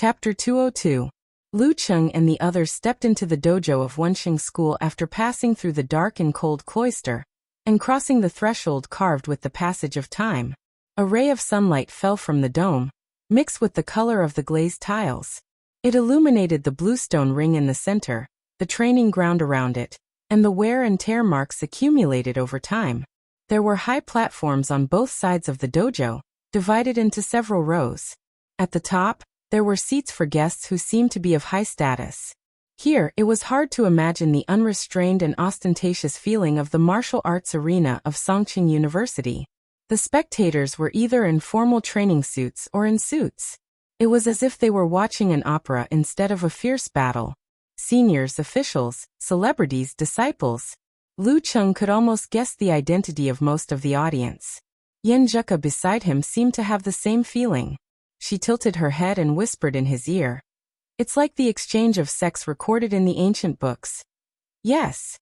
Chapter 202. Lu Cheng and the others stepped into the dojo of Wenxing School after passing through the dark and cold cloister, and crossing the threshold carved with the passage of time. A ray of sunlight fell from the dome, mixed with the color of the glazed tiles. It illuminated the bluestone ring in the center, the training ground around it, and the wear and tear marks accumulated over time. There were high platforms on both sides of the dojo, divided into several rows. At the top, there were seats for guests who seemed to be of high status. Here, it was hard to imagine the unrestrained and ostentatious feeling of the martial arts arena of Songqing University. The spectators were either in formal training suits or in suits. It was as if they were watching an opera instead of a fierce battle. Seniors, officials, celebrities, disciples. Lu Cheng could almost guess the identity of most of the audience. Yen Zheka beside him seemed to have the same feeling. She tilted her head and whispered in his ear. It's like the exchange of sex recorded in the ancient books. Yes.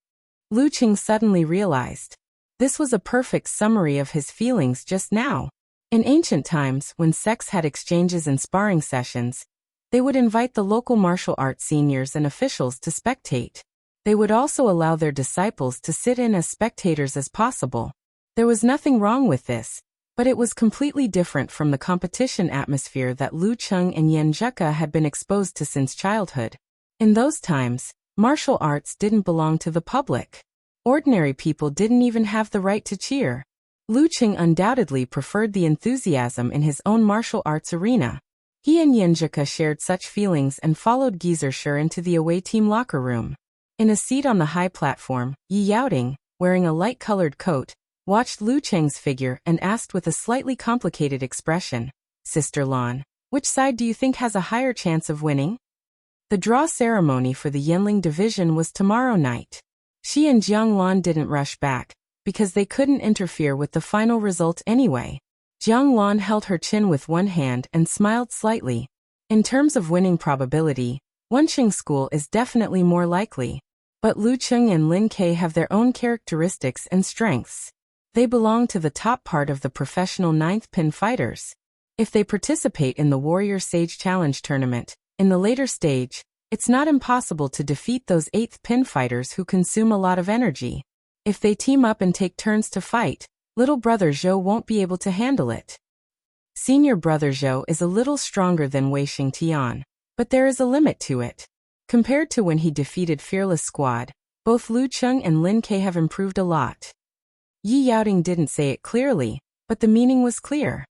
Lu Cheng suddenly realized. This was a perfect summary of his feelings just now. In ancient times, when sex had exchanges and sparring sessions, they would invite the local martial arts seniors and officials to spectate. They would also allow their disciples to sit in as spectators as possible. There was nothing wrong with this, but it was completely different from the competition atmosphere that Lu Cheng and Yen Zheka had been exposed to since childhood. In those times, martial arts didn't belong to the public. Ordinary people didn't even have the right to cheer. Lu Cheng undoubtedly preferred the enthusiasm in his own martial arts arena. He and Yen Zheka shared such feelings and followed Gizershur into the away team locker room. In a seat on the high platform, Yi Yaoding, wearing a light-colored coat, watched Lu Cheng's figure and asked with a slightly complicated expression, "Sister Lan, which side do you think has a higher chance of winning?" The draw ceremony for the Yanling division was tomorrow night. She and Jiang Lan didn't rush back, because they couldn't interfere with the final result anyway. Jiang Lan held her chin with one hand and smiled slightly. In terms of winning probability, Wenxing School is definitely more likely. But Lu Cheng and Lin Ke have their own characteristics and strengths. They belong to the top part of the professional 9th pin fighters. If they participate in the Warrior Sage Challenge tournament, in the later stage, it's not impossible to defeat those 8th pin fighters who consume a lot of energy. If they team up and take turns to fight, little brother Zhou won't be able to handle it. Senior brother Zhou is a little stronger than Wei Xingtian, but there is a limit to it. Compared to when he defeated Fearless Squad, both Lu Cheng and Lin Ke have improved a lot. Yi Yaoding didn't say it clearly, but the meaning was clear.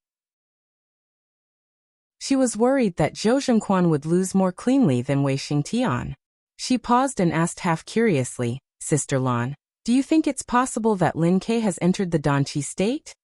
She was worried that Zhou Zhengquan would lose more cleanly than Wei Xingtian. She paused and asked half curiously, "Sister Lan, do you think it's possible that Lin Ke has entered the Danqi state?"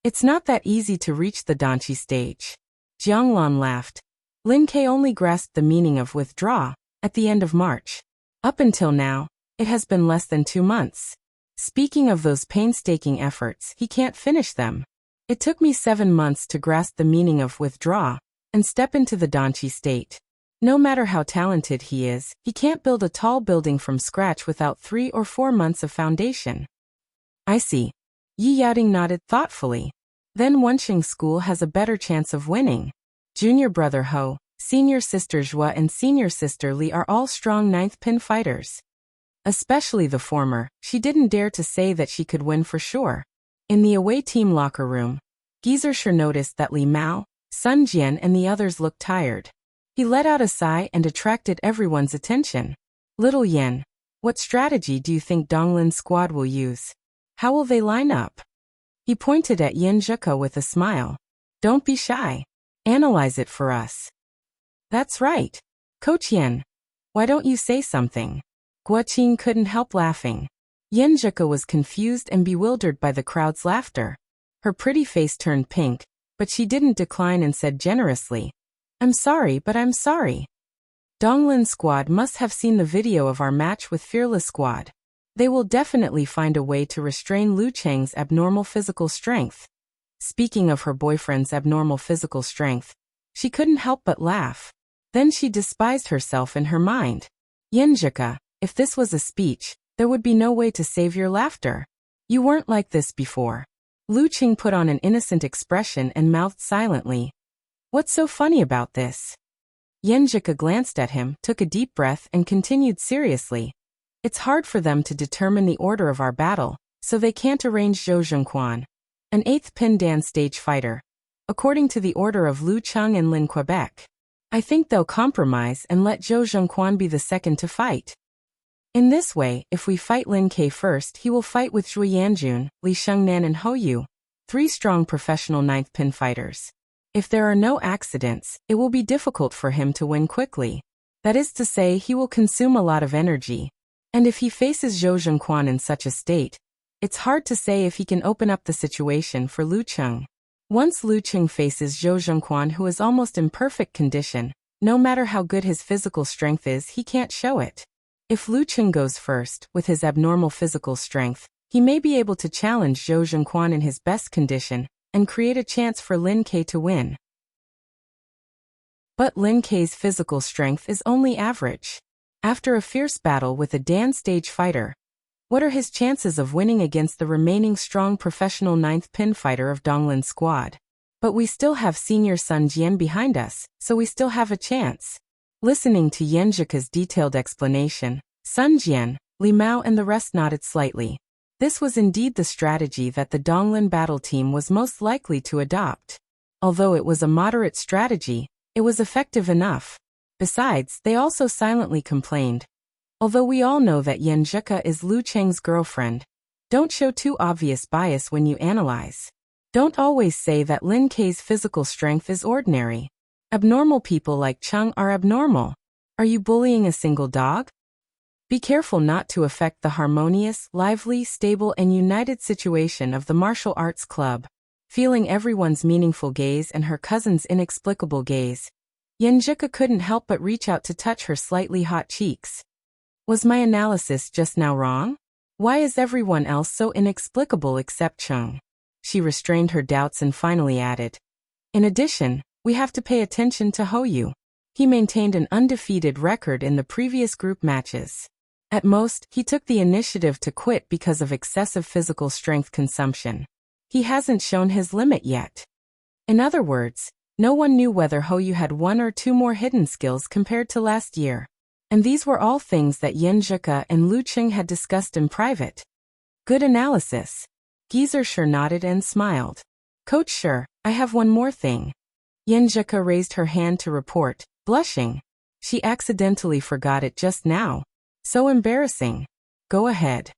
"It's not that easy to reach the Danqi stage." Jiang Lan laughed. Lin Ke only grasped the meaning of withdraw at the end of March. Up until now, it has been less than 2 months. Speaking of those painstaking efforts, he can't finish them. It took me 7 months to grasp the meaning of withdraw and step into the Danqi state. No matter how talented he is, he can't build a tall building from scratch without 3 or 4 months of foundation. I see. Yi Yaoding nodded thoughtfully. Then Wenxing School has a better chance of winning. Junior brother Ho, senior sister Zhua and senior sister Li are all strong 9th pin fighters. Especially the former, she didn't dare to say that she could win for sure. In the away team locker room, Gizershur noticed that Li Mao, Sun Jian and the others looked tired. He let out a sigh and attracted everyone's attention. "Little Yen, what strategy do you think Donglin's squad will use? How will they line up?" He pointed at Yen Zheka with a smile. "Don't be shy. Analyze it for us." "That's right. Coach Yen. Why don't you say something?" Guoqin couldn't help laughing. Yen Zheka was confused and bewildered by the crowd's laughter. Her pretty face turned pink, but she didn't decline and said generously, "I'm sorry, but I'm sorry. Donglin's squad must have seen the video of our match with Fearless Squad. They will definitely find a way to restrain Lu Cheng's abnormal physical strength." Speaking of her boyfriend's abnormal physical strength, she couldn't help but laugh. Then she despised herself in her mind. "Yen Zheka, if this was a speech, there would be no way to save your laughter. You weren't like this before." Lu Cheng put on an innocent expression and mouthed silently, "What's so funny about this?" Yenjika glanced at him, took a deep breath, and continued seriously. It's hard for them to determine the order of our battle, so they can't arrange Zhou Zhengquan, an 8th pin Dan stage fighter, according to the order of Lu Cheng and Lin Quebec. I think they'll compromise and let Zhou Zhengquan be the second to fight. In this way, if we fight Lin Ke first, he will fight with Zhui Yanjun, Li Shengnan and Hou Yu, 3 strong professional 9th pin fighters. If there are no accidents, it will be difficult for him to win quickly. That is to say, he will consume a lot of energy. And if he faces Zhou Zhengquan in such a state, it's hard to say if he can open up the situation for Lu Cheng. Once Lu Cheng faces Zhou Zhengquan, who is almost in perfect condition, no matter how good his physical strength is, he can't show it. If Lu Cheng goes first, with his abnormal physical strength, he may be able to challenge Zhou Zhengquan in his best condition, and create a chance for Lin Ke to win. But Lin Ke's physical strength is only average. After a fierce battle with a Dan stage fighter, what are his chances of winning against the remaining strong professional 9th pin fighter of Donglin's squad? But we still have senior Sun Jian behind us, so we still have a chance. Listening to Yenjika's detailed explanation, Sun Jian, Li Mao and the rest nodded slightly. This was indeed the strategy that the Donglin battle team was most likely to adopt. Although it was a moderate strategy, it was effective enough. Besides, they also silently complained. Although we all know that Yenjika is Lu Cheng's girlfriend, don't show too obvious bias when you analyze. Don't always say that Lin Ke's physical strength is ordinary. Abnormal people like Cheng are abnormal. Are you bullying a single dog? Be careful not to affect the harmonious, lively, stable and united situation of the martial arts club. Feeling everyone's meaningful gaze and her cousin's inexplicable gaze, Yenjika couldn't help but reach out to touch her slightly hot cheeks. Was my analysis just now wrong? Why is everyone else so inexplicable except Cheng? She restrained her doubts and finally added. In addition, we have to pay attention to Hou Yu. He maintained an undefeated record in the previous group matches. At most, he took the initiative to quit because of excessive physical strength consumption. He hasn't shown his limit yet. In other words, no one knew whether Hou Yu had 1 or 2 more hidden skills compared to last year. And these were all things that Yenjika and Lu Cheng had discussed in private. Good analysis. Geezer Sher nodded and smiled. Coach Sher, I have one more thing. Yenjika raised her hand to report, blushing. She accidentally forgot it just now. So embarrassing. Go ahead.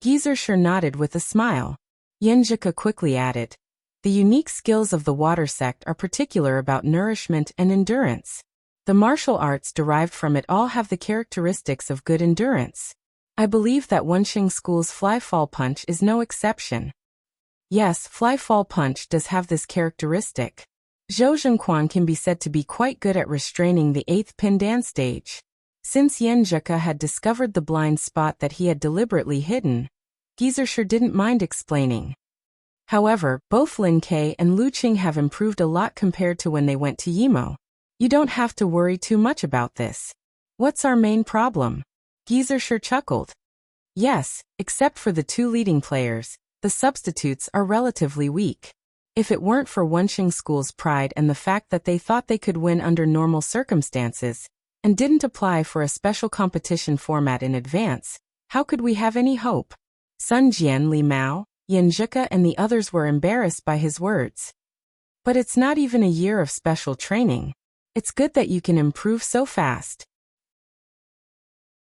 Geezer Sher nodded with a smile. Yenjika quickly added. The unique skills of the water sect are particular about nourishment and endurance. The martial arts derived from it all have the characteristics of good endurance. I believe that Wenxing School's fly-fall punch is no exception. Yes, fly-fall punch does have this characteristic. Zhou Zhengquan can be said to be quite good at restraining the 8th pin Dan stage. Since Yenjika had discovered the blind spot that he had deliberately hidden, Geezer Sher didn't mind explaining. However, both Lin Ke and Lu Cheng have improved a lot compared to when they went to Yimo. You don't have to worry too much about this. What's our main problem? Geezer Sher chuckled. Yes, except for the 2 leading players, the substitutes are relatively weak. If it weren't for Wenxing School's pride and the fact that they thought they could win under normal circumstances, and didn't apply for a special competition format in advance, how could we have any hope? Sun Jian, Li Mao, Yenjika and the others were embarrassed by his words. But it's not even a year of special training. It's good that you can improve so fast.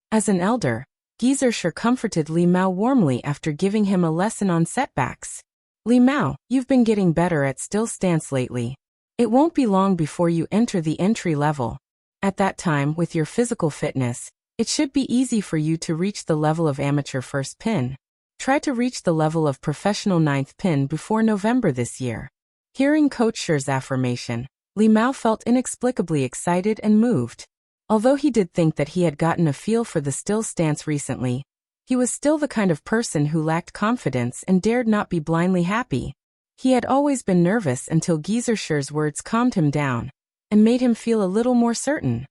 As an elder, Geezer Sher comforted Li Mao warmly after giving him a lesson on setbacks. Li Mao, you've been getting better at still stance lately. It won't be long before you enter the entry level. At that time, with your physical fitness, it should be easy for you to reach the level of amateur first pin. Try to reach the level of professional 9th pin before November this year. Hearing Coach Sher's affirmation, Li Mao felt inexplicably excited and moved. Although he did think that he had gotten a feel for the still stance recently, he was still the kind of person who lacked confidence and dared not be blindly happy. He had always been nervous until Geezer Sher's words calmed him down and made him feel a little more certain.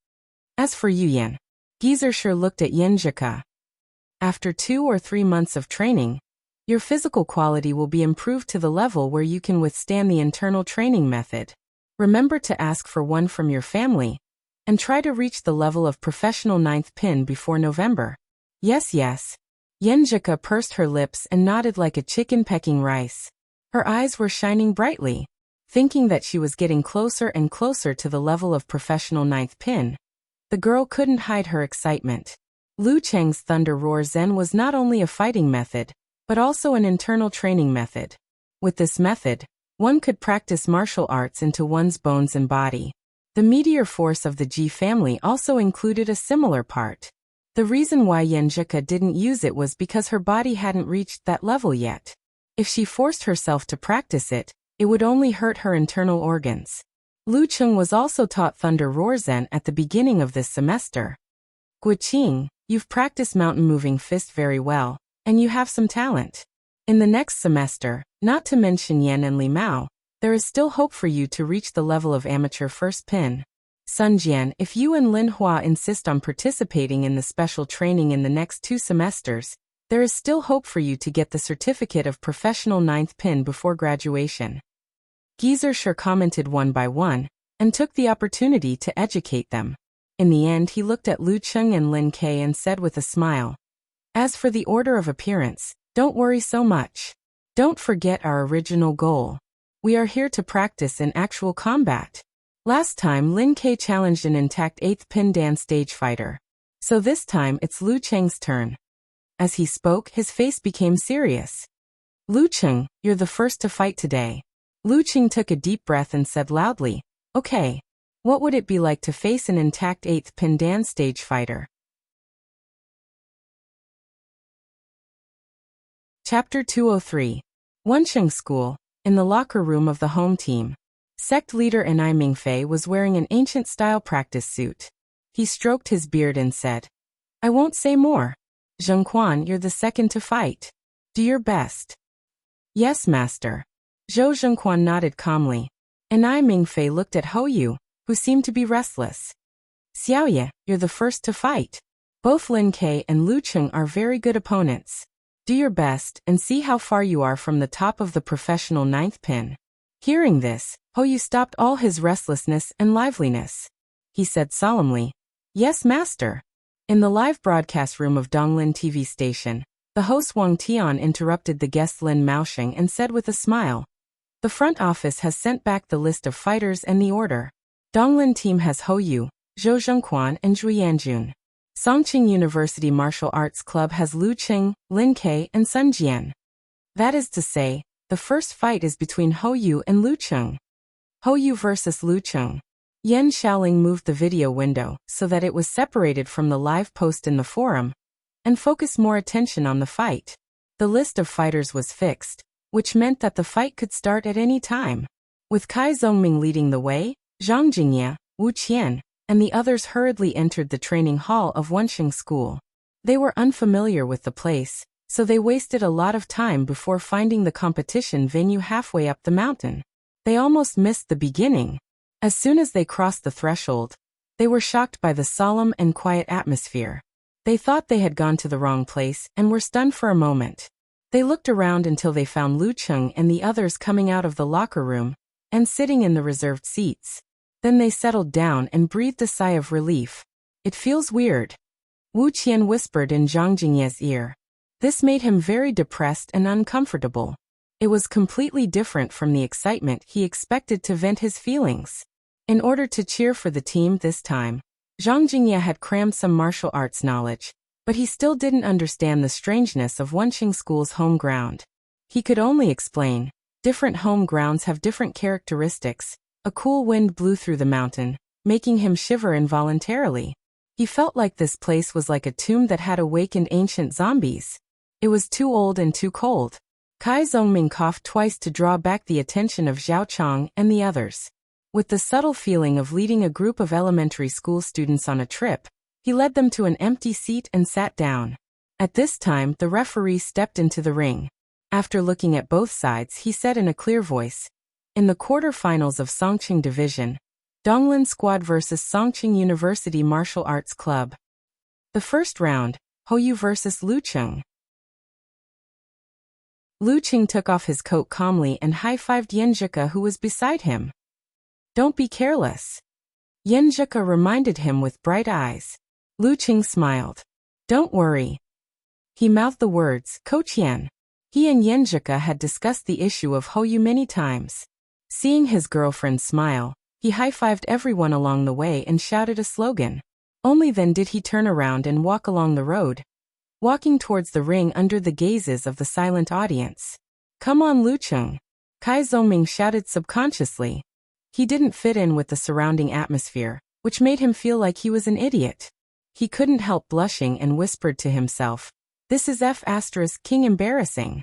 As for Yu Yan, Geezer Sher looked at Yenjika. After 2 or 3 months of training, your physical quality will be improved to the level where you can withstand the internal training method. Remember to ask for one from your family. and try to reach the level of professional ninth pin before November. Yes, yes. Yenjika pursed her lips and nodded like a chicken pecking rice. Her eyes were shining brightly. Thinking that she was getting closer and closer to the level of professional ninth pin, the girl couldn't hide her excitement. Lu Cheng's Thunder Roar Zen was not only a fighting method, but also an internal training method. With this method, one could practice martial arts into one's bones and body. The meteor force of the Ji family also included a similar part. The reason why Yenjika didn't use it was because her body hadn't reached that level yet. If she forced herself to practice it, it would only hurt her internal organs. Lu Cheng was also taught Thunder Roar Zen at the beginning of this semester. Guiqing, you've practiced mountain moving fist very well, and you have some talent. In the next semester, not to mention Yan and Li Mao, there is still hope for you to reach the level of amateur first pin. Sun Jian, if you and Lin Hua insist on participating in the special training in the next 2 semesters, there is still hope for you to get the certificate of professional ninth pin before graduation. Geezer sure commented one by one, and took the opportunity to educate them. In the end, he looked at Lu Cheng and Lin Kei and said with a smile, "As for the order of appearance, don't worry so much. Don't forget our original goal. We are here to practice in actual combat." Last time Lin Kei challenged an intact 8th pin Dan stage fighter. So this time it's Lu Cheng's turn. As he spoke, his face became serious. "Lu Cheng, you're the first to fight today." Lu Cheng took a deep breath and said loudly, "Okay. What would it be like to face an intact 8th pin Dan stage fighter?" Chapter 203. Wensheng School, in the locker room of the home team. Sect leader Enai Mingfei was wearing an ancient-style practice suit. He stroked his beard and said, "I won't say more. Zhengquan, you're the second to fight. Do your best." "Yes, master." Zhou Zhengquan nodded calmly. Enai Mingfei looked at Hou Yu, who seemed to be restless. "Xiaoye, you're the first to fight. Both Lin Kei and Lu Cheng are very good opponents. Do your best and see how far you are from the top of the professional ninth pin." Hearing this, Hou Yu stopped all his restlessness and liveliness. He said solemnly, "Yes, master." In the live broadcast room of Donglin TV station, the host Wang Tian interrupted the guest Lin Maosheng and said with a smile, "The front office has sent back the list of fighters and the order. Donglin team has Hou Yu, Zhou Zhengquan and Zhu Yanjun. Songqing University Martial Arts Club has Lu Cheng, Lin Kei and Sun Jian. That is to say, the first fight is between Hou Yu and Lu Cheng. Hou Yu versus Lu Cheng." Yan Xiaoling moved the video window so that it was separated from the live post in the forum, and focused more attention on the fight. The list of fighters was fixed, which meant that the fight could start at any time. With Kai Zhongming leading the way, Zhang Jingye, Wu Qian, and the others hurriedly entered the training hall of Wensheng School. They were unfamiliar with the place, so they wasted a lot of time before finding the competition venue halfway up the mountain. They almost missed the beginning. As soon as they crossed the threshold, they were shocked by the solemn and quiet atmosphere. They thought they had gone to the wrong place and were stunned for a moment. They looked around until they found Lu Cheng and the others coming out of the locker room and sitting in the reserved seats. Then they settled down and breathed a sigh of relief. "It feels weird," Wu Qian whispered in Zhang Jingye's ear. This made him very depressed and uncomfortable. It was completely different from the excitement he expected to vent his feelings. In order to cheer for the team this time, Zhang Jingye had crammed some martial arts knowledge, but he still didn't understand the strangeness of Wensheng School's home ground. He could only explain, different home grounds have different characteristics. A cool wind blew through the mountain, making him shiver involuntarily. He felt like this place was like a tomb that had awakened ancient zombies. It was too old and too cold. Kai Zhongming coughed twice to draw back the attention of Zhao Chong and the others. With the subtle feeling of leading a group of elementary school students on a trip, he led them to an empty seat and sat down. At this time, the referee stepped into the ring. After looking at both sides, he said in a clear voice, "In the quarterfinals of Songqing Division, Donglin Squad vs Songqing University Martial Arts Club. The first round, Hou Yu vs Lu Cheng." Lu Cheng took off his coat calmly and high-fived Yenjika who was beside him. "Don't be careless." Yenjika reminded him with bright eyes. Lu Qing smiled. Don't worry. He mouthed the words, Coach Yen. He and Yenjika had discussed the issue of Hoyu many times. Seeing his girlfriend smile, he high-fived everyone along the way and shouted a slogan. Only then did he turn around and walk along the road, walking towards the ring under the gazes of the silent audience. Come on, Lu Qing. Kai Zongming shouted subconsciously. He didn't fit in with the surrounding atmosphere, which made him feel like he was an idiot. He couldn't help blushing and whispered to himself, this is King embarrassing.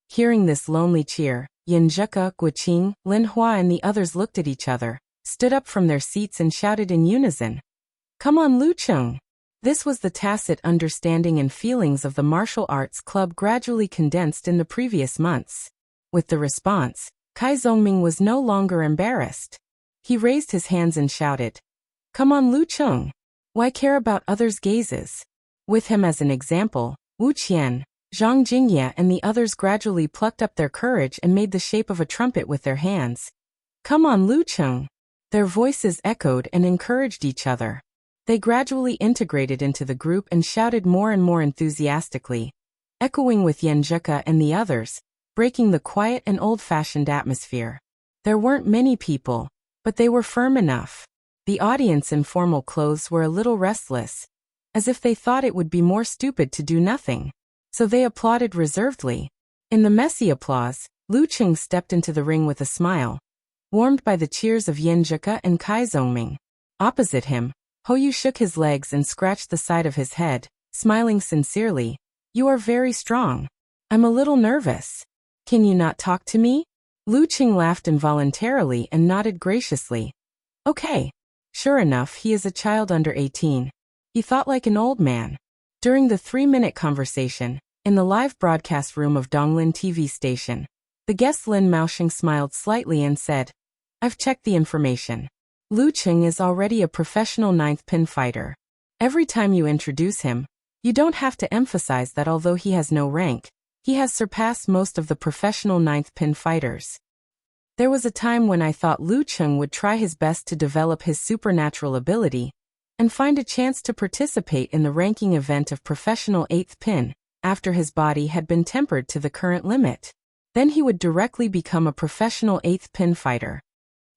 Hearing this lonely cheer, Yenjika, Guiqing, Lin Hua and the others looked at each other, stood up from their seats and shouted in unison. Come on, Lu Qing. This was the tacit understanding and feelings of the martial arts club gradually condensed in the previous months. With the response, Kai Zongming was no longer embarrassed. He raised his hands and shouted, Come on, Lu Qing. Why care about others' gazes? With him as an example, Wu Qian, Zhang Jingye and the others gradually plucked up their courage and made the shape of a trumpet with their hands. Come on, Lu Qing. Their voices echoed and encouraged each other. They gradually integrated into the group and shouted more and more enthusiastically, echoing with Yenjika and the others, breaking the quiet and old-fashioned atmosphere. There weren't many people, but they were firm enough. The audience in formal clothes were a little restless, as if they thought it would be more stupid to do nothing. So they applauded reservedly. In the messy applause, Lu Qing stepped into the ring with a smile, warmed by the cheers of Yenjika and Kai Zongming. Opposite him, Hoyu shook his legs and scratched the side of his head, smiling sincerely. You are very strong. I'm a little nervous. Can you not talk to me? Lu Qing laughed involuntarily and nodded graciously. Okay. Sure enough, he is a child under 18. He thought like an old man. During the 3-minute conversation, in the live broadcast room of Donglin TV station, the guest Lin Maoxing smiled slightly and said, I've checked the information. Lu Qing is already a professional 9th pin fighter. Every time you introduce him, you don't have to emphasize that although he has no rank, he has surpassed most of the professional 9th pin fighters. There was a time when I thought Lu Qing would try his best to develop his supernatural ability and find a chance to participate in the ranking event of professional 8th pin, after his body had been tempered to the current limit. Then he would directly become a professional 8th pin fighter.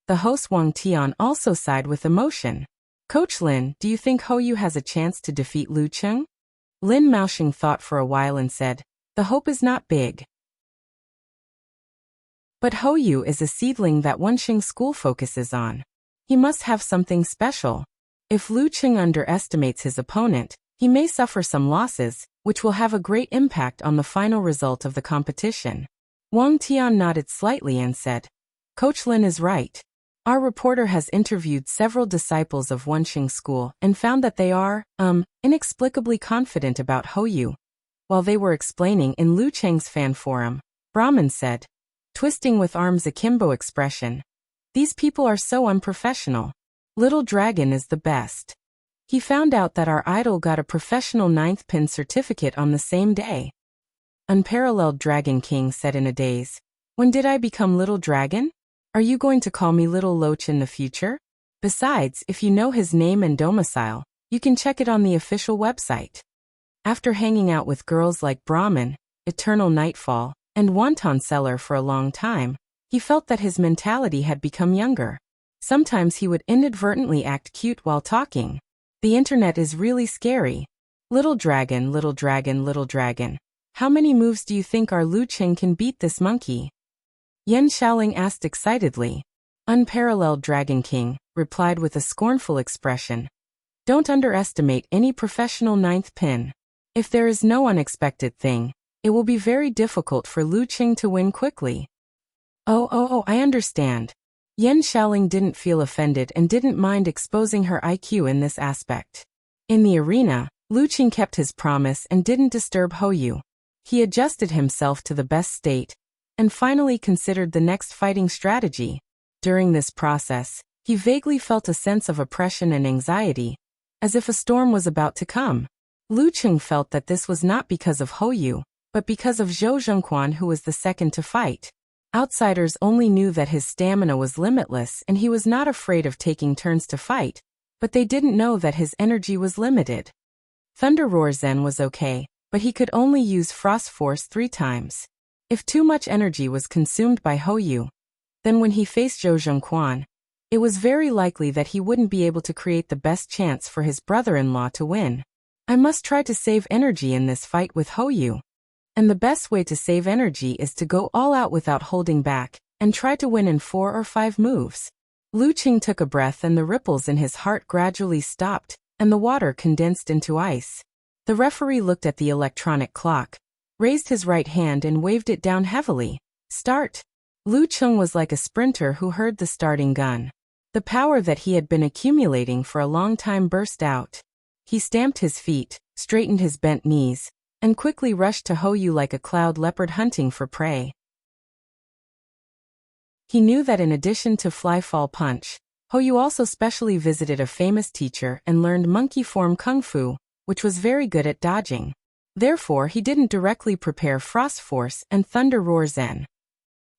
The host Wang Tian also sighed with emotion. Coach Lin, do you think Hoyu has a chance to defeat Lu Qing? Lin Maoxing thought for a while and said, the hope is not big. But Hoyu is a seedling that Wenxing School focuses on. He must have something special. If Lu Qing underestimates his opponent, he may suffer some losses, which will have a great impact on the final result of the competition. Wang Tian nodded slightly and said, Coach Lin is right. Our reporter has interviewed several disciples of Wenxing School and found that they are, inexplicably confident about Hoyu. While they were explaining in Lu Cheng's fan forum, Brahman said, twisting with arms akimbo expression, these people are so unprofessional. Little Dragon is the best. He found out that our idol got a professional 9th pin certificate on the same day. Unparalleled Dragon King said in a daze, when did I become Little Dragon? Are you going to call me Little Loach in the future? Besides, if you know his name and domicile, you can check it on the official website. After hanging out with girls like Brahman, Eternal Nightfall, and Wonton Seller for a long time, he felt that his mentality had become younger. Sometimes he would inadvertently act cute while talking. The internet is really scary. Little Dragon, Little Dragon, Little Dragon. How many moves do you think our Lu Qing can beat this monkey? Yan Shaoling asked excitedly. Unparalleled Dragon King replied with a scornful expression. Don't underestimate any professional 9th pin. If there is no unexpected thing, it will be very difficult for Lu Qing to win quickly. Oh, I understand. Yan Shaoling didn't feel offended and didn't mind exposing her IQ in this aspect. In the arena, Lu Qing kept his promise and didn't disturb Hoyu. He adjusted himself to the best state, and finally considered the next fighting strategy. During this process, he vaguely felt a sense of oppression and anxiety, as if a storm was about to come. Lu Qing felt that this was not because of Hoyu, but because of Zhou Zhengquan, who was the second to fight. Outsiders only knew that his stamina was limitless and he was not afraid of taking turns to fight, but they didn't know that his energy was limited. Thunder Roar Zen was okay, but he could only use Frost Force 3 times. If too much energy was consumed by Hou, then when he faced Zhou Zhengquan, it was very likely that he wouldn't be able to create the best chance for his brother-in-law to win. I must try to save energy in this fight with Hou. And the best way to save energy is to go all out without holding back, and try to win in 4 or 5 moves. Lu Qing took a breath and the ripples in his heart gradually stopped, and the water condensed into ice. The referee looked at the electronic clock, raised his right hand and waved it down heavily. Start! Lu Qing was like a sprinter who heard the starting gun. The power that he had been accumulating for a long time burst out. He stamped his feet, straightened his bent knees, and quickly rushed to Hou like a cloud leopard hunting for prey. He knew that in addition to fly-fall punch, Hou also specially visited a famous teacher and learned monkey form kung fu, which was very good at dodging. Therefore, he didn't directly prepare Frost Force and Thunder Roar Zen.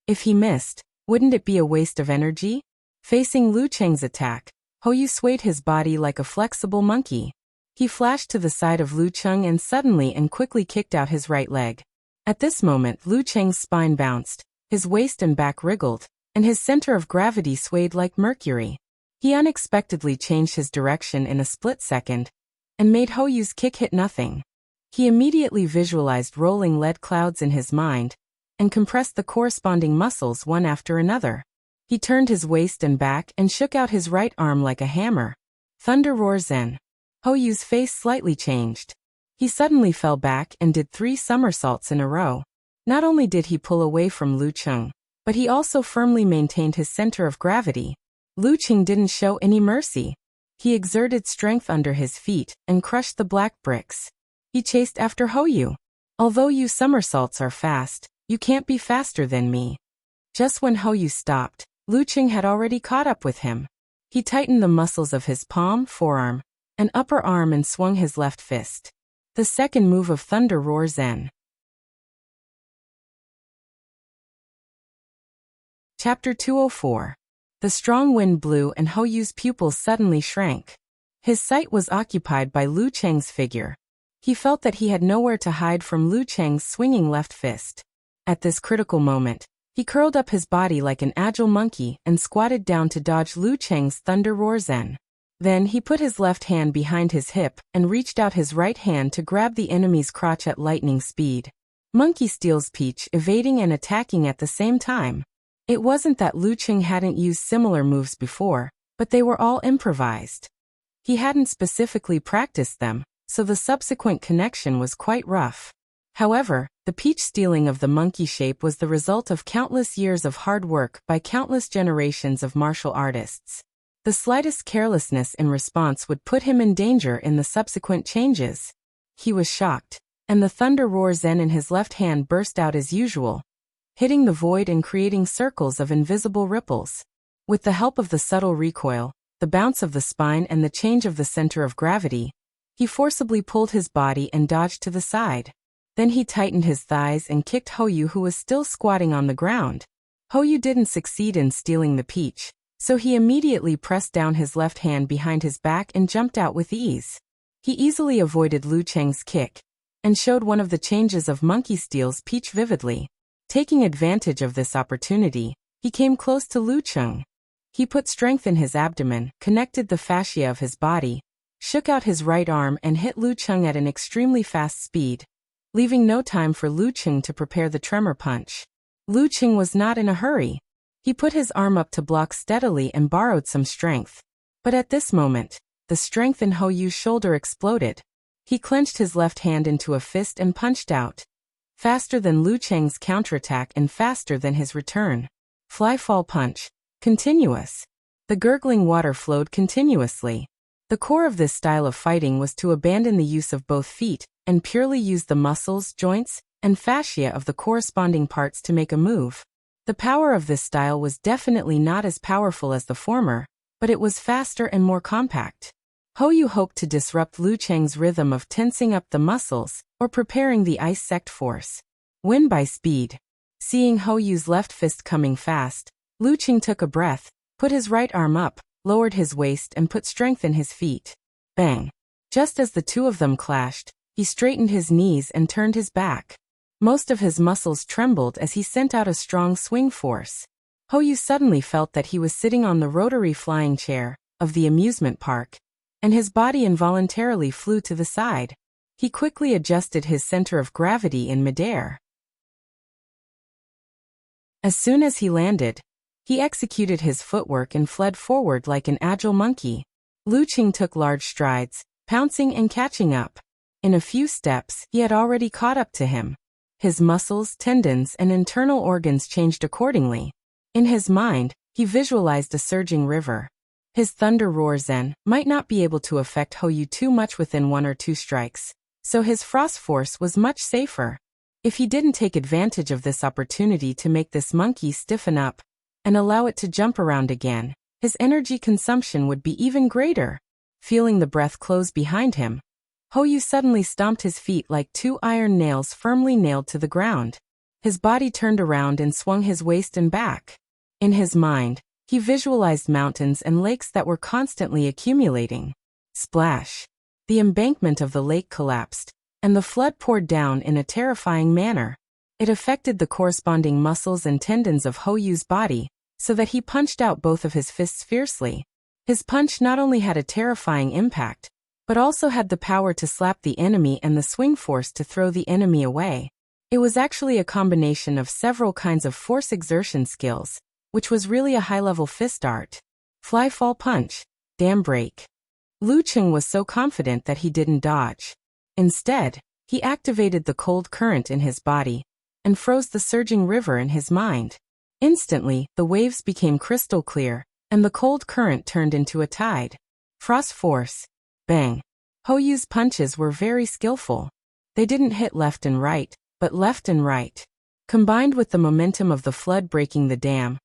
If he missed, wouldn't it be a waste of energy? Facing Lu Qing's attack, Hou swayed his body like a flexible monkey. He flashed to the side of Lu Qing and suddenly and quickly kicked out his right leg. At this moment, Lu Qing's spine bounced, his waist and back wriggled, and his center of gravity swayed like mercury. He unexpectedly changed his direction in a split second, and made Hou's kick hit nothing. He immediately visualized rolling lead clouds in his mind, and compressed the corresponding muscles one after another. He turned his waist and back and shook out his right arm like a hammer. Thunder Roar Zen. Hou's face slightly changed. He suddenly fell back and did 3 somersaults in a row. Not only did he pull away from Lu Qing, but he also firmly maintained his center of gravity. Lu Qing didn't show any mercy. He exerted strength under his feet and crushed the black bricks. He chased after Hou. Although you somersaults are fast, you can't be faster than me. Just when Hou stopped, Lu Qing had already caught up with him. He tightened the muscles of his palm, forearm, and upper arm and swung his left fist. The second move of Thunder Roar Zen. Chapter 204. The strong wind blew and Hou's pupils suddenly shrank. His sight was occupied by Lu Qing's figure. He felt that he had nowhere to hide from Lu Qing's swinging left fist. At this critical moment, he curled up his body like an agile monkey and squatted down to dodge Lu Qing's Thunder Roar Zen. Then he put his left hand behind his hip and reached out his right hand to grab the enemy's crotch at lightning speed. Monkey steals Peach, evading and attacking at the same time. It wasn't that Lu Qing hadn't used similar moves before, but they were all improvised. He hadn't specifically practiced them, so the subsequent connection was quite rough. However, the peach stealing of the monkey shape was the result of countless years of hard work by countless generations of martial artists. The slightest carelessness in response would put him in danger in the subsequent changes. He was shocked, and the Thunder Roar Zen in his left hand burst out as usual, hitting the void and creating circles of invisible ripples. With the help of the subtle recoil, the bounce of the spine and the change of the center of gravity, he forcibly pulled his body and dodged to the side. Then he tightened his thighs and kicked Hou, who was still squatting on the ground. Hou didn't succeed in stealing the peach, so he immediately pressed down his left hand behind his back and jumped out with ease. He easily avoided Lu Qing's kick, and showed one of the changes of monkey steals peach vividly. Taking advantage of this opportunity, he came close to Lu Qing. He put strength in his abdomen, connected the fascia of his body, shook out his right arm and hit Lu Qing at an extremely fast speed, leaving no time for Lu Qing to prepare the tremor punch. Lu Qing was not in a hurry. He put his arm up to block steadily and borrowed some strength. But at this moment, the strength in Hou's shoulder exploded. He clenched his left hand into a fist and punched out. Faster than Lu Qing's counterattack and faster than his return. Fly-fall punch. Continuous. The gurgling water flowed continuously. The core of this style of fighting was to abandon the use of both feet and purely use the muscles, joints, and fascia of the corresponding parts to make a move. The power of this style was definitely not as powerful as the former, but it was faster and more compact. Hou hoped to disrupt Lu Qing's rhythm of tensing up the muscles or preparing the ice sect force. Win by speed. Seeing Hou's left fist coming fast, Lu Qing took a breath, put his right arm up, lowered his waist and put strength in his feet. Bang! Just as the two of them clashed, he straightened his knees and turned his back. Most of his muscles trembled as he sent out a strong swing force. Hoyu suddenly felt that he was sitting on the rotary flying chair of the amusement park, and his body involuntarily flew to the side. He quickly adjusted his center of gravity in midair. As soon as he landed, he executed his footwork and fled forward like an agile monkey. Luqing took large strides, pouncing and catching up. In a few steps, he had already caught up to him. His muscles, tendons, and internal organs changed accordingly. In his mind, he visualized a surging river. His thunder roar zen might not be able to affect Hoyu too much within 1 or 2 strikes, so his frost force was much safer. If he didn't take advantage of this opportunity to make this monkey stiffen up and allow it to jump around again, his energy consumption would be even greater. Feeling the breath close behind him, Hoyu suddenly stomped his feet like 2 iron nails firmly nailed to the ground. His body turned around and swung his waist and back. In his mind, he visualized mountains and lakes that were constantly accumulating. Splash! The embankment of the lake collapsed, and the flood poured down in a terrifying manner. It affected the corresponding muscles and tendons of Hoyu's body, so that he punched out both of his fists fiercely. His punch not only had a terrifying impact, but also had the power to slap the enemy and the swing force to throw the enemy away. It was actually a combination of several kinds of force exertion skills, which was really a high-level fist art. Fly fall punch, dam break. Luqing was so confident that he didn't dodge. Instead, he activated the cold current in his body and froze the surging river in his mind. Instantly, the waves became crystal clear, and the cold current turned into a tide. Frost force. Bang. Hoyu's punches were very skillful. They didn't hit left and right, but left and right. Combined with the momentum of the flood breaking the dam,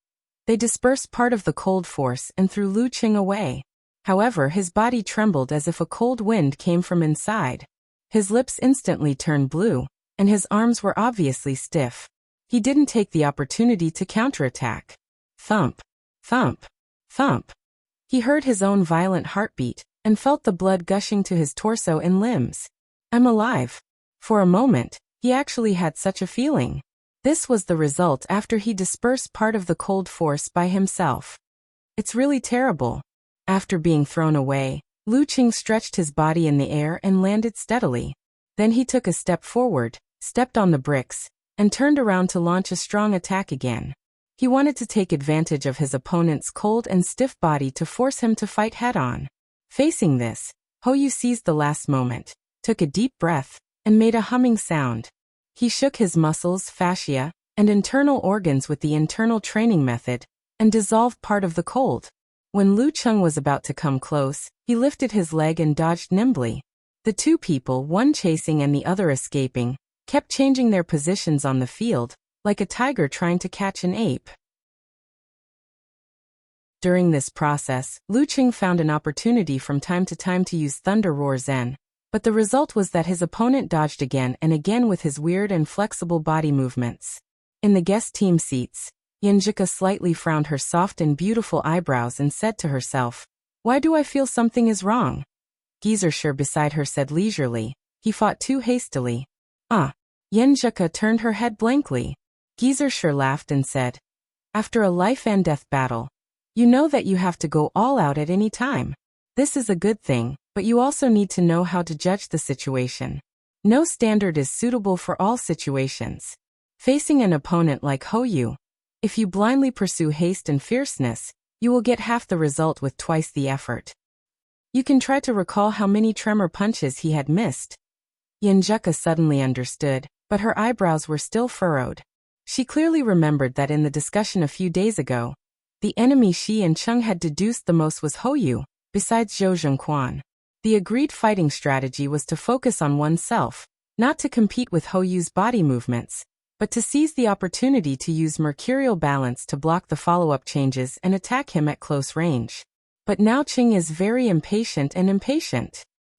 they dispersed part of the cold force and threw Luqing away. However, his body trembled as if a cold wind came from inside. His lips instantly turned blue, and his arms were obviously stiff. He didn't take the opportunity to counterattack. Thump, thump, thump. He heard his own violent heartbeat and felt the blood gushing to his torso and limbs. I'm alive. For a moment, he actually had such a feeling. This was the result after he dispersed part of the cold force by himself. It's really terrible. After being thrown away, Luqing stretched his body in the air and landed steadily. Then he took a step forward, stepped on the bricks, and turned around to launch a strong attack again. He wanted to take advantage of his opponent's cold and stiff body to force him to fight head-on. Facing this, Hoyu seized the last moment, took a deep breath, and made a humming sound. He shook his muscles, fascia, and internal organs with the internal training method, and dissolved part of the cold. When Luqing was about to come close, he lifted his leg and dodged nimbly. The two people, one chasing and the other escaping, kept changing their positions on the field, like a tiger trying to catch an ape. During this process, Luqing found an opportunity from time to time to use Thunder Roar Zen, but the result was that his opponent dodged again and again with his weird and flexible body movements. In the guest team seats, Yenjika slightly frowned her soft and beautiful eyebrows and said to herself, "Why do I feel something is wrong?" Gizershur beside her said leisurely, "He fought too hastily." Yenjika turned her head blankly. Gizershur laughed and said, "After a life and death battle, you know that you have to go all out at any time. This is a good thing, but you also need to know how to judge the situation. No standard is suitable for all situations. Facing an opponent like Hoyu, if you blindly pursue haste and fierceness, you will get half the result with twice the effort." You can try to recall how many tremor punches he had missed. Yenjika suddenly understood, but her eyebrows were still furrowed. She clearly remembered that in the discussion a few days ago, the enemy she and Chung had deduced the most was Hoyu, besides Zhou Zhengquan. The agreed fighting strategy was to focus on oneself, not to compete with Hoyu's body movements, but to seize the opportunity to use mercurial balance to block the follow-up changes and attack him at close range. But now Qing is very impatient.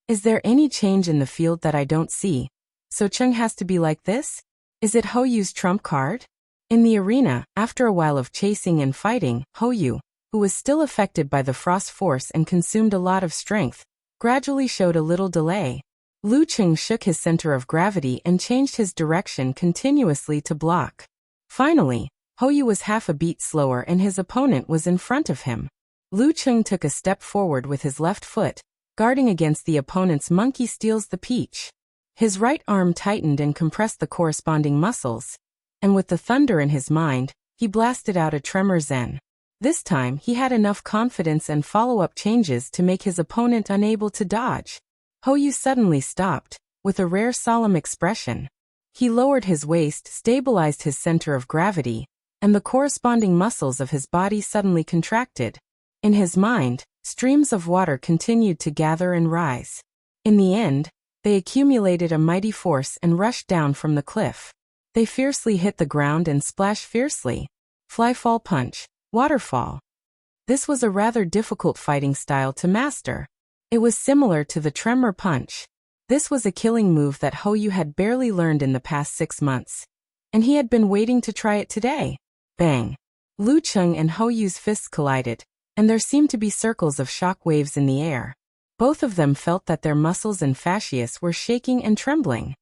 Is there any change in the field that I don't see? So Qing has to be like this? Is it Hoyu's trump card? In the arena, after a while of chasing and fighting, Hoyu, who was still affected by the frost force and consumed a lot of strength, gradually showed a little delay. Lu Cheng shook his center of gravity and changed his direction continuously to block. Finally, Hou was half a beat slower and his opponent was in front of him. Lu Cheng took a step forward with his left foot, guarding against the opponent's monkey steals the peach. His right arm tightened and compressed the corresponding muscles, and with the thunder in his mind, he blasted out a tremor zen. This time he had enough confidence and follow-up changes to make his opponent unable to dodge. Hou suddenly stopped, with a rare solemn expression. He lowered his waist, stabilized his center of gravity, and the corresponding muscles of his body suddenly contracted. In his mind, streams of water continued to gather and rise. In the end, they accumulated a mighty force and rushed down from the cliff. They fiercely hit the ground and splashed fiercely. Fly-fall punch, waterfall. This was a rather difficult fighting style to master. It was similar to the tremor punch. This was a killing move that Hou had barely learned in the past 6 months, and he had been waiting to try it today. Bang! Lu Cheng and Hou's fists collided, and there seemed to be circles of shock waves in the air. Both of them felt that their muscles and fascias were shaking and trembling.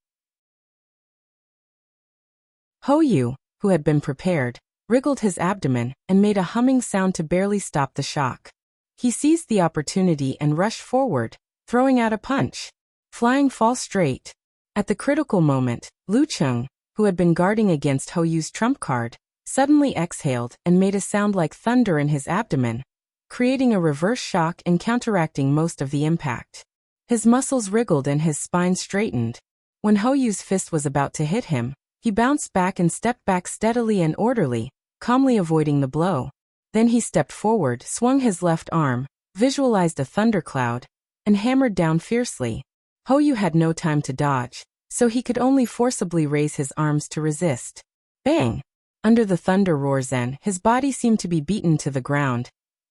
Hou, who had been prepared, wriggled his abdomen and made a humming sound to barely stop the shock. He seized the opportunity and rushed forward, throwing out a punch. Flying fall straight. At the critical moment, Lu Cheng, who had been guarding against Hou's trump card, suddenly exhaled and made a sound like thunder in his abdomen, creating a reverse shock and counteracting most of the impact. His muscles wriggled and his spine straightened. When Hou's fist was about to hit him, he bounced back and stepped back steadily and orderly, calmly avoiding the blow. Then he stepped forward, swung his left arm, visualized a thundercloud, and hammered down fiercely. Hou had no time to dodge, so he could only forcibly raise his arms to resist. Bang! Under the thunder roar zen, his body seemed to be beaten to the ground,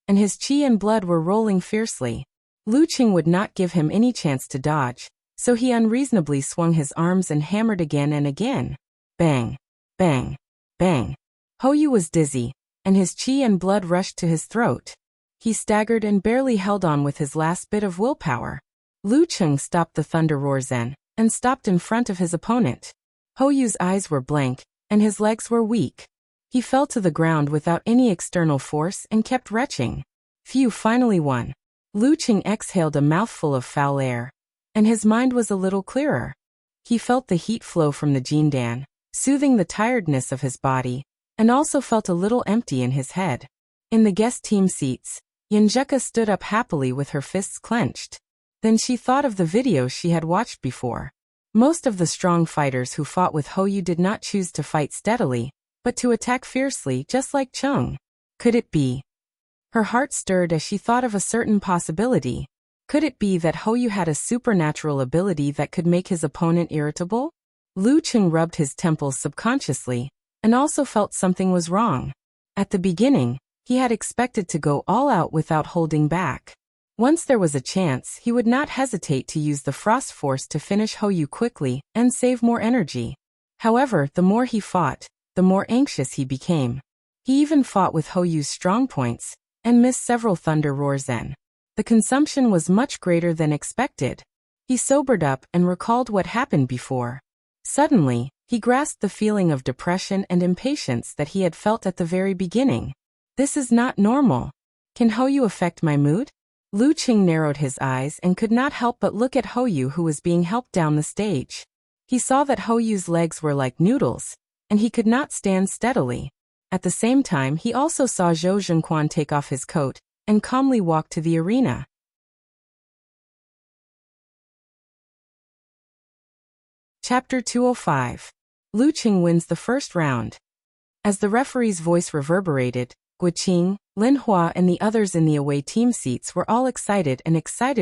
and his qi and blood were rolling fiercely. Lu Cheng would not give him any chance to dodge, so he unreasonably swung his arms and hammered again and again. Bang! Bang! Bang! Hou was dizzy, and his qi and blood rushed to his throat. He staggered and barely held on with his last bit of willpower. Lu Cheng stopped the thunder roar zen, and stopped in front of his opponent. Hou's eyes were blank, and his legs were weak. He fell to the ground without any external force and kept retching. Phew, finally won. Lu Cheng exhaled a mouthful of foul air, and his mind was a little clearer. He felt the heat flow from the jindan, soothing the tiredness of his body, and also felt a little empty in his head. In the guest team seats, Yanjeka stood up happily with her fists clenched. Then she thought of the videos she had watched before. Most of the strong fighters who fought with Hou did not choose to fight steadily, but to attack fiercely just like Cheng. Could it be? Her heart stirred as she thought of a certain possibility. Could it be that Hou had a supernatural ability that could make his opponent irritable? Lu Cheng rubbed his temples subconsciously, and also felt something was wrong. At the beginning, he had expected to go all out without holding back. Once there was a chance, he would not hesitate to use the frost force to finish Hou quickly and save more energy. However, the more he fought, the more anxious he became. He even fought with Hou's strong points, and missed several thunder roar zen. The consumption was much greater than expected. He sobered up and recalled what happened before. Suddenly, he grasped the feeling of depression and impatience that he had felt at the very beginning. This is not normal. Can Hou affect my mood? Lu Cheng narrowed his eyes and could not help but look at Hou, who was being helped down the stage. He saw that Hou's legs were like noodles, and he could not stand steadily. At the same time, he also saw Zhou Zhengquan take off his coat and calmly walk to the arena. Chapter 205. Lu Cheng wins the first round. As the referee's voice reverberated, Guoqing, Lin Hua and the others in the away team seats were all excited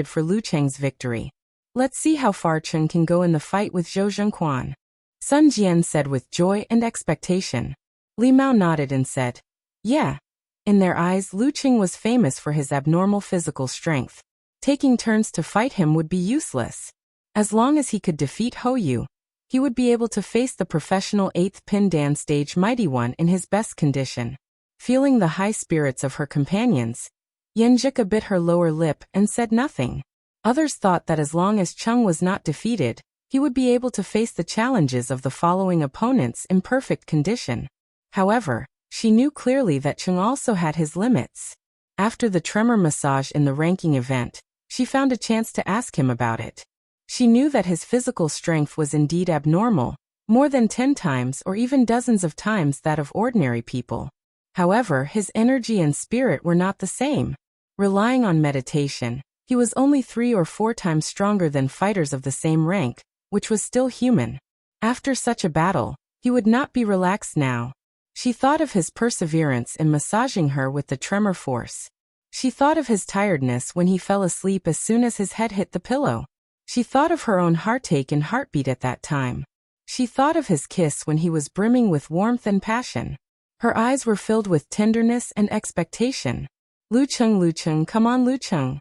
for Lu Cheng's victory. Let's see how far Cheng can go in the fight with Zhou Zhengquan. Sun Jian said with joy and expectation. Li Mao nodded and said, yeah. In their eyes, Lu Cheng was famous for his abnormal physical strength. Taking turns to fight him would be useless. As long as he could defeat Hou, he would be able to face the professional 8th Pin Dan stage Mighty One in his best condition. Feeling the high spirits of her companions, Yenjika bit her lower lip and said nothing. Others thought that as long as Chung was not defeated, he would be able to face the challenges of the following opponents in perfect condition. However, she knew clearly that Chung also had his limits. After the tremor massage in the ranking event, she found a chance to ask him about it. She knew that his physical strength was indeed abnormal, more than 10 times or even dozens of times that of ordinary people. However, his energy and spirit were not the same. Relying on meditation, he was only 3 or 4 times stronger than fighters of the same rank, which was still human. After such a battle, he would not be relaxed now. She thought of his perseverance in massaging her with the tremor force. She thought of his tiredness when he fell asleep as soon as his head hit the pillow. She thought of her own heartache and heartbeat at that time. She thought of his kiss when he was brimming with warmth and passion. Her eyes were filled with tenderness and expectation. Lu Cheng, come on Lu Cheng.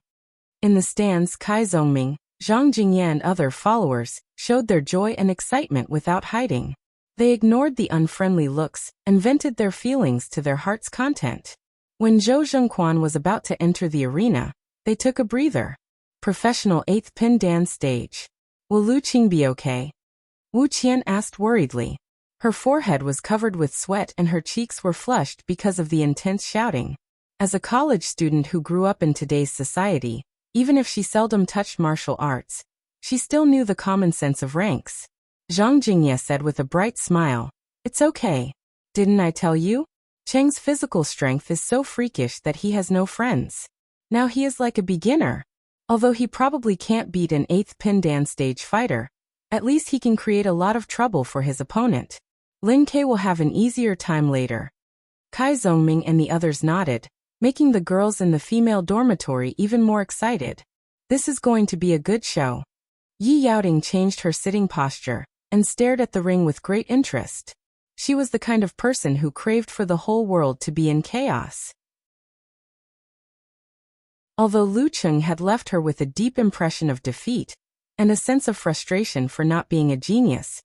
In the stands, Kai Zhongming, Zhang Jingye and other followers showed their joy and excitement without hiding. They ignored the unfriendly looks and vented their feelings to their heart's content. When Zhou Zhengquan was about to enter the arena, they took a breather. Professional 8th pin dance stage. Will Lu Qing be okay? Wu Qian asked worriedly. Her forehead was covered with sweat and her cheeks were flushed because of the intense shouting. As a college student who grew up in today's society, even if she seldom touched martial arts, she still knew the common sense of ranks. Zhang Jingye said with a bright smile, "It's okay. Didn't I tell you? Cheng's physical strength is so freakish that he has no friends. Now he is like a beginner. Although he probably can't beat an 8th pin dance stage fighter, at least he can create a lot of trouble for his opponent. Lin Ke will have an easier time later." Kai Zhongming and the others nodded, making the girls in the female dormitory even more excited. This is going to be a good show. Yi Yaoting changed her sitting posture and stared at the ring with great interest. She was the kind of person who craved for the whole world to be in chaos. Although Lu Cheng had left her with a deep impression of defeat and a sense of frustration for not being a genius,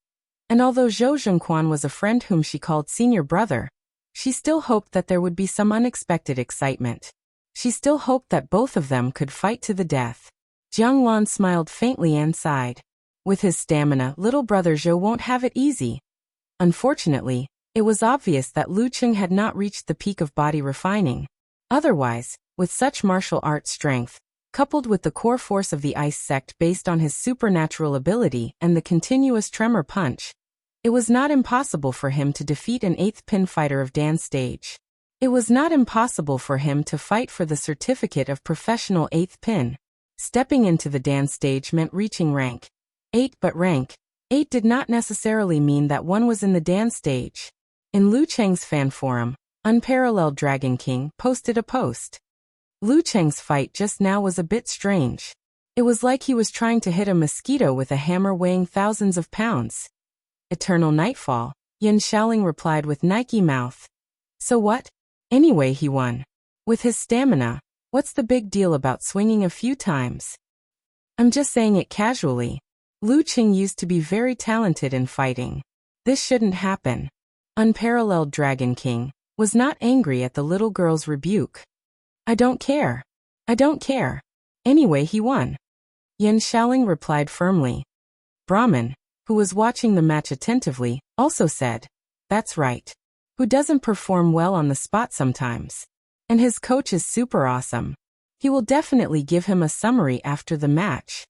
and although Zhou Zhengquan was a friend whom she called senior brother, she still hoped that there would be some unexpected excitement. She still hoped that both of them could fight to the death. Jiang Lan smiled faintly and sighed. With his stamina, little brother Zhou won't have it easy. Unfortunately, it was obvious that Lu Cheng had not reached the peak of body refining. Otherwise, with such martial arts strength, coupled with the core force of the ice sect based on his supernatural ability and the continuous tremor punch, it was not impossible for him to defeat an 8th pin fighter of dance stage. It was not impossible for him to fight for the certificate of professional 8th pin. Stepping into the dance stage meant reaching rank 8, but rank 8 did not necessarily mean that one was in the dance stage. In Lu Cheng's fan forum, Unparalleled Dragon King posted a post. Lu Cheng's fight just now was a bit strange. It was like he was trying to hit a mosquito with a hammer weighing thousands of pounds. Eternal Nightfall, Yan Xiaoling replied with Nike mouth. So what? Anyway, he won. With his stamina, what's the big deal about swinging a few times? I'm just saying it casually. Lu Cheng used to be very talented in fighting. This shouldn't happen. Unparalleled Dragon King was not angry at the little girl's rebuke. I don't care. I don't care. Anyway, he won. Yan Xiaoling replied firmly. Brahman, who was watching the match attentively, also said, "That's right. Who doesn't perform well on the spot sometimes? And his coach is super awesome. He will definitely give him a summary after the match."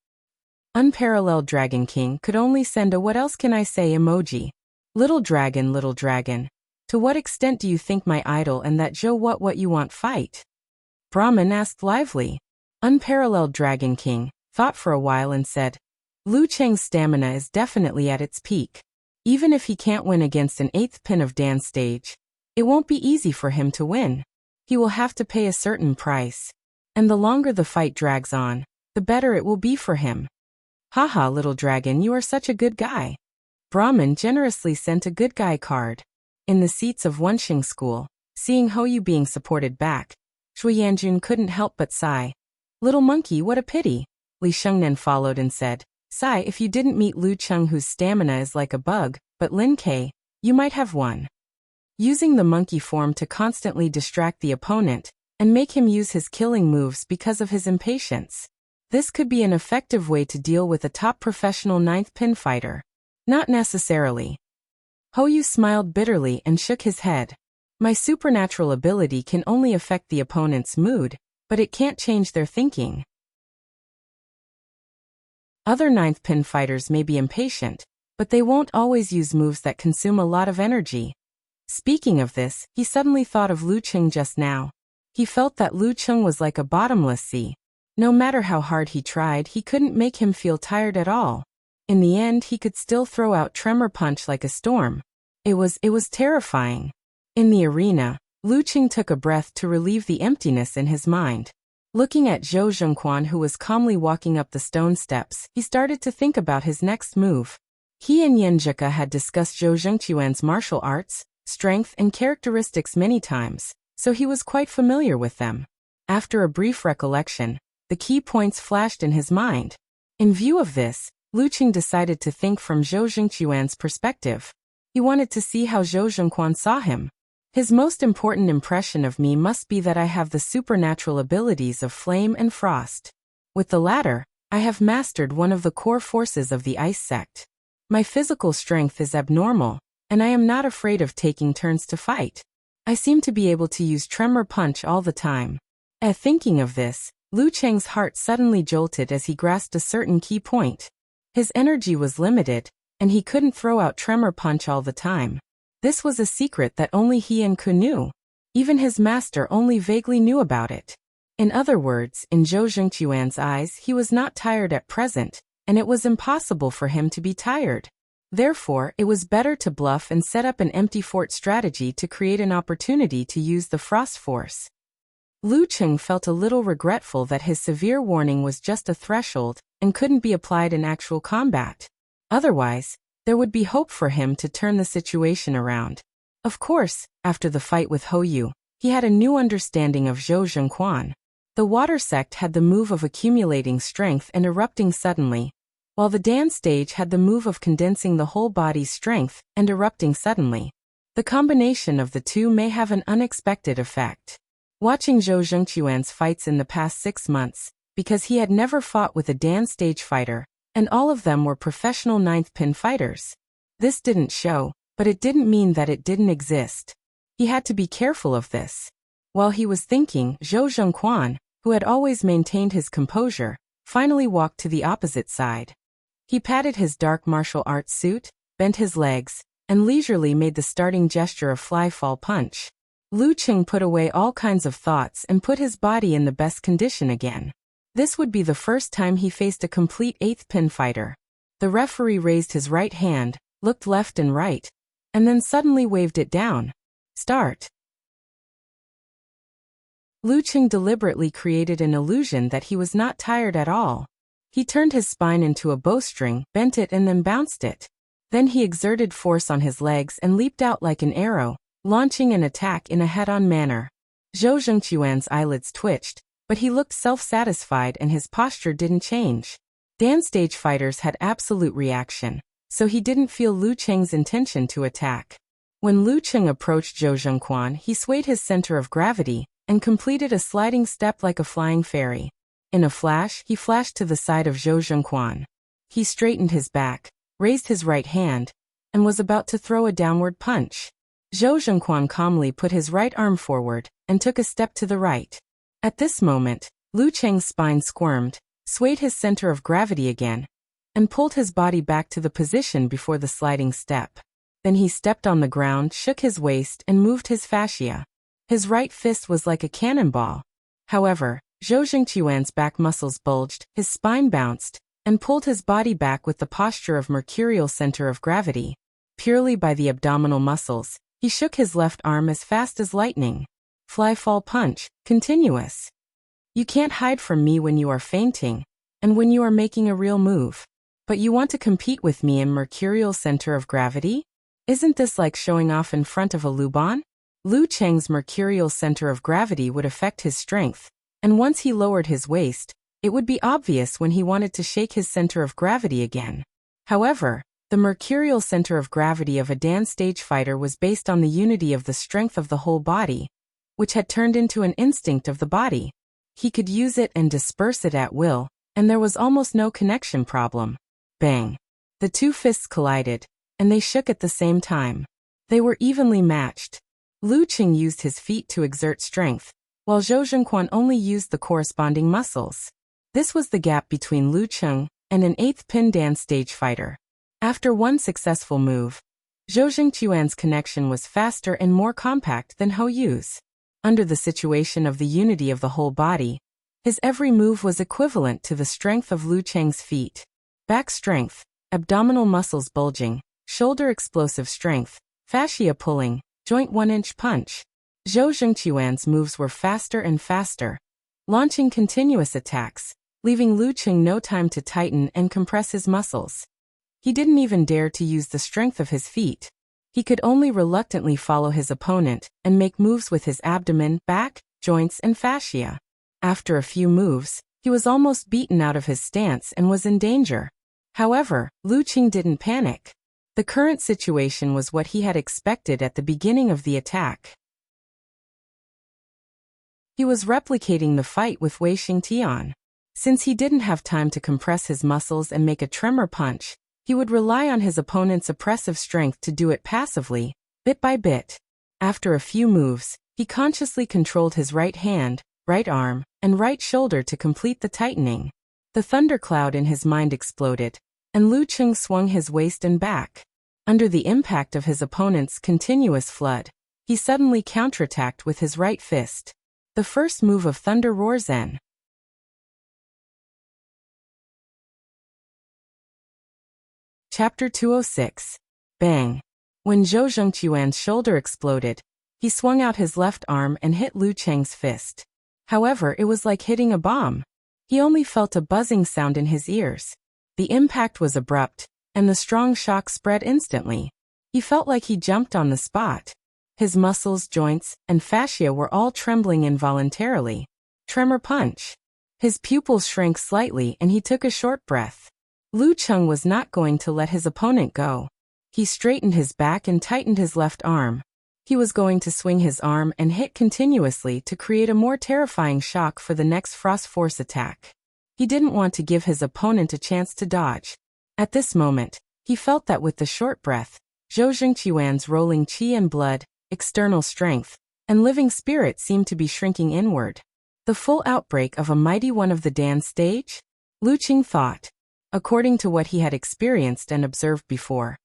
Unparalleled Dragon King could only send a "what else can I say" emoji. Little dragon, to what extent do you think my idol and that Zhou what you want fight? Brahman asked lively. Unparalleled Dragon King thought for a while and said, Lu Cheng's stamina is definitely at its peak. Even if he can't win against an 8th pin of dance stage, it won't be easy for him to win. He will have to pay a certain price. And the longer the fight drags on, the better it will be for him. Haha, little dragon, you are such a good guy. Brahman generously sent a good guy card. In the seats of Wenxing School, seeing Houyu being supported back, Shui Yanjun couldn't help but sigh. Little monkey, what a pity. Li Shengnen followed and said, Sigh, if you didn't meet Lu Cheng, whose stamina is like a bug, but Lin Ke, you might have won. using the monkey form to constantly distract the opponent and make him use his killing moves because of his impatience. This could be an effective way to deal with a top professional 9th pin fighter. Not necessarily. Hoyu smiled bitterly and shook his head. My supernatural ability can only affect the opponent's mood, but it can't change their thinking. Other 9th pin fighters may be impatient, but they won't always use moves that consume a lot of energy. Speaking of this, he suddenly thought of Lu Cheng just now. He felt that Lu Cheng was like a bottomless sea. No matter how hard he tried, he couldn't make him feel tired at all. In the end, he could still throw out Tremor Punch like a storm. It was terrifying. In the arena, Lu Cheng took a breath to relieve the emptiness in his mind. Looking at Zhou Zhengquan, who was calmly walking up the stone steps, he started to think about his next move. He and Yanjika had discussed Zhou Zhengquan's martial arts, strength and characteristics many times, so he was quite familiar with them. After a brief recollection, the key points flashed in his mind. In view of this, Lu Cheng decided to think from Zhou Zhengquan's perspective. He wanted to see how Zhou Zhengquan saw him. His most important impression of me must be that I have the supernatural abilities of flame and frost. With the latter, I have mastered one of the core forces of the ice sect. My physical strength is abnormal, and I am not afraid of taking turns to fight. I seem to be able to use Tremor Punch all the time. At thinking of this, Lu Cheng's heart suddenly jolted as he grasped a certain key point. His energy was limited, and he couldn't throw out Tremor Punch all the time. This was a secret that only he and Ku knew. Even his master only vaguely knew about it. In other words, in Zhou Zhengquan's eyes, he was not tired at present, and it was impossible for him to be tired. Therefore, it was better to bluff and set up an empty fort strategy to create an opportunity to use the frost force. Lu Cheng felt a little regretful that his severe warning was just a threshold and couldn't be applied in actual combat. Otherwise, there would be hope for him to turn the situation around. Of course, after the fight with Hoyu, he had a new understanding of Zhou Zhengquan. The water sect had the move of accumulating strength and erupting suddenly, while the Dan stage had the move of condensing the whole body's strength and erupting suddenly. The combination of the two may have an unexpected effect. Watching Zhou Zhengquan's fights in the past 6 months, because he had never fought with a Dan stage fighter, and all of them were professional 9th pin fighters. This didn't show, but it didn't mean that it didn't exist. He had to be careful of this. While he was thinking, Zhou Zhengquan, who had always maintained his composure, finally walked to the opposite side. He patted his dark martial arts suit, bent his legs, and leisurely made the starting gesture of fly-fall punch. Lu Cheng put away all kinds of thoughts and put his body in the best condition again. This would be the first time he faced a complete 8th pin fighter. The referee raised his right hand, looked left and right, and then suddenly waved it down. Start. Lu Cheng deliberately created an illusion that he was not tired at all. He turned his spine into a bowstring, bent it and then bounced it. Then he exerted force on his legs and leaped out like an arrow, launching an attack in a head-on manner. Zhou Zhengquan's eyelids twitched, but he looked self-satisfied and his posture didn't change. Dan stage fighters had absolute reaction, so he didn't feel Lu Cheng's intention to attack. When Lu Cheng approached Zhou Zhengquan, he swayed his center of gravity and completed a sliding step like a flying fairy. In a flash, he flashed to the side of Zhou Zhengquan. He straightened his back, raised his right hand, and was about to throw a downward punch. Zhou Zhengquan calmly put his right arm forward and took a step to the right. At this moment, Lu Cheng's spine squirmed, swayed his center of gravity again, and pulled his body back to the position before the sliding step. Then he stepped on the ground, shook his waist, and moved his fascia. His right fist was like a cannonball. However, Zhou Zhengquan's back muscles bulged, his spine bounced, and pulled his body back with the posture of mercurial center of gravity. Purely by the abdominal muscles, he shook his left arm as fast as lightning. Fly-fall punch, continuous. You can't hide from me when you are feinting, and when you are making a real move. But you want to compete with me in mercurial center of gravity? Isn't this like showing off in front of a Luban? Lu Cheng's mercurial center of gravity would affect his strength, and once he lowered his waist, it would be obvious when he wanted to shake his center of gravity again. However, The mercurial center of gravity of a Dan stage fighter was based on the unity of the strength of the whole body, which had turned into an instinct of the body. He could use it and disperse it at will, and there was almost no connection problem. Bang! The two fists collided, and they shook at the same time. They were evenly matched. Lu Qing used his feet to exert strength, while Zhou Zhengquan only used the corresponding muscles. This was the gap between Lu Qing and an 8th pin Dan stage fighter. After one successful move, Zhou Zhengquan's connection was faster and more compact than Hou Yu's. Under the situation of the unity of the whole body, his every move was equivalent to the strength of Lu Cheng's feet. Back strength, abdominal muscles bulging, shoulder explosive strength, fascia pulling, joint 1-inch punch. Zhou Zhengquan's moves were faster and faster, launching continuous attacks, leaving Lu Qing no time to tighten and compress his muscles. He didn't even dare to use the strength of his feet. He could only reluctantly follow his opponent and make moves with his abdomen, back, joints, and fascia. After a few moves, he was almost beaten out of his stance and was in danger. However, Lu Qing didn't panic. The current situation was what he had expected at the beginning of the attack. He was replicating the fight with Wei Xingtian. Since he didn't have time to compress his muscles and make a tremor punch, he would rely on his opponent's oppressive strength to do it passively, bit by bit. After a few moves, he consciously controlled his right hand, right arm, and right shoulder to complete the tightening. The thundercloud in his mind exploded, and Lu Qing swung his waist and back. Under the impact of his opponent's continuous flood, he suddenly counterattacked with his right fist. The first move of Thunder Roar Zen. Chapter 206. Bang! When Zhou Zhengquan's shoulder exploded, he swung out his left arm and hit Lu Cheng's fist. However, it was like hitting a bomb. He only felt a buzzing sound in his ears. The impact was abrupt, and the strong shock spread instantly. He felt like he jumped on the spot. His muscles, joints, and fascia were all trembling involuntarily. Tremor punch. His pupils shrank slightly and he took a short breath. Lu Qing was not going to let his opponent go. He straightened his back and tightened his left arm. He was going to swing his arm and hit continuously to create a more terrifying shock for the next Frost Force attack. He didn't want to give his opponent a chance to dodge. At this moment, he felt that with the short breath, Zhou Zhengquan's rolling qi and blood, external strength, and living spirit seemed to be shrinking inward. The full outbreak of a mighty one of the Dan stage? Lu Qing thought. According to what he had experienced and observed before.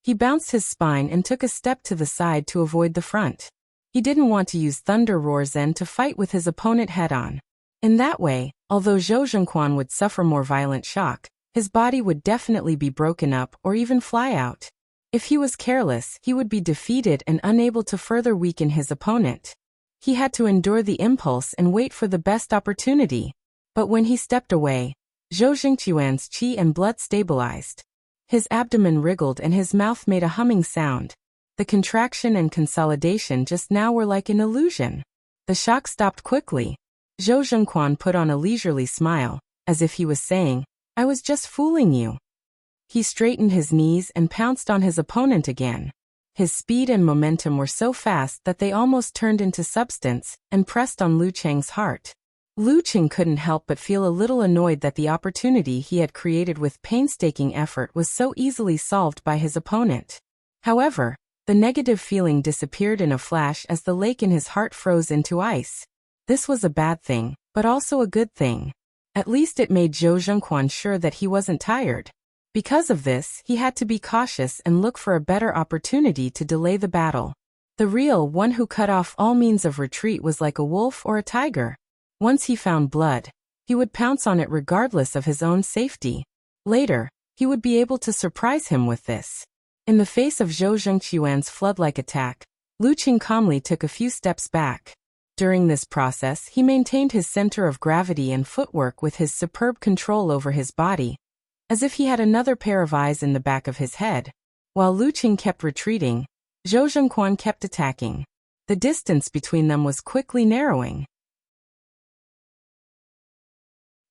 He bounced his spine and took a step to the side to avoid the front. He didn't want to use Thunder Roar Zen to fight with his opponent head-on. In that way, although Zhou Zhengquan would suffer more violent shock, his body would definitely be broken up or even fly out. If he was careless, he would be defeated and unable to further weaken his opponent. He had to endure the impulse and wait for the best opportunity. But when he stepped away, Zhou Zhengquan's qi and blood stabilized. His abdomen wriggled and his mouth made a humming sound. The contraction and consolidation just now were like an illusion. The shock stopped quickly. Zhou Zhengquan put on a leisurely smile, as if he was saying, "I was just fooling you." He straightened his knees and pounced on his opponent again. His speed and momentum were so fast that they almost turned into substance and pressed on Lu Cheng's heart. Lu Qing couldn't help but feel a little annoyed that the opportunity he had created with painstaking effort was so easily solved by his opponent. However, the negative feeling disappeared in a flash as the lake in his heart froze into ice. This was a bad thing, but also a good thing. At least it made Zhou Zhengquan sure that he wasn't tired. Because of this, he had to be cautious and look for a better opportunity to delay the battle. The real one who cut off all means of retreat was like a wolf or a tiger. Once he found blood, he would pounce on it regardless of his own safety. Later, he would be able to surprise him with this. In the face of Zhou Zhengquan's flood-like attack, Lu Qing calmly took a few steps back. During this process, he maintained his center of gravity and footwork with his superb control over his body, as if he had another pair of eyes in the back of his head. While Lu Qing kept retreating, Zhou Zhengquan kept attacking. The distance between them was quickly narrowing.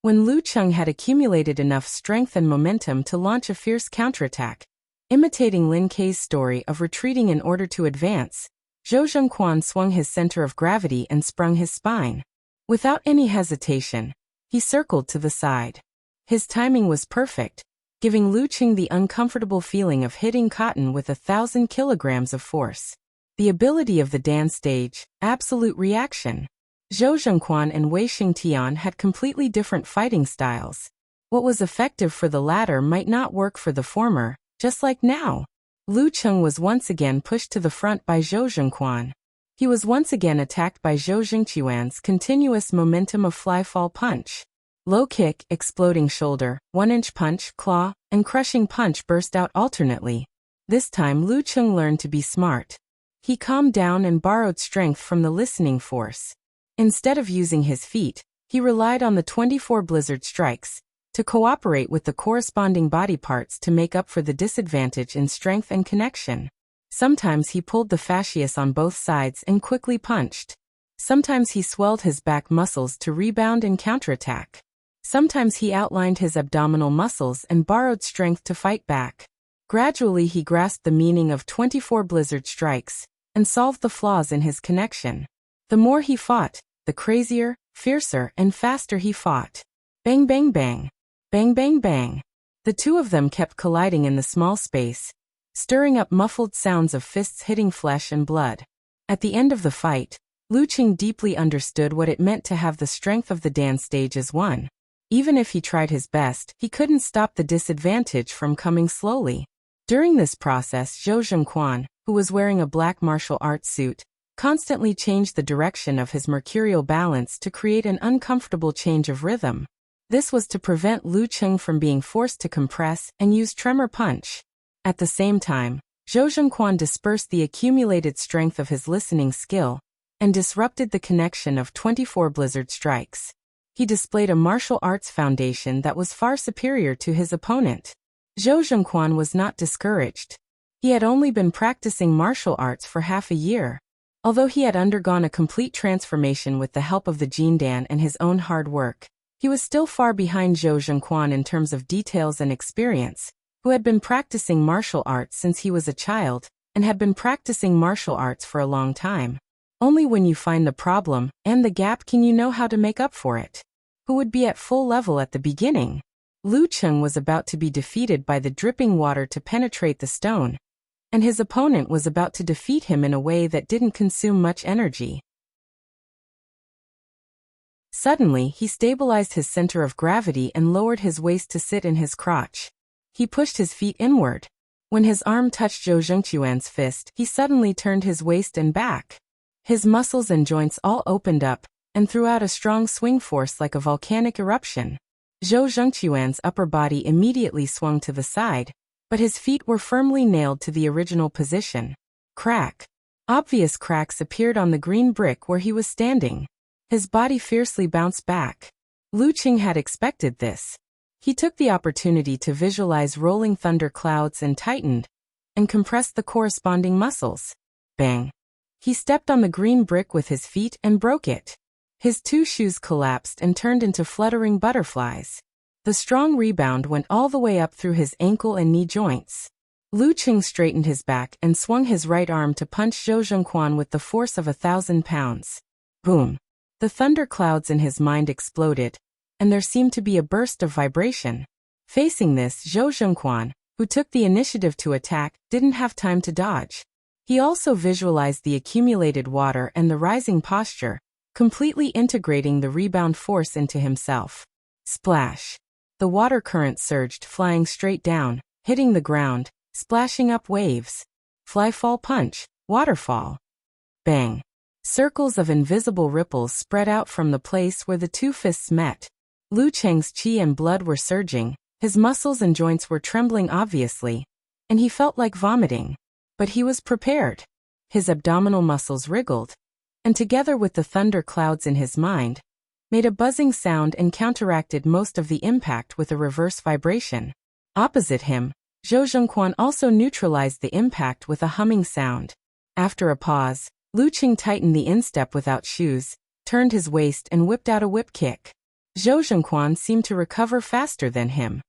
When Lu Qing had accumulated enough strength and momentum to launch a fierce counterattack, Imitating Lin Kei's story of retreating in order to advance, Zhou Zhengquan swung his center of gravity and sprung his spine. Without any hesitation, he circled to the side. His timing was perfect, giving Lu Qing the uncomfortable feeling of hitting cotton with 1,000 kilograms of force. The ability of the dance stage, absolute reaction. Zhou Zhengquan and Wei Xingtian had completely different fighting styles. What was effective for the latter might not work for the former, just like now. Lu Qing was once again pushed to the front by Zhou Zhengquan. He was once again attacked by Zhou Xingqian's continuous momentum of fly-fall punch. Low kick, exploding shoulder, 1-inch punch, claw, and crushing punch burst out alternately. This time Lu Qing learned to be smart. He calmed down and borrowed strength from the listening force. Instead of using his feet, he relied on the 24 blizzard strikes to cooperate with the corresponding body parts to make up for the disadvantage in strength and connection. Sometimes he pulled the fascius on both sides and quickly punched. Sometimes he swelled his back muscles to rebound and counterattack. Sometimes he outlined his abdominal muscles and borrowed strength to fight back. Gradually he grasped the meaning of 24 blizzard strikes and solved the flaws in his connection. The more he fought, the crazier, fiercer, and faster he fought. Bang bang bang. Bang bang bang. The two of them kept colliding in the small space, stirring up muffled sounds of fists hitting flesh and blood. At the end of the fight, Lu Qing deeply understood what it meant to have the strength of the dance stage as one. Even if he tried his best, he couldn't stop the disadvantage from coming slowly. During this process, Zhou Zhengquan, who was wearing a black martial arts suit, constantly changed the direction of his mercurial balance to create an uncomfortable change of rhythm. This was to prevent Lu Qing from being forced to compress and use tremor punch. At the same time, Zhou Zhengquan dispersed the accumulated strength of his listening skill and disrupted the connection of 24 blizzard strikes. He displayed a martial arts foundation that was far superior to his opponent. Zhou Zhengquan was not discouraged. He had only been practicing martial arts for half a year. Although he had undergone a complete transformation with the help of the Jindan and his own hard work, he was still far behind Zhou Zhengquan in terms of details and experience, who had been practicing martial arts since he was a child and had been practicing martial arts for a long time. Only when you find the problem and the gap can you know how to make up for it. Who would be at full level at the beginning? Lu Qing was about to be defeated by the dripping water to penetrate the stone, and his opponent was about to defeat him in a way that didn't consume much energy. Suddenly, he stabilized his center of gravity and lowered his waist to sit in his crotch. He pushed his feet inward. When his arm touched Zhou Zhengquan's fist, he suddenly turned his waist and back. His muscles and joints all opened up and threw out a strong swing force like a volcanic eruption. Zhou Zhengquan's upper body immediately swung to the side, but his feet were firmly nailed to the original position. Crack. Obvious cracks appeared on the green brick where he was standing. His body fiercely bounced back. Lu Qing had expected this. He took the opportunity to visualize rolling thunder clouds and tightened and compressed the corresponding muscles. Bang. He stepped on the green brick with his feet and broke it. His two shoes collapsed and turned into fluttering butterflies. The strong rebound went all the way up through his ankle and knee joints. Lu Qing straightened his back and swung his right arm to punch Zhou Zhengquan with the force of 1,000 pounds. Boom. The thunder clouds in his mind exploded, and there seemed to be a burst of vibration. Facing this, Zhou Zhengquan, who took the initiative to attack, didn't have time to dodge. He also visualized the accumulated water and the rising posture, completely integrating the rebound force into himself. Splash. The water current surged, flying straight down, hitting the ground, splashing up waves. Fly-fall punch, waterfall. Bang. Circles of invisible ripples spread out from the place where the two fists met. Lu Qing's qi and blood were surging, his muscles and joints were trembling obviously, and he felt like vomiting. But he was prepared. His abdominal muscles wriggled, and together with the thunder clouds in his mind, made a buzzing sound and counteracted most of the impact with a reverse vibration. Opposite him, Zhou Zhengquan also neutralized the impact with a humming sound. After a pause, Lu Qing tightened the instep without shoes, turned his waist and whipped out a whip kick. Zhou Zhengquan seemed to recover faster than him.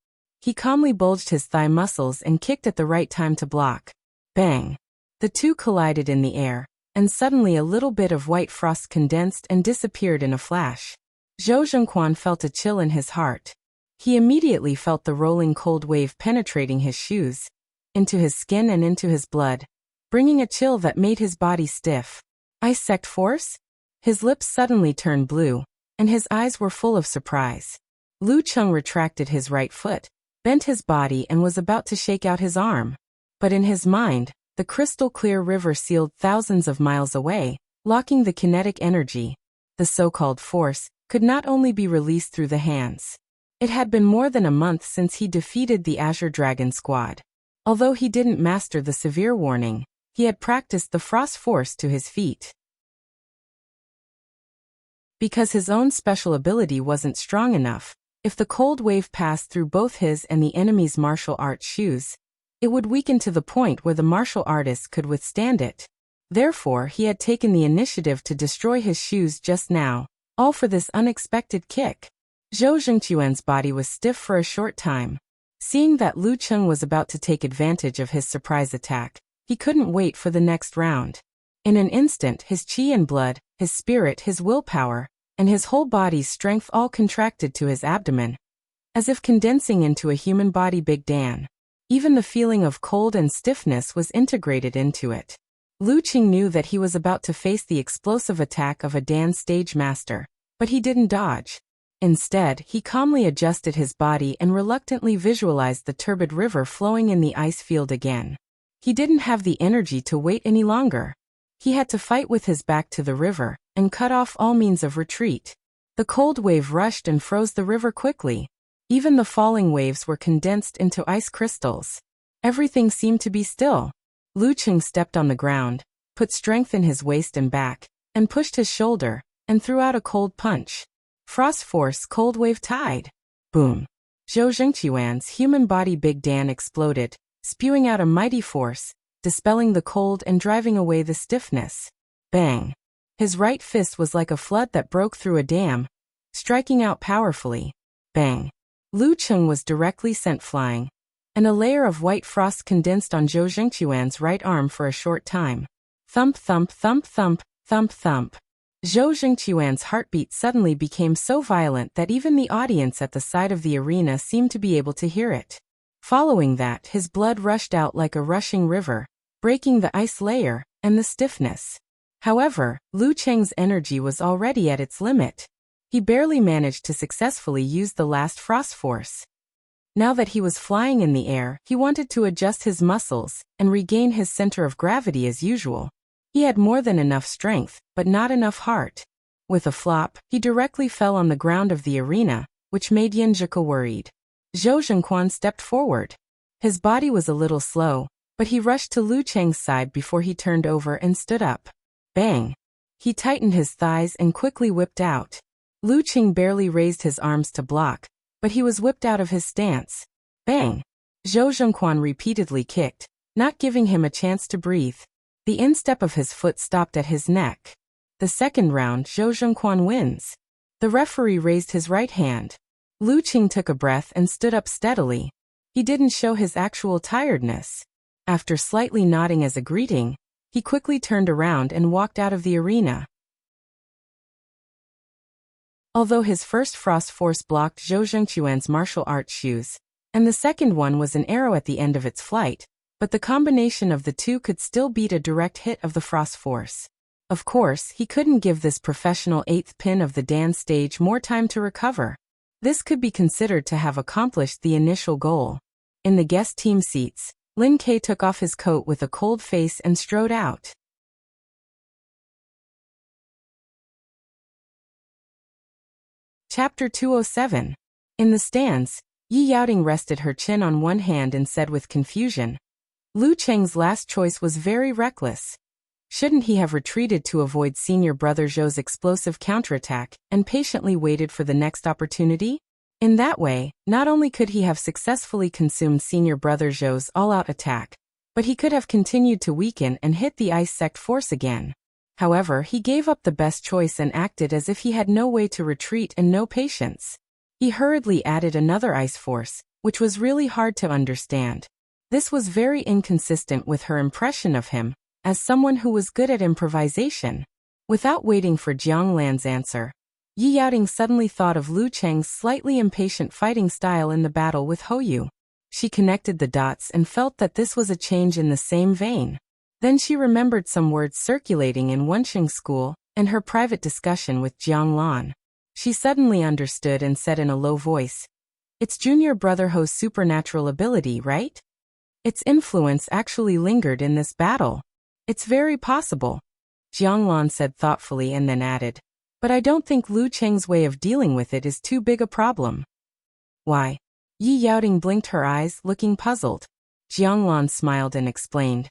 He calmly bulged his thigh muscles and kicked at the right time to block. Bang! The two collided in the air, and suddenly a little bit of white frost condensed and disappeared in a flash. Zhou Zhengquan felt a chill in his heart. He immediately felt the rolling cold wave penetrating his shoes, into his skin and into his blood, bringing a chill that made his body stiff. Ice sect force? His lips suddenly turned blue, and his eyes were full of surprise. Lu Cheng retracted his right foot, bent his body and was about to shake out his arm. But in his mind, the crystal-clear river sealed thousands of miles away, locking the kinetic energy. The so-called force could not only be released through the hands. It had been more than a month since he defeated the Azure Dragon squad. Although he didn't master the severe warning, he had practiced the frost force to his feet. Because his own special ability wasn't strong enough, if the cold wave passed through both his and the enemy's martial arts shoes, it would weaken to the point where the martial artist could withstand it. Therefore, he had taken the initiative to destroy his shoes just now, all for this unexpected kick. Zhou Zhengquan's body was stiff for a short time. Seeing that Lu Cheng was about to take advantage of his surprise attack, he couldn't wait for the next round. In an instant, his qi and blood, his spirit, his willpower, and his whole body's strength all contracted to his abdomen, as if condensing into a human body. Big Dan. Even the feeling of cold and stiffness was integrated into it. Lu Cheng knew that he was about to face the explosive attack of a Dan stage master, but he didn't dodge. Instead, he calmly adjusted his body and reluctantly visualized the turbid river flowing in the ice field again. He didn't have the energy to wait any longer. He had to fight with his back to the river and cut off all means of retreat. The cold wave rushed and froze the river quickly. Even the falling waves were condensed into ice crystals. Everything seemed to be still. Lu Cheng stepped on the ground, put strength in his waist and back, and pushed his shoulder, and threw out a cold punch. Frost force cold wave tide. Boom. Zhou Zhengquan's human body Big Dan exploded, spewing out a mighty force, dispelling the cold and driving away the stiffness. Bang. His right fist was like a flood that broke through a dam, striking out powerfully. Bang. Lu Cheng was directly sent flying, and a layer of white frost condensed on Zhou Zhengquan's right arm for a short time. Thump thump thump thump, thump thump. Zhou Zhengquan's heartbeat suddenly became so violent that even the audience at the side of the arena seemed to be able to hear it. Following that, his blood rushed out like a rushing river, breaking the ice layer and the stiffness. However, Lu Cheng's energy was already at its limit. He barely managed to successfully use the last frost force. Now that he was flying in the air, he wanted to adjust his muscles and regain his center of gravity as usual. He had more than enough strength, but not enough heart. With a flop, he directly fell on the ground of the arena, which made Yin Zhika worried. Zhou Zhengquan stepped forward. His body was a little slow, but he rushed to Lu Cheng's side before he turned over and stood up. Bang! He tightened his thighs and quickly whipped out. Lu Cheng barely raised his arms to block, but he was whipped out of his stance. Bang! Zhou Zhengquan repeatedly kicked, not giving him a chance to breathe. The instep of his foot stopped at his neck. The second round, Zhou Zhengquan wins. The referee raised his right hand. Lu Cheng took a breath and stood up steadily. He didn't show his actual tiredness. After slightly nodding as a greeting, he quickly turned around and walked out of the arena. Although his first frost force blocked Zhou Zhengquan's martial arts shoes, and the second one was an arrow at the end of its flight, but the combination of the two could still beat a direct hit of the frost force. Of course, he couldn't give this professional eighth pin of the Dan stage more time to recover. This could be considered to have accomplished the initial goal. In the guest team seats, Lin Kei took off his coat with a cold face and strode out. Chapter 207. In the stands, Yi Yaoting rested her chin on one hand and said with confusion, Lu Cheng's last choice was very reckless. Shouldn't he have retreated to avoid senior brother Zhou's explosive counterattack and patiently waited for the next opportunity? In that way, not only could he have successfully consumed senior brother Zhou's all-out attack, but he could have continued to weaken and hit the ice sect force again. However, he gave up the best choice and acted as if he had no way to retreat and no patience. He hurriedly added another ice force, which was really hard to understand. This was very inconsistent with her impression of him as someone who was good at improvisation. Without waiting for Jiang Lan's answer, Yi Yaoting suddenly thought of Lu Cheng's slightly impatient fighting style in the battle with Hou. She connected the dots and felt that this was a change in the same vein. Then she remembered some words circulating in Wenxing School and her private discussion with Jiang Lan. She suddenly understood and said in a low voice, "It's junior brother Hou's supernatural ability, right? Its influence actually lingered in this battle. It's very possible." Jiang Lan said thoughtfully and then added, "But I don't think Lu Cheng's way of dealing with it is too big a problem." "Why?" Yi Yaoting blinked her eyes, looking puzzled. Jiang Lan smiled and explained,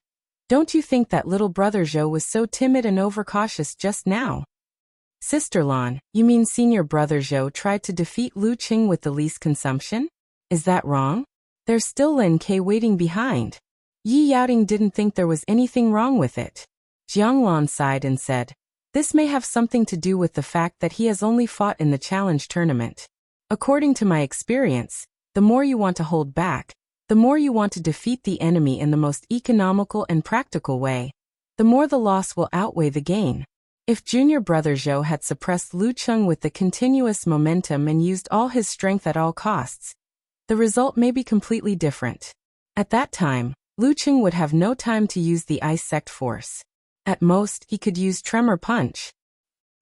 "Don't you think that little brother Zhou was so timid and overcautious just now?" "Sister Lan, you mean senior brother Zhou tried to defeat Lu Cheng with the least consumption? Is that wrong? There's still Lin Ke waiting behind." Yi Yaoting didn't think there was anything wrong with it. Jiang Lan sighed and said, "This may have something to do with the fact that he has only fought in the challenge tournament. According to my experience, the more you want to hold back, the more you want to defeat the enemy in the most economical and practical way, the more the loss will outweigh the gain. If junior brother Zhou had suppressed Lu Cheng with the continuous momentum and used all his strength at all costs, the result may be completely different. At that time, Lu Cheng would have no time to use the ice sect force. At most, he could use tremor punch.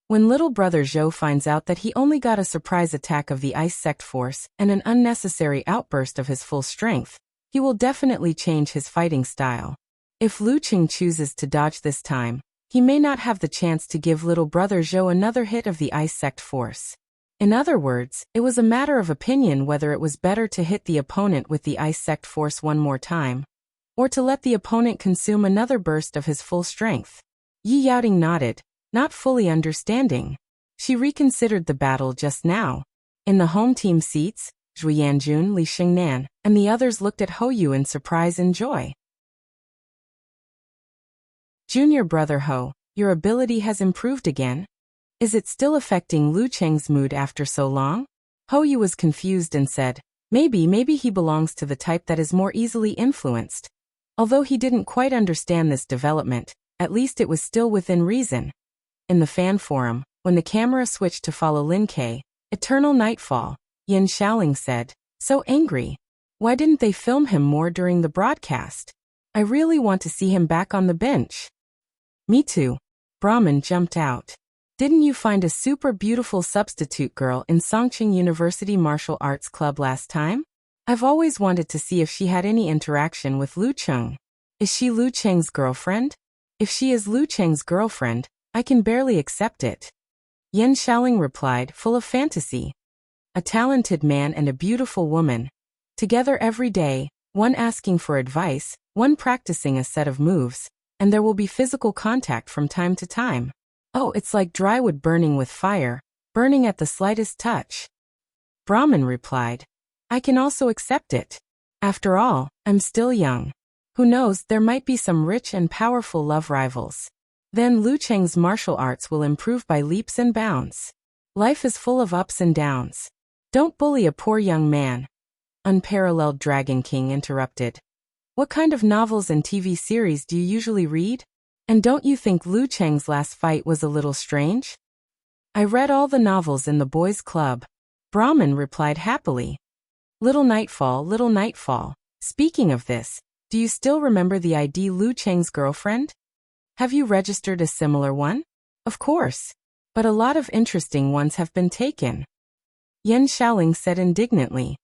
When little brother Zhou finds out that he only got a surprise attack of the ice sect force and an unnecessary outburst of his full strength, he will definitely change his fighting style. If Lu Cheng chooses to dodge this time, he may not have the chance to give little brother Zhou another hit of the ice sect force. In other words, it was a matter of opinion whether it was better to hit the opponent with the ice sect force one more time, or to let the opponent consume another burst of his full strength. Yi Yaoting nodded, not fully understanding. She reconsidered the battle just now. In the home team seats, Zhu Yanjun, Li Xingnan, and the others looked at Hou in surprise and joy. "Junior brother Hou, your ability has improved again? Is it still affecting Lu Cheng's mood after so long?" Hou was confused and said, Maybe he belongs to the type that is more easily influenced." Although he didn't quite understand this development, at least it was still within reason. In the fan forum, when the camera switched to follow Lin Ke, Eternal Nightfall, Yin Xiaoling said, "So angry. Why didn't they film him more during the broadcast? I really want to see him back on the bench." "Me too." Brahman jumped out. "Didn't you find a super beautiful substitute girl in Songqing University Martial Arts Club last time? I've always wanted to see if she had any interaction with Lu Cheng. Is she Lu Cheng's girlfriend? If she is Lu Cheng's girlfriend, I can barely accept it." Yin Xiaoling replied, full of fantasy. "A talented man and a beautiful woman. Together every day, one asking for advice, one practicing a set of moves, and there will be physical contact from time to time. Oh, it's like dry wood burning with fire, burning at the slightest touch." Brahman replied, "I can also accept it. After all, I'm still young. Who knows, there might be some rich and powerful love rivals. Then Lu Cheng's martial arts will improve by leaps and bounds. Life is full of ups and downs. Don't bully a poor young man." Unparalleled Dragon King interrupted. "What kind of novels and TV series do you usually read? And don't you think Lu Cheng's last fight was a little strange?" "I read all the novels in the boys' club." Brahman replied happily. Little Nightfall, speaking of this, do you still remember the ID Lu Cheng's girlfriend? Have you registered a similar one? Of course. But a lot of interesting ones have been taken." Yin Xiaoling said indignantly.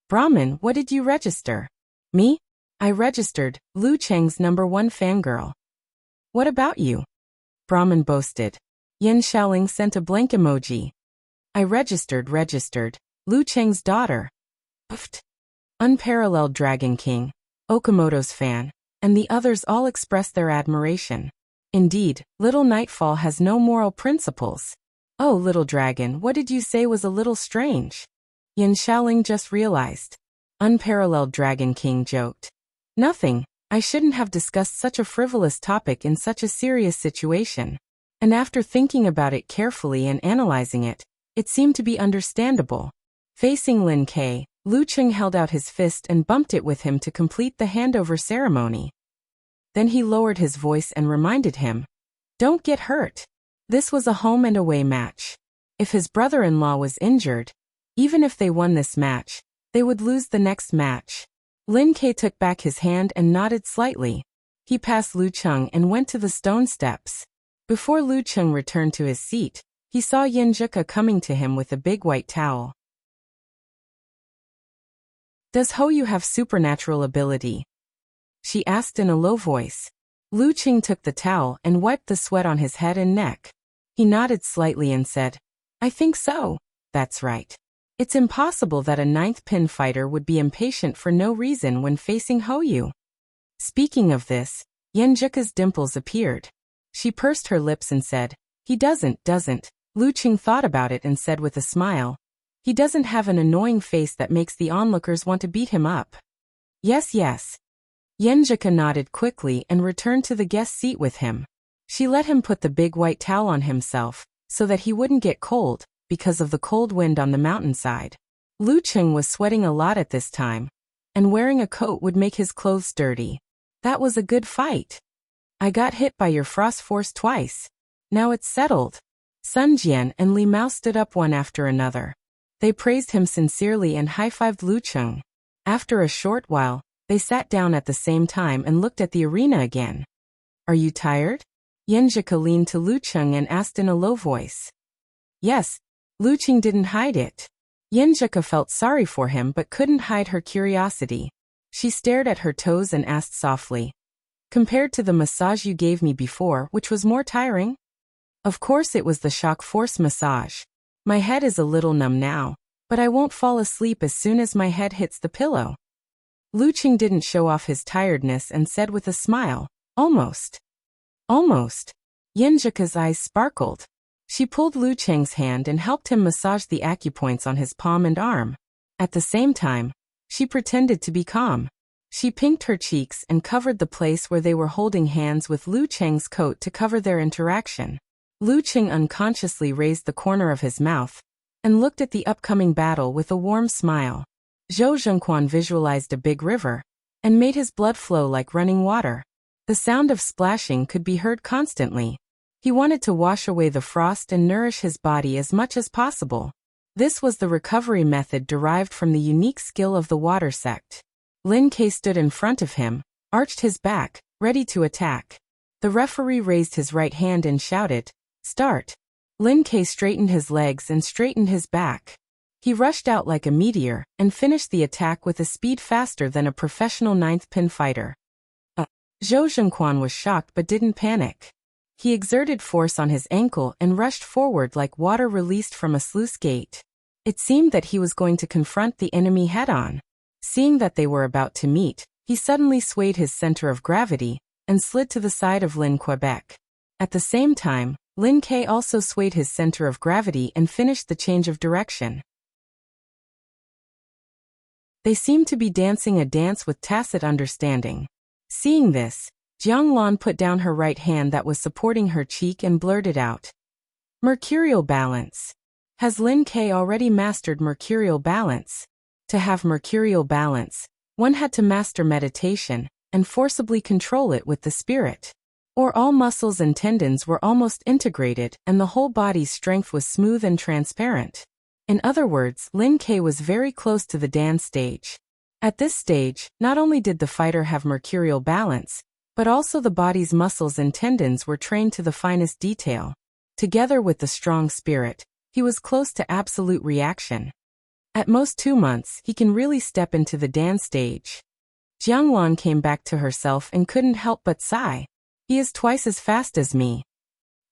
"Brahman, what did you register?" "Me? I registered Lu Cheng's #1 fangirl." "What about you?" Brahman boasted. Yin Xiaoling sent a blank emoji. "I registered Lu Cheng's daughter." Puffed. Unparalleled Dragon King, Okamoto's fan, and the others all expressed their admiration. Indeed, Little Nightfall has no moral principles. "Oh, little dragon, what did you say was a little strange?" Yin Xiaoling just realized. Unparalleled Dragon King joked. "Nothing. I shouldn't have discussed such a frivolous topic in such a serious situation. And after thinking about it carefully and analyzing it, it seemed to be understandable." Facing Lin Ke, Lu Cheng held out his fist and bumped it with him to complete the handover ceremony. Then he lowered his voice and reminded him, "Don't get hurt. This was a home and away match. If his brother-in-law was injured, even if they won this match, they would lose the next match." Lin Ke took back his hand and nodded slightly. He passed Lu Cheng and went to the stone steps. Before Lu Cheng returned to his seat, he saw Yin Zhika coming to him with a big white towel. "Does Hou have supernatural ability?" she asked in a low voice. Lu Cheng took the towel and wiped the sweat on his head and neck. He nodded slightly and said, "I think so. That's right. It's impossible that a ninth pin fighter would be impatient for no reason when facing Hou." Speaking of this, Yin Zhika's dimples appeared. She pursed her lips and said, "He doesn't. Lu Cheng thought about it and said with a smile, "He doesn't have an annoying face that makes the onlookers want to beat him up." Yes. Yin Zhika nodded quickly and returned to the guest seat with him. She let him put the big white towel on himself, so that he wouldn't get cold, because of the cold wind on the mountainside. Lu Cheng was sweating a lot at this time, and wearing a coat would make his clothes dirty. "That was a good fight. I got hit by your frost force twice. Now it's settled." Sun Jian and Li Mao stood up one after another. They praised him sincerely and high-fived Lu Cheng. After a short while, they sat down at the same time and looked at the arena again. "Are you tired?" Yin Zhika leaned to Lu Cheng and asked in a low voice. Yes. Lu Cheng didn't hide it. Yin Zhika felt sorry for him but couldn't hide her curiosity. She stared at her toes and asked softly, "Compared to the massage you gave me before, which was more tiring?" "Of course it was the shock force massage. My head is a little numb now, but I won't fall asleep as soon as my head hits the pillow." Lu Cheng didn't show off his tiredness and said with a smile, "Almost." "Almost." Yin Zhika's eyes sparkled. She pulled Lu Cheng's hand and helped him massage the acupoints on his palm and arm. At the same time, she pretended to be calm. She pinked her cheeks and covered the place where they were holding hands with Lu Cheng's coat to cover their interaction. Lu Cheng unconsciously raised the corner of his mouth and looked at the upcoming battle with a warm smile. Zhou Zhengquan visualized a big river and made his blood flow like running water. The sound of splashing could be heard constantly. He wanted to wash away the frost and nourish his body as much as possible. This was the recovery method derived from the unique skill of the water sect. Lin Ke stood in front of him, arched his back, ready to attack. The referee raised his right hand and shouted, "Start." Lin Ke straightened his legs and straightened his back. He rushed out like a meteor and finished the attack with a speed faster than a professional ninth pin fighter. Zhou Zhengquan was shocked but didn't panic. He exerted force on his ankle and rushed forward like water released from a sluice gate. It seemed that he was going to confront the enemy head-on. Seeing that they were about to meet, he suddenly swayed his center of gravity and slid to the side of Lin Quebec. At the same time, Lin Ke also swayed his center of gravity and finished the change of direction. They seemed to be dancing a dance with tacit understanding. Seeing this, Jiang Lan put down her right hand that was supporting her cheek and blurted out, "Mercurial balance." Has Lin Ke already mastered mercurial balance? To have mercurial balance, one had to master meditation and forcibly control it with the spirit. Or all muscles and tendons were almost integrated and the whole body's strength was smooth and transparent. In other words, Lin Ke was very close to the dance stage. At this stage, not only did the fighter have mercurial balance, but also the body's muscles and tendons were trained to the finest detail. Together with the strong spirit, he was close to absolute reaction. At most 2 months, he can really step into the dance stage. Jiang Lan came back to herself and couldn't help but sigh. He is twice as fast as me.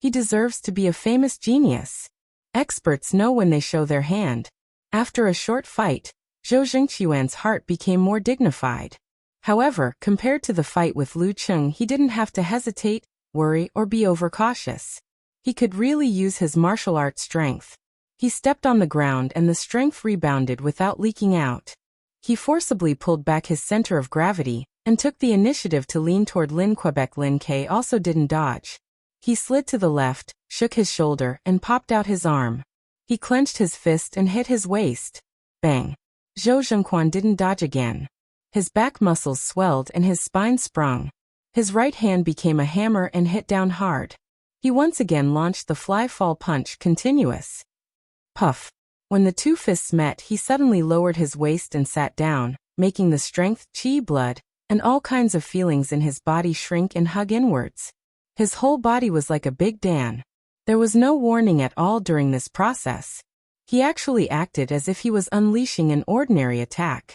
He deserves to be a famous genius. Experts know when they show their hand. After a short fight, Zhou Zhengquan's heart became more dignified. However, compared to the fight with Lu Cheng, he didn't have to hesitate, worry, or be overcautious. He could really use his martial arts strength. He stepped on the ground and the strength rebounded without leaking out. He forcibly pulled back his center of gravity and took the initiative to lean toward Lin Quebec. Lin Ke also didn't dodge. He slid to the left, shook his shoulder, and popped out his arm. He clenched his fist and hit his waist. Bang! Zhou Zhengquan didn't dodge again. His back muscles swelled and his spine sprung. His right hand became a hammer and hit down hard. He once again launched the fly-fall punch continuous. Puff. When the two fists met, he suddenly lowered his waist and sat down, making the strength, chi, blood, and all kinds of feelings in his body shrink and hug inwards. His whole body was like a big Dan. There was no warning at all during this process. He actually acted as if he was unleashing an ordinary attack.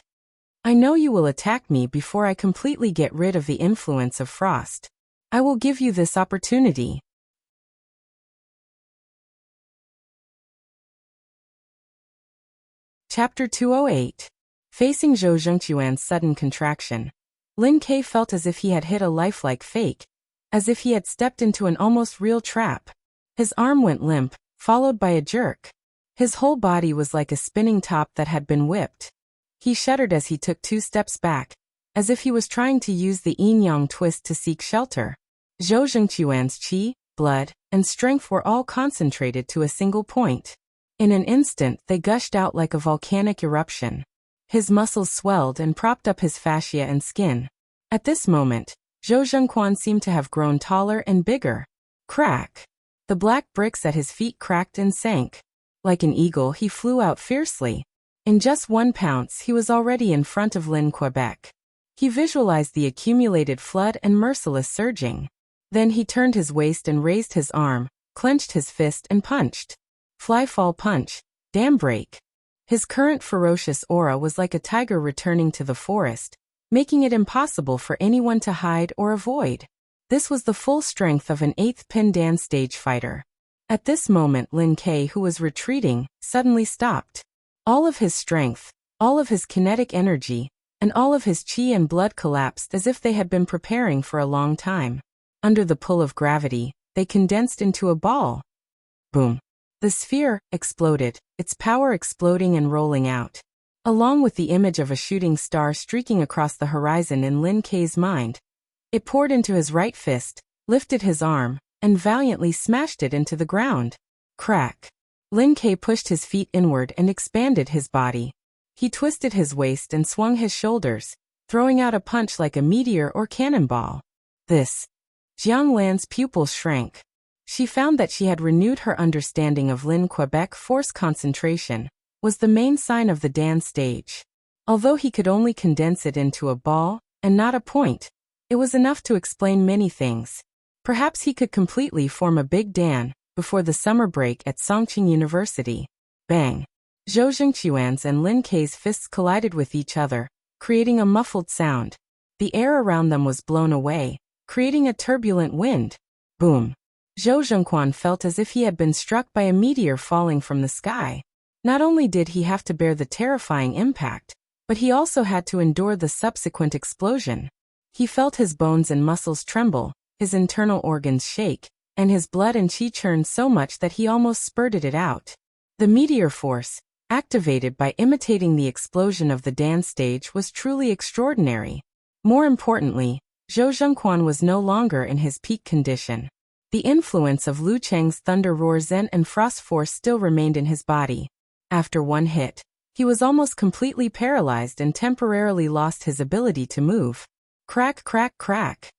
I know you will attack me before I completely get rid of the influence of frost. I will give you this opportunity. Chapter 208. Facing Zhou Zhengquan's sudden contraction. Lin Ke felt as if he had hit a lifelike fake, as if he had stepped into an almost real trap. His arm went limp, followed by a jerk. His whole body was like a spinning top that had been whipped. He shuddered as he took 2 steps back, as if he was trying to use the yin-yang twist to seek shelter. Zhou Zhengquan's qi, blood, and strength were all concentrated to a single point. In an instant, they gushed out like a volcanic eruption. His muscles swelled and propped up his fascia and skin. At this moment, Zhou Zhengquan seemed to have grown taller and bigger. Crack! The black bricks at his feet cracked and sank. Like an eagle, he flew out fiercely. In just 1 pounce, he was already in front of Lin Quebec. He visualized the accumulated flood and merciless surging. Then he turned his waist and raised his arm, clenched his fist and punched. Fly-fall punch, dam break. His current ferocious aura was like a tiger returning to the forest, making it impossible for anyone to hide or avoid. This was the full strength of an 8th pin Dan stage fighter. At this moment, Lin Ke, who was retreating, suddenly stopped. All of his strength, all of his kinetic energy, and all of his chi and blood collapsed as if they had been preparing for a long time. Under the pull of gravity, they condensed into a ball. Boom. The sphere exploded, its power exploding and rolling out. Along with the image of a shooting star streaking across the horizon in Lin Ke's mind. It poured into his right fist, lifted his arm, and valiantly smashed it into the ground. Crack. Lin Ke pushed his feet inward and expanded his body. He twisted his waist and swung his shoulders, throwing out a punch like a meteor or cannonball. This. Jiang Lan's pupils shrank. She found that she had renewed her understanding of Lin Quebec force concentration, was the main sign of the Dan stage. Although he could only condense it into a ball, and not a point, it was enough to explain many things. Perhaps he could completely form a big Dan before the summer break at Songqing University. Bang! Zhou Zhengquan's and Lin Ke's fists collided with each other, creating a muffled sound. The air around them was blown away, creating a turbulent wind. Boom! Zhou Zhengquan felt as if he had been struck by a meteor falling from the sky. Not only did he have to bear the terrifying impact, but he also had to endure the subsequent explosion. He felt his bones and muscles tremble, his internal organs shake, and his blood and qi churn so much that he almost spurted it out. The meteor force, activated by imitating the explosion of the Dan stage, was truly extraordinary. More importantly, Zhou Zhengquan was no longer in his peak condition. The influence of Lu Cheng's Thunder Roar Zen and Frost Force still remained in his body. After one hit, he was almost completely paralyzed and temporarily lost his ability to move. Crack, crack, crack.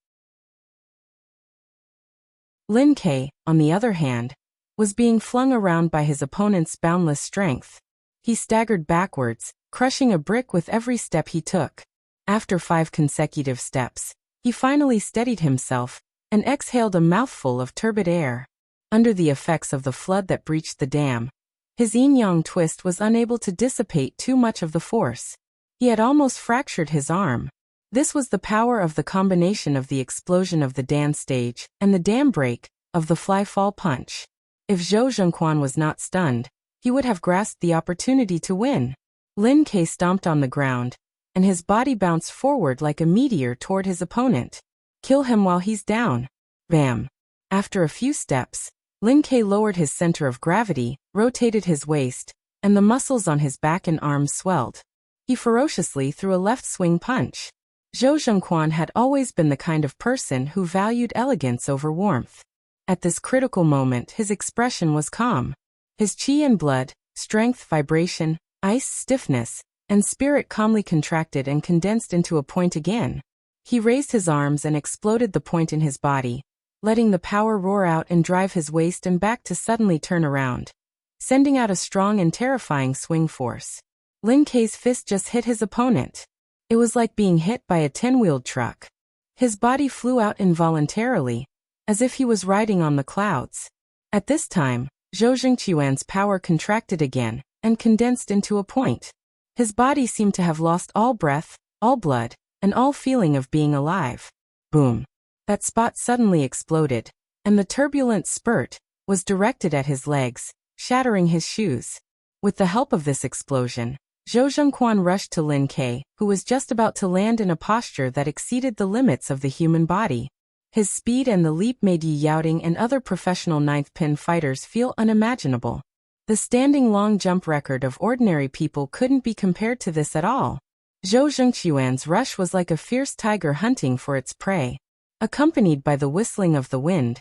Lin Ke, on the other hand, was being flung around by his opponent's boundless strength. He staggered backwards, crushing a brick with every step he took. After 5 consecutive steps, he finally steadied himself and exhaled a mouthful of turbid air. Under the effects of the flood that breached the dam, his yin-yang twist was unable to dissipate too much of the force. He had almost fractured his arm. This was the power of the combination of the explosion of the Dan stage and the dam break of the fly-fall punch. If Zhou Zhengquan was not stunned, he would have grasped the opportunity to win. Lin Ke stomped on the ground, and his body bounced forward like a meteor toward his opponent. Kill him while he's down. Bam! After a few steps, Lin Ke lowered his center of gravity, rotated his waist, and the muscles on his back and arms swelled. He ferociously threw a left swing punch. Zhou Zhengquan had always been the kind of person who valued elegance over warmth. At this critical moment, his expression was calm. His qi and blood, strength, vibration, ice stiffness, and spirit calmly contracted and condensed into a point again. He raised his arms and exploded the point in his body, letting the power roar out and drive his waist and back to suddenly turn around, sending out a strong and terrifying swing force. Lin Kei's fist just hit his opponent. It was like being hit by a 10-wheeled truck. His body flew out involuntarily, as if he was riding on the clouds. At this time, Zhou Zhengqiuan's power contracted again and condensed into a point. His body seemed to have lost all breath, all blood, and all feeling of being alive. Boom! That spot suddenly exploded, and the turbulent spurt was directed at his legs, shattering his shoes. With the help of this explosion, Zhou Zhengquan rushed to Lin Kei, who was just about to land in a posture that exceeded the limits of the human body. His speed and the leap made Yi Yaoting and other professional ninth pin fighters feel unimaginable. The standing long jump record of ordinary people couldn't be compared to this at all. Zhou Zhengqiuan's rush was like a fierce tiger hunting for its prey. Accompanied by the whistling of the wind,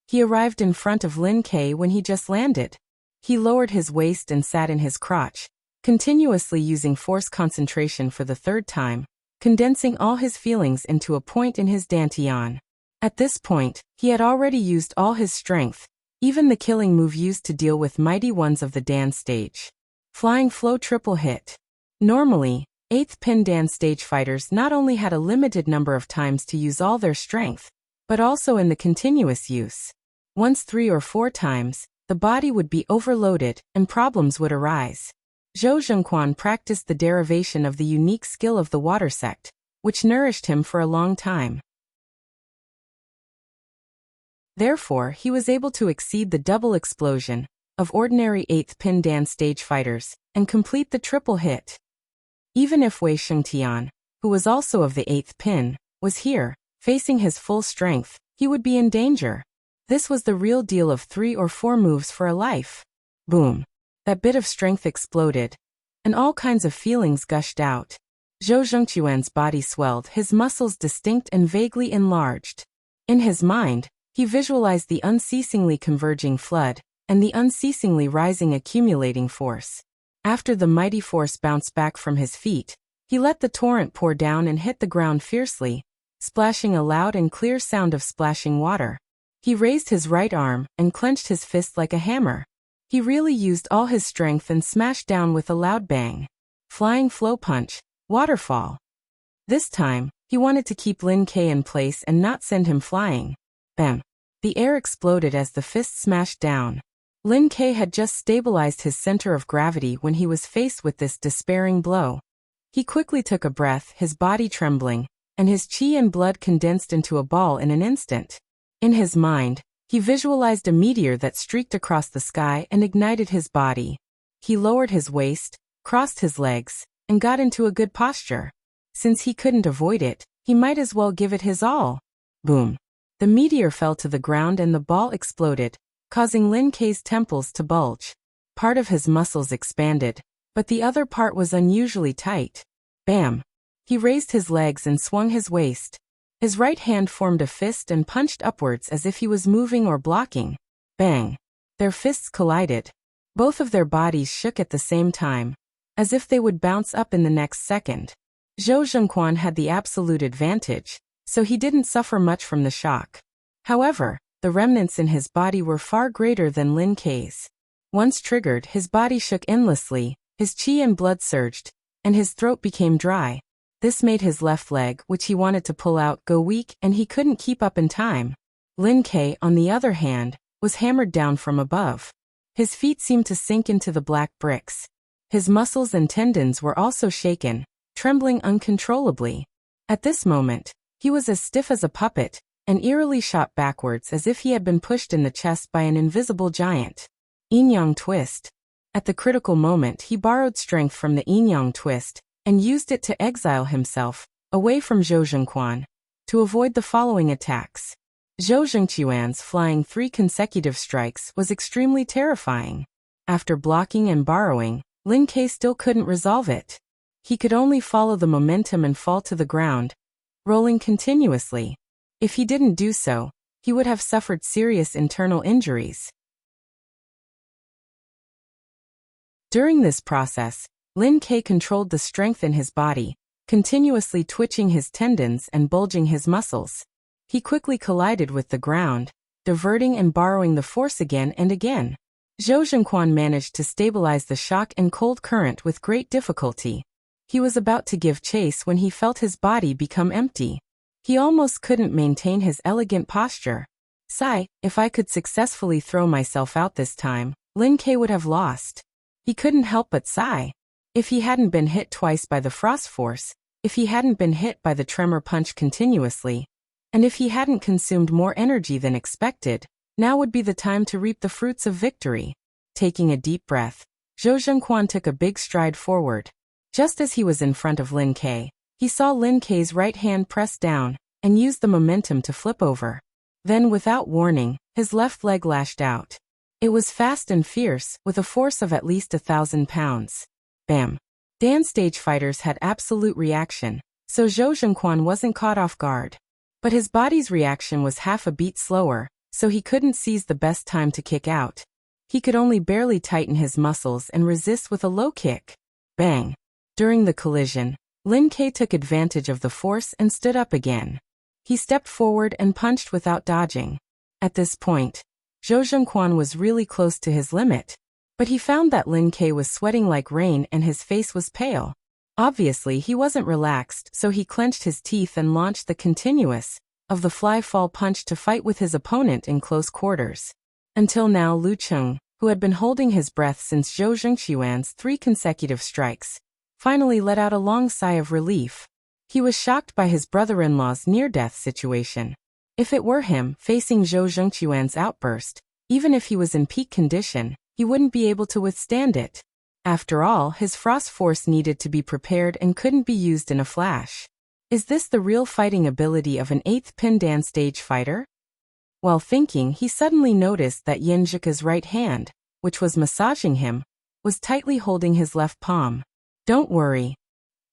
he arrived in front of Lin Kei when he just landed. He lowered his waist and sat in his crotch, continuously using force concentration for the third time, condensing all his feelings into a point in his dantian. At this point, he had already used all his strength, even the killing move used to deal with mighty ones of the Dan stage. Flying Flow Triple Hit. Normally, 8th pin Dan stage fighters not only had a limited number of times to use all their strength, but also in the continuous use. Once 3 or 4 times, the body would be overloaded and problems would arise. Zhou Zhengquan practiced the derivation of the unique skill of the water sect, which nourished him for a long time. Therefore, he was able to exceed the double explosion of ordinary 8th pin Dan stage fighters and complete the triple hit. Even if Wei Shengtian, who was also of the 8th pin, was here, facing his full strength, he would be in danger. This was the real deal of 3 or 4 moves for a life. Boom! That bit of strength exploded, and all kinds of feelings gushed out. Zhou Zhengqiuan's body swelled, his muscles distinct and vaguely enlarged. In his mind, he visualized the unceasingly converging flood, and the unceasingly rising accumulating force. After the mighty force bounced back from his feet, he let the torrent pour down and hit the ground fiercely, splashing a loud and clear sound of splashing water. He raised his right arm and clenched his fist like a hammer. He really used all his strength and smashed down with a loud bang. Flying Flow Punch, Waterfall. This time, he wanted to keep Lin Kei in place and not send him flying. Bam! The air exploded as the fist smashed down. Lin Kei had just stabilized his center of gravity when he was faced with this despairing blow. He quickly took a breath, his body trembling, and his qi and blood condensed into a ball in an instant. In his mind, he visualized a meteor that streaked across the sky and ignited his body. He lowered his waist, crossed his legs, and got into a good posture. Since he couldn't avoid it, he might as well give it his all. Boom! The meteor fell to the ground and the ball exploded, causing Lin Kei's temples to bulge. Part of his muscles expanded, but the other part was unusually tight. Bam! He raised his legs and swung his waist. His right hand formed a fist and punched upwards as if he was moving or blocking. Bang! Their fists collided. Both of their bodies shook at the same time, as if they would bounce up in the next second. Zhou Zhengquan had the absolute advantage, so he didn't suffer much from the shock. However, the remnants in his body were far greater than Lin Kei's. Once triggered, his body shook endlessly, his qi and blood surged, and his throat became dry. This made his left leg, which he wanted to pull out, go weak, and he couldn't keep up in time. Lin Kei, on the other hand, was hammered down from above. His feet seemed to sink into the black bricks. His muscles and tendons were also shaken, trembling uncontrollably. At this moment, he was as stiff as a puppet, and eerily shot backwards as if he had been pushed in the chest by an invisible giant. Yin-yang twist. At the critical moment, he borrowed strength from the yin-yang twist, and used it to exile himself, away from Zhou Zhengquan, to avoid the following attacks. Zhou Zhengqiuan's flying 3 consecutive strikes was extremely terrifying. After blocking and borrowing, Lin Kei still couldn't resolve it. He could only follow the momentum and fall to the ground, rolling continuously. If he didn't do so, he would have suffered serious internal injuries. During this process, Lin Ke controlled the strength in his body, continuously twitching his tendons and bulging his muscles. He quickly collided with the ground, diverting and borrowing the force again and again. Zhou Zhengquan managed to stabilize the shock and cold current with great difficulty. He was about to give chase when he felt his body become empty. He almost couldn't maintain his elegant posture. Sigh, if I could successfully throw myself out this time, Lin Ke would have lost. He couldn't help but sigh. If he hadn't been hit twice by the frost force, if he hadn't been hit by the tremor punch continuously, and if he hadn't consumed more energy than expected, now would be the time to reap the fruits of victory. Taking a deep breath, Zhou Zhengquan took a big stride forward. Just as he was in front of Lin Ke, he saw Lin Ke's right hand press down and used the momentum to flip over. Then, without warning, his left leg lashed out. It was fast and fierce, with a force of at least 1,000 pounds. Bam! Dan's stage fighters had absolute reaction, so Zhou Zhengquan wasn't caught off guard. But his body's reaction was half a beat slower, so he couldn't seize the best time to kick out. He could only barely tighten his muscles and resist with a low kick. Bang! During the collision, Lin Ke took advantage of the force and stood up again. He stepped forward and punched without dodging. At this point, Zhou Zhengquan was really close to his limit, but he found that Lin Ke was sweating like rain and his face was pale. Obviously, he wasn't relaxed, so he clenched his teeth and launched the continuous of the fly-fall punch to fight with his opponent in close quarters. Until now, Lu Cheng, who had been holding his breath since Zhou Zhengquan's 3 consecutive strikes, finally let out a long sigh of relief. He was shocked by his brother-in-law's near-death situation. If it were him facing Zhou Zhengquan's outburst, even if he was in peak condition, he wouldn't be able to withstand it. After all, his frost force needed to be prepared and couldn't be used in a flash. Is this the real fighting ability of an 8th pin Dan stage fighter? While thinking, he suddenly noticed that Yin Zhika's right hand, which was massaging him, was tightly holding his left palm. Don't worry.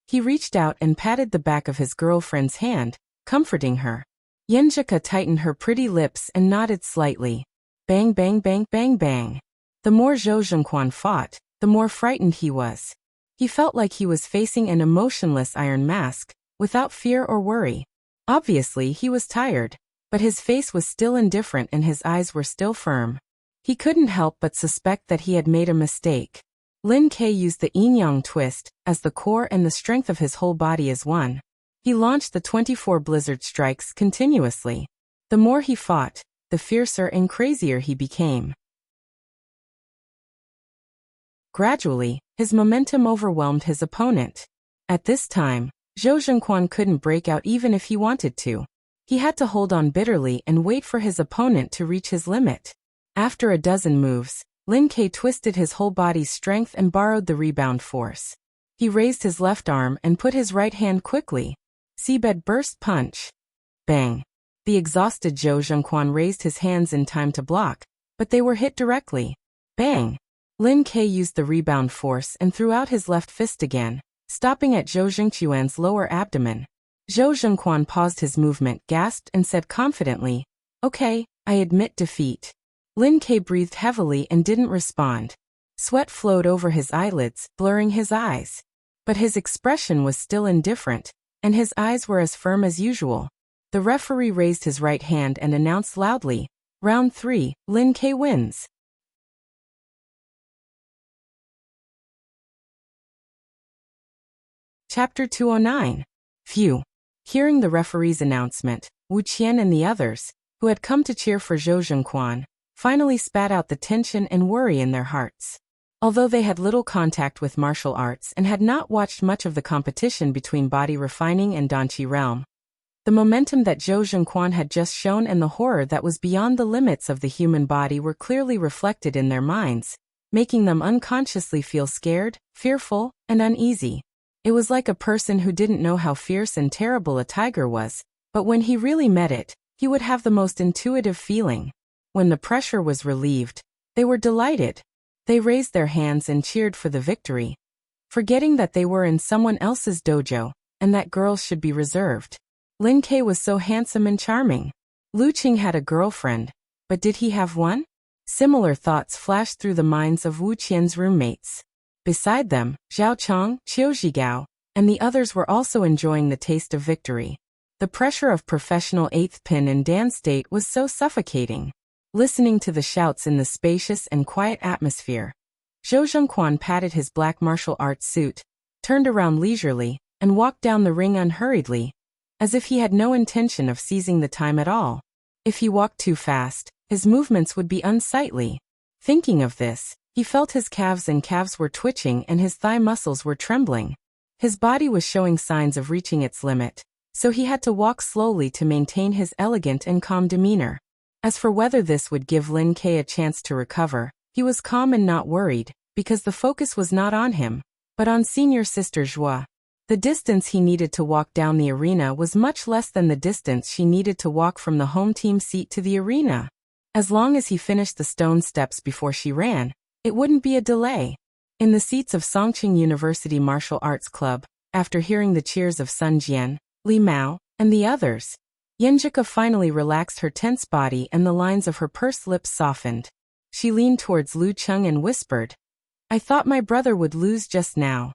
He reached out and patted the back of his girlfriend's hand, comforting her. Yin Zhika tightened her pretty lips and nodded slightly. Bang bang bang bang bang. The more Zhou Zhengquan fought, the more frightened he was. He felt like he was facing an emotionless iron mask, without fear or worry. Obviously, he was tired, but his face was still indifferent and his eyes were still firm. He couldn't help but suspect that he had made a mistake. Lin Ke used the yin-yang twist, as the core and the strength of his whole body as one. He launched the 24 blizzard strikes continuously. The more he fought, the fiercer and crazier he became. Gradually, his momentum overwhelmed his opponent. At this time, Zhou Zhengquan couldn't break out even if he wanted to. He had to hold on bitterly and wait for his opponent to reach his limit. After a dozen moves, Lin Ke twisted his whole body's strength and borrowed the rebound force. He raised his left arm and put his right hand quickly. Seabed burst punch. Bang. The exhausted Zhou Zhengquan raised his hands in time to block, but they were hit directly. Bang. Lin Ke used the rebound force and threw out his left fist again, stopping at Zhou Zhengquan's lower abdomen. Zhou Zhengquan paused his movement, gasped and said confidently, "Okay, I admit defeat." Lin Ke breathed heavily and didn't respond. Sweat flowed over his eyelids, blurring his eyes. But his expression was still indifferent, and his eyes were as firm as usual. The referee raised his right hand and announced loudly, "Round 3, Lin Ke wins." Chapter 209. Phew. Hearing the referee's announcement, Wu Qian and the others, who had come to cheer for Zhou Zhengquan, finally spat out the tension and worry in their hearts. Although they had little contact with martial arts and had not watched much of the competition between body refining and Danqi realm, the momentum that Zhou Zhengquan had just shown and the horror that was beyond the limits of the human body were clearly reflected in their minds, making them unconsciously feel scared, fearful, and uneasy. It was like a person who didn't know how fierce and terrible a tiger was, but when he really met it, he would have the most intuitive feeling. When the pressure was relieved, they were delighted. They raised their hands and cheered for the victory, forgetting that they were in someone else's dojo, and that girls should be reserved. Lin Ke was so handsome and charming. Lu Qing had a girlfriend, but did he have one? Similar thoughts flashed through the minds of Wu Qian's roommates. Beside them, Zhao Chong, Qiu Zhigao, and the others were also enjoying the taste of victory. The pressure of professional eighth pin and dance state was so suffocating. Listening to the shouts in the spacious and quiet atmosphere, Zhou Zhengquan patted his black martial arts suit, turned around leisurely, and walked down the ring unhurriedly, as if he had no intention of seizing the time at all. If he walked too fast, his movements would be unsightly. Thinking of this, he felt his calves were twitching and his thigh muscles were trembling. His body was showing signs of reaching its limit, so he had to walk slowly to maintain his elegant and calm demeanor. As for whether this would give Lin Ke a chance to recover, he was calm and not worried, because the focus was not on him, but on senior sister Zhua. The distance he needed to walk down the arena was much less than the distance she needed to walk from the home team seat to the arena. As long as he finished the stone steps before she ran, it wouldn't be a delay. In the seats of Songqing University Martial Arts Club, after hearing the cheers of Sun Jian, Li Mao, and the others, Yenjika finally relaxed her tense body and the lines of her pursed lips softened. She leaned towards Lu Cheng and whispered, "I thought my brother would lose just now."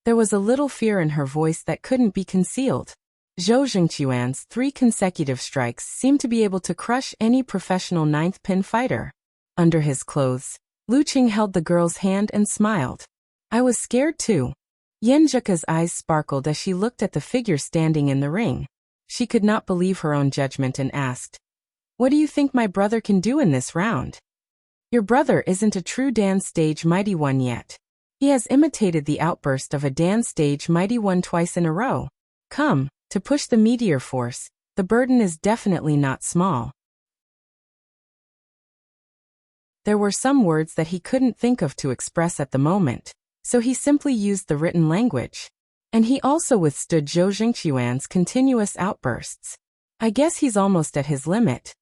There was a little fear in her voice that couldn't be concealed. Zhou Zhengquan's 3 consecutive strikes seemed to be able to crush any professional ninth pin fighter. Under his clothes, Lu Cheng held the girl's hand and smiled. "I was scared too." Yenjika's eyes sparkled as she looked at the figure standing in the ring. She could not believe her own judgment and asked, "What do you think my brother can do in this round?" "Your brother isn't a true dance stage mighty one yet. He has imitated the outburst of a dance stage mighty one twice in a row. Come, to push the meteor force, the burden is definitely not small." There were some words that he couldn't think of to express at the moment, so he simply used the written language. And he also withstood Zhou Zhengquan's continuous outbursts. "I guess he's almost at his limit."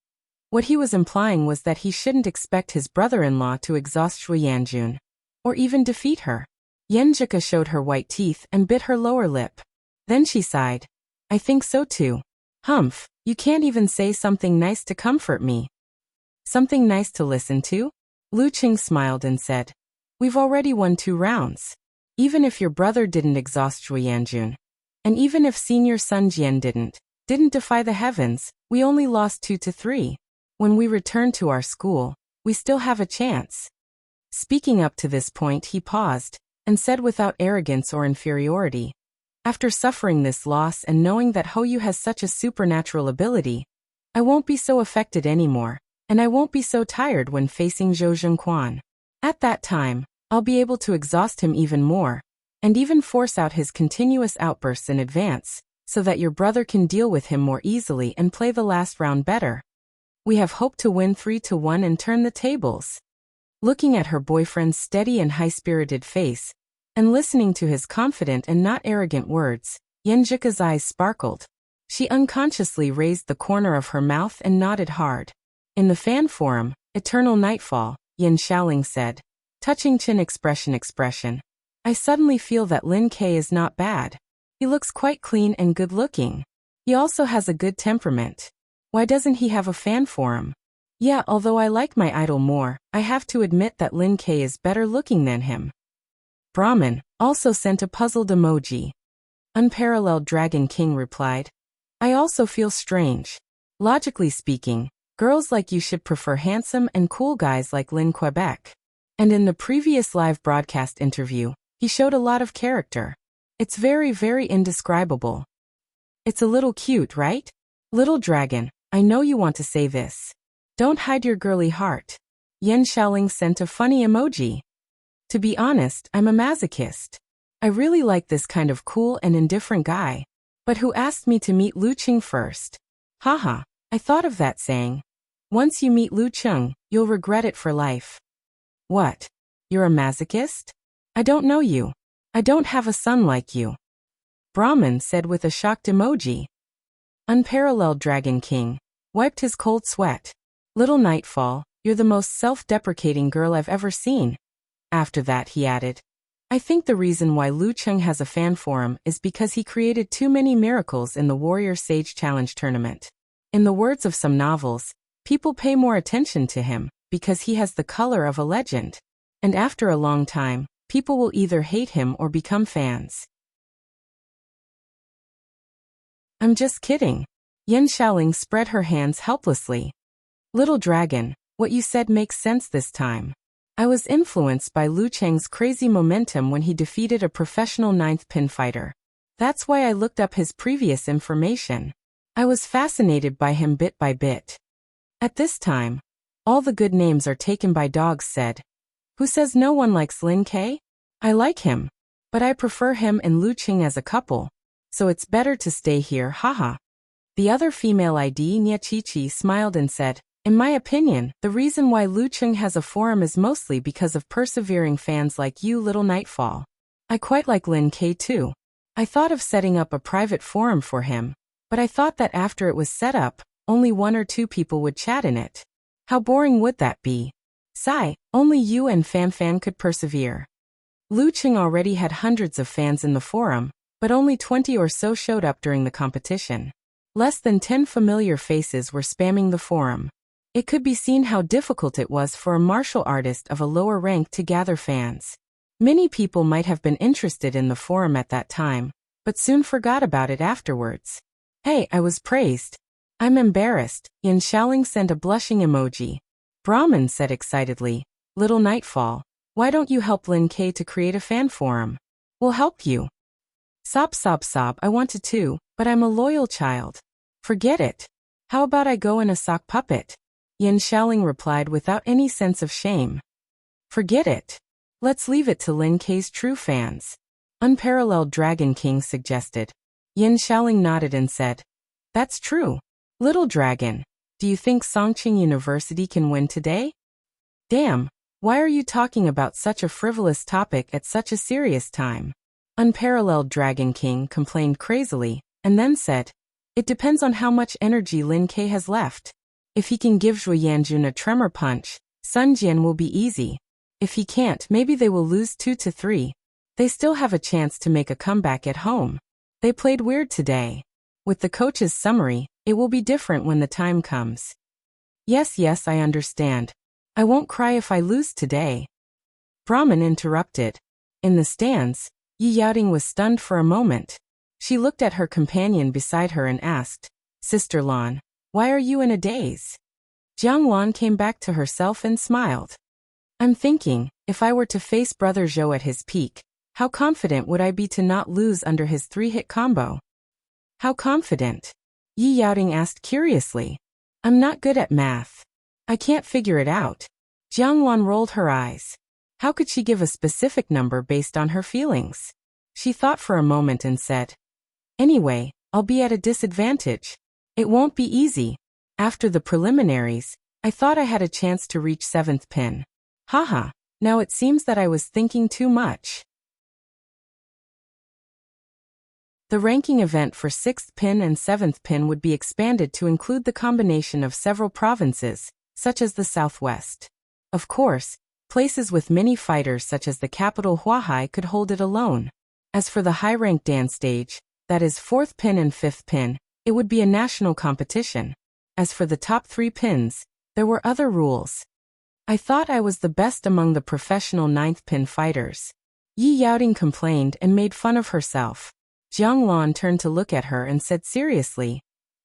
What he was implying was that he shouldn't expect his brother-in-law to exhaust Shui Yanjun, or even defeat her. Yenjika showed her white teeth and bit her lower lip. Then she sighed. "I think so too. Humph, you can't even say something nice to comfort me." "Something nice to listen to?" Lu Cheng smiled and said, "We've already won 2 rounds. Even if your brother didn't exhaust Shui Yanjun, and even if Senior Sun Jian didn't defy the heavens, we only lost 2 to 3. When we return to our school, we still have a chance." Speaking up to this point, he paused, and said without arrogance or inferiority, "After suffering this loss and knowing that Hou Yu has such a supernatural ability, I won't be so affected anymore, and I won't be so tired when facing Zhou Zhengquan. At that time, I'll be able to exhaust him even more, and even force out his continuous outbursts in advance, so that your brother can deal with him more easily and play the last round better. We have hoped to win 3-1 and turn the tables." Looking at her boyfriend's steady and high-spirited face, and listening to his confident and not arrogant words, Yenjika's eyes sparkled. She unconsciously raised the corner of her mouth and nodded hard. In the fan forum, Eternal Nightfall, Yin Shaoling said, touching chin expression. "I suddenly feel that Lin Ke is not bad. He looks quite clean and good-looking. He also has a good temperament. Why doesn't he have a fan forum? Yeah, although I like my idol more, I have to admit that Lin Ke is better looking than him." Brahmin also sent a puzzled emoji. Unparalleled Dragon King replied, "I also feel strange. Logically speaking, girls like you should prefer handsome and cool guys like Lin Quebec. And in the previous live broadcast interview, he showed a lot of character. It's very, very indescribable. It's a little cute, right? Little dragon, I know you want to say this. Don't hide your girly heart." Yen Shaoling sent a funny emoji. "To be honest, I'm a masochist. I really like this kind of cool and indifferent guy. But who asked me to meet Lu Cheng first? Haha, I thought of that saying. Once you meet Lu Cheng, you'll regret it for life." "What? You're a masochist? I don't know you. I don't have a son like you," Brahmin said with a shocked emoji. Unparalleled Dragon King wiped his cold sweat. "Little Nightfall, you're the most self-deprecating girl I've ever seen." After that he added, "I think the reason why Lu Cheng has a fan forum is because he created too many miracles in the Warrior Sage Challenge tournament. In the words of some novels, people pay more attention to him because he has the color of a legend. And after a long time, People will either hate him or become fans. I'm just kidding. Yan Xiaoling spread her hands helplessly. Little dragon, what you said makes sense this time. I was influenced by Lu Cheng's crazy momentum when he defeated a professional 9th pin fighter. That's why I looked up his previous information. I was fascinated by him bit by bit. At this time, all the good names are taken by dogs said. Who says no one likes Lin Ke? I like him, but I prefer him and Lu Cheng as a couple, so it's better to stay here, haha. The other female ID, Nia Chi smiled and said, in my opinion, the reason why Lu Cheng has a forum is mostly because of persevering fans like you, Little Nightfall. I quite like Lin Ke too. I thought of setting up a private forum for him, but I thought that after it was set up, only 1 or 2 people would chat in it. How boring would that be? Sigh, only you and Fan could persevere. Lu Cheng already had hundreds of fans in the forum, but only 20 or so showed up during the competition. Less than 10 familiar faces were spamming the forum. It could be seen how difficult it was for a martial artist of a lower rank to gather fans. Many people might have been interested in the forum at that time, but soon forgot about it afterwards. Hey, I was praised. I'm embarrassed. Yan Xiaoling sent a blushing emoji. Brahmin said excitedly, Little Nightfall, why don't you help Lin Ke to create a fan forum? We'll help you. Sob, I wanted to, but I'm a loyal child. Forget it. How about I go in a sock puppet? Yan Xiaoling replied without any sense of shame. Forget it. Let's leave it to Lin Ke's true fans. Unparalleled Dragon King suggested. Yan Xiaoling nodded and said, that's true. Little Dragon, do you think Songqing University can win today? Damn, why are you talking about such a frivolous topic at such a serious time? Unparalleled Dragon King complained crazily, and then said, it depends on how much energy Lin Ke has left. If he can give Zhui Yanjun a tremor punch, Sun Jian will be easy. If he can't, maybe they will lose 2-3. They still have a chance to make a comeback at home. They played weird today. With the coach's summary, it will be different when the time comes. Yes, I understand. I won't cry if I lose today. Brahmin interrupted. In the stands, Yi Yaoting was stunned for a moment. She looked at her companion beside her and asked, Sister Lan, why are you in a daze? Jiang Wan came back to herself and smiled. I'm thinking, if I were to face Brother Zhou at his peak, how confident would I be to not lose under his 3-hit combo? How confident? Yi Yaoting asked curiously. I'm not good at math. I can't figure it out. Jiang Wan rolled her eyes. How could she give a specific number based on her feelings? She thought for a moment and said, anyway, I'll be at a disadvantage. It won't be easy. After the preliminaries, I thought I had a chance to reach 7th pin. Haha, now it seems that I was thinking too much. The ranking event for 6th pin and 7th pin would be expanded to include the combination of several provinces, such as the Southwest. Of course, places with many fighters such as the capital Huahai could hold it alone. As for the high-ranked Dan stage, that is 4th pin and 5th pin, it would be a national competition. As for the top 3 pins, there were other rules. I thought I was the best among the professional 9th pin fighters. Yi Yaoting complained and made fun of herself. Jiang Lan turned to look at her and said seriously,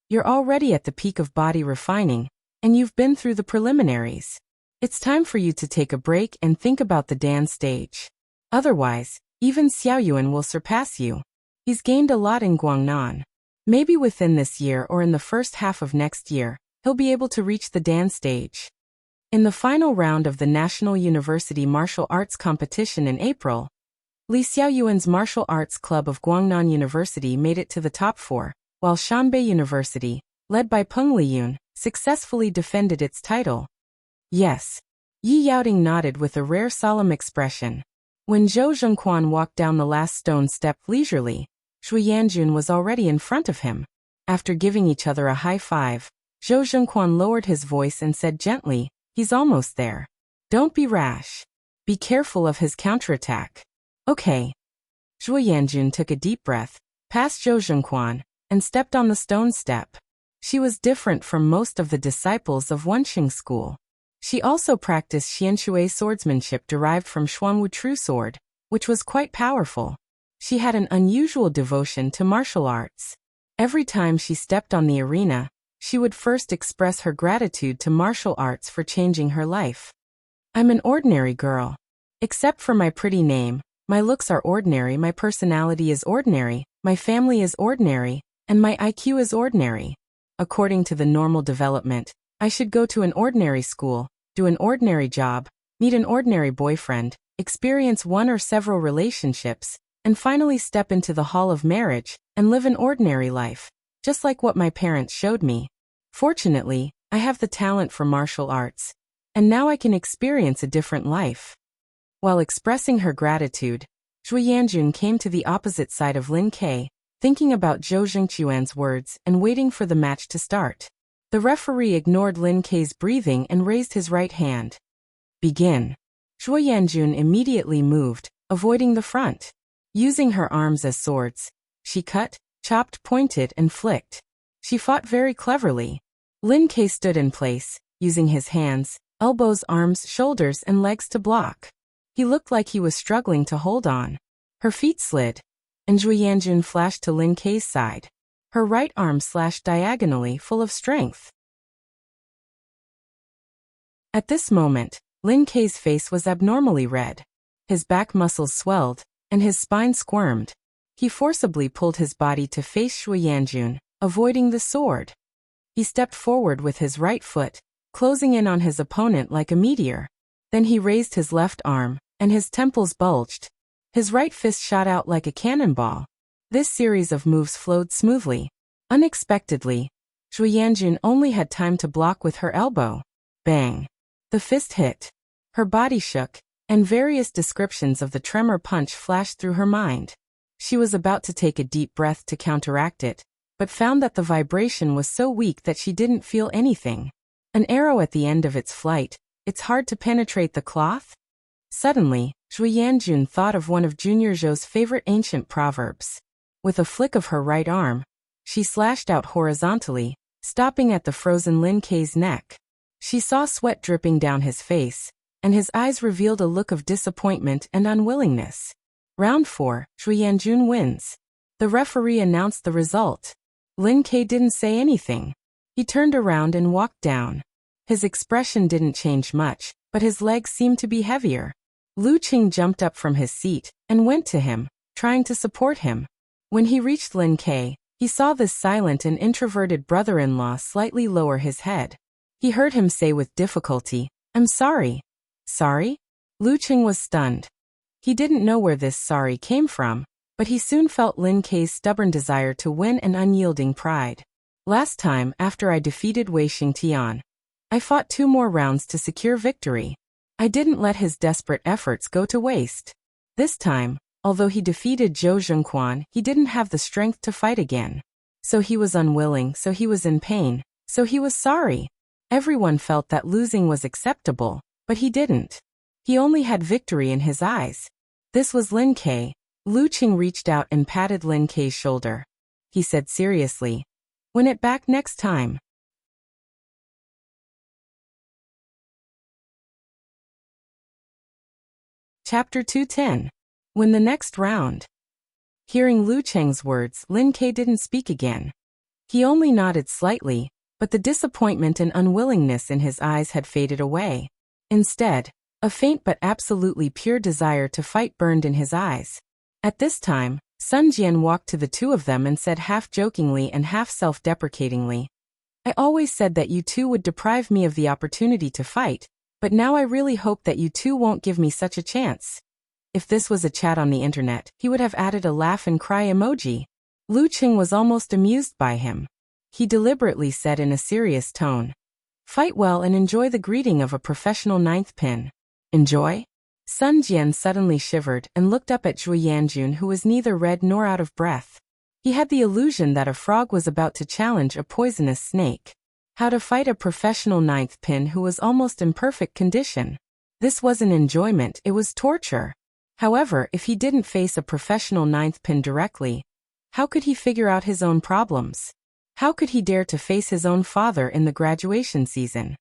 you're already at the peak of body refining, and you've been through the preliminaries. It's time for you to take a break and think about the Dan stage. Otherwise, even Xiaoyuan will surpass you. He's gained a lot in Guangnan. Maybe within this year or in the first half of next year, he'll be able to reach the Dan stage. In the final round of the National University Martial Arts Competition in April, Li Xiaoyuan's Martial Arts Club of Guangnan University made it to the top 4, while Shanbei University, led by Peng Liyun, successfully defended its title. Yes. Yi Yaoting nodded with a rare solemn expression. When Zhou Zhengquan walked down the last stone step leisurely, Zhui Yanjun was already in front of him. After giving each other a high five, Zhou Zhengquan lowered his voice and said gently, he's almost there. Don't be rash. Be careful of his counterattack. Okay. Zhui Yanjun took a deep breath, passed Zhou Zhengquan, and stepped on the stone step. She was different from most of the disciples of Wenxing School. She also practiced Xianshui swordsmanship derived from Xuanwu True Sword, which was quite powerful. She had an unusual devotion to martial arts. Every time she stepped on the arena, she would first express her gratitude to martial arts for changing her life. I'm an ordinary girl. Except for my pretty name, my looks are ordinary, my personality is ordinary, my family is ordinary, and my IQ is ordinary. According to the normal development, I should go to an ordinary school, do an ordinary job, meet an ordinary boyfriend, experience one or several relationships, and finally step into the hall of marriage and live an ordinary life, just like what my parents showed me. Fortunately, I have the talent for martial arts, and now I can experience a different life. While expressing her gratitude, Zhu Yanjun came to the opposite side of Lin Ke, thinking about Zhou Jingquan's words and waiting for the match to start. The referee ignored Lin Ke's breathing and raised his right hand. Begin. Zhu Yanjun immediately moved, avoiding the front. Using her arms as swords, she cut, chopped, pointed, and flicked. She fought very cleverly. Lin Ke stood in place, using his hands, elbows, arms, shoulders, and legs to block. He looked like he was struggling to hold on. Her feet slid, and Zhu Yanjun flashed to Lin Ke's side. Her right arm slashed diagonally, full of strength. At this moment, Lin Ke's face was abnormally red. His back muscles swelled, and his spine squirmed. He forcibly pulled his body to face Zhu Yanjun, avoiding the sword. He stepped forward with his right foot, closing in on his opponent like a meteor. Then he raised his left arm, and his temples bulged. His right fist shot out like a cannonball. This series of moves flowed smoothly. Unexpectedly, Zhu Yanjun only had time to block with her elbow. Bang! The fist hit. Her body shook, and various descriptions of the tremor punch flashed through her mind. She was about to take a deep breath to counteract it, but found that the vibration was so weak that she didn't feel anything. An arrow at the end of its flight, it's hard to penetrate the cloth? Suddenly, Zhu Yanjun thought of one of Junior Zhou's favorite ancient proverbs. With a flick of her right arm, she slashed out horizontally, stopping at the frozen Lin Ke's neck. She saw sweat dripping down his face, and his eyes revealed a look of disappointment and unwillingness. Round 4, Zhu Yanjun wins. The referee announced the result. Lin Ke didn't say anything. He turned around and walked down. His expression didn't change much, but his legs seemed to be heavier. Lu Qing jumped up from his seat and went to him, trying to support him. When he reached Lin Ke, he saw this silent and introverted brother-in-law slightly lower his head. He heard him say with difficulty, "I'm sorry." Sorry? Lu Qing was stunned. He didn't know where this sorry came from, but he soon felt Lin Ke's stubborn desire to win and unyielding pride. Last time, after I defeated Wei Xingtian, I fought 2 more rounds to secure victory. I didn't let his desperate efforts go to waste. This time, although he defeated Zhou Jingquan, he didn't have the strength to fight again. So he was unwilling, so he was in pain, so he was sorry. Everyone felt that losing was acceptable, but he didn't. He only had victory in his eyes. This was Lin Ke. Lu Qing reached out and patted Lin Ke's shoulder. He said seriously, "Win it back next time." Chapter 210. Win the next round. Hearing Lu Cheng's words, Lin Ke didn't speak again. He only nodded slightly, but the disappointment and unwillingness in his eyes had faded away. Instead, a faint but absolutely pure desire to fight burned in his eyes. At this time, Sun Jian walked to the two of them and said half jokingly and half self-deprecatingly, "I always said that you two would deprive me of the opportunity to fight, but now I really hope that you two won't give me such a chance." If this was a chat on the internet, he would have added a laugh and cry emoji. Lu Qing was almost amused by him. He deliberately said in a serious tone, "Fight well and enjoy the greeting of a professional ninth pin." Enjoy? Sun Jian suddenly shivered and looked up at Zhu Yanjun, who was neither red nor out of breath. He had the illusion that a frog was about to challenge a poisonous snake. How to fight a professional ninth pin who was almost in perfect condition. This wasn't enjoyment, it was torture. However, if he didn't face a professional ninth pin directly, how could he figure out his own problems? How could he dare to face his own father in the graduation season?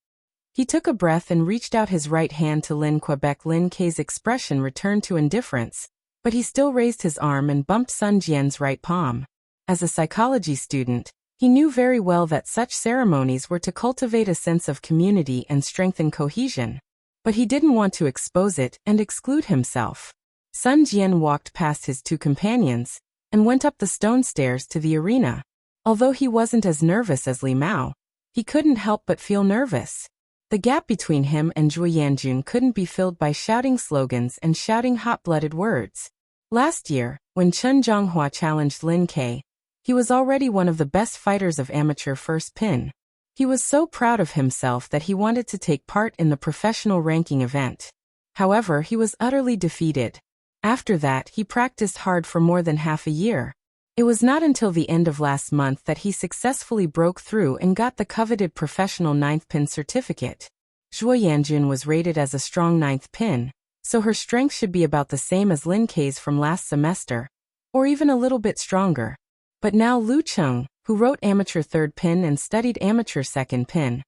He took a breath and reached out his right hand to Lin Quebec. Lin Ke's expression returned to indifference, but he still raised his arm and bumped Sun Jian's right palm. As a psychology student, he knew very well that such ceremonies were to cultivate a sense of community and strengthen cohesion. But he didn't want to expose it and exclude himself. Sun Jian walked past his two companions and went up the stone stairs to the arena. Although he wasn't as nervous as Li Mao, he couldn't help but feel nervous. The gap between him and Zhuo Yanjun couldn't be filled by shouting slogans and shouting hot-blooded words. Last year, when Chen Zhonghua challenged Lin Ke, he was already one of the best fighters of amateur first pin. He was so proud of himself that he wanted to take part in the professional ranking event. However, he was utterly defeated. After that, he practiced hard for more than half a year. It was not until the end of last month that he successfully broke through and got the coveted professional 9th pin certificate. Zhuo Yanjun was rated as a strong 9th pin, so her strength should be about the same as Lin Ke's from last semester, or even a little bit stronger. But now Lu Cheng, who wrote amateur 3rd pin and studied amateur 2nd pin,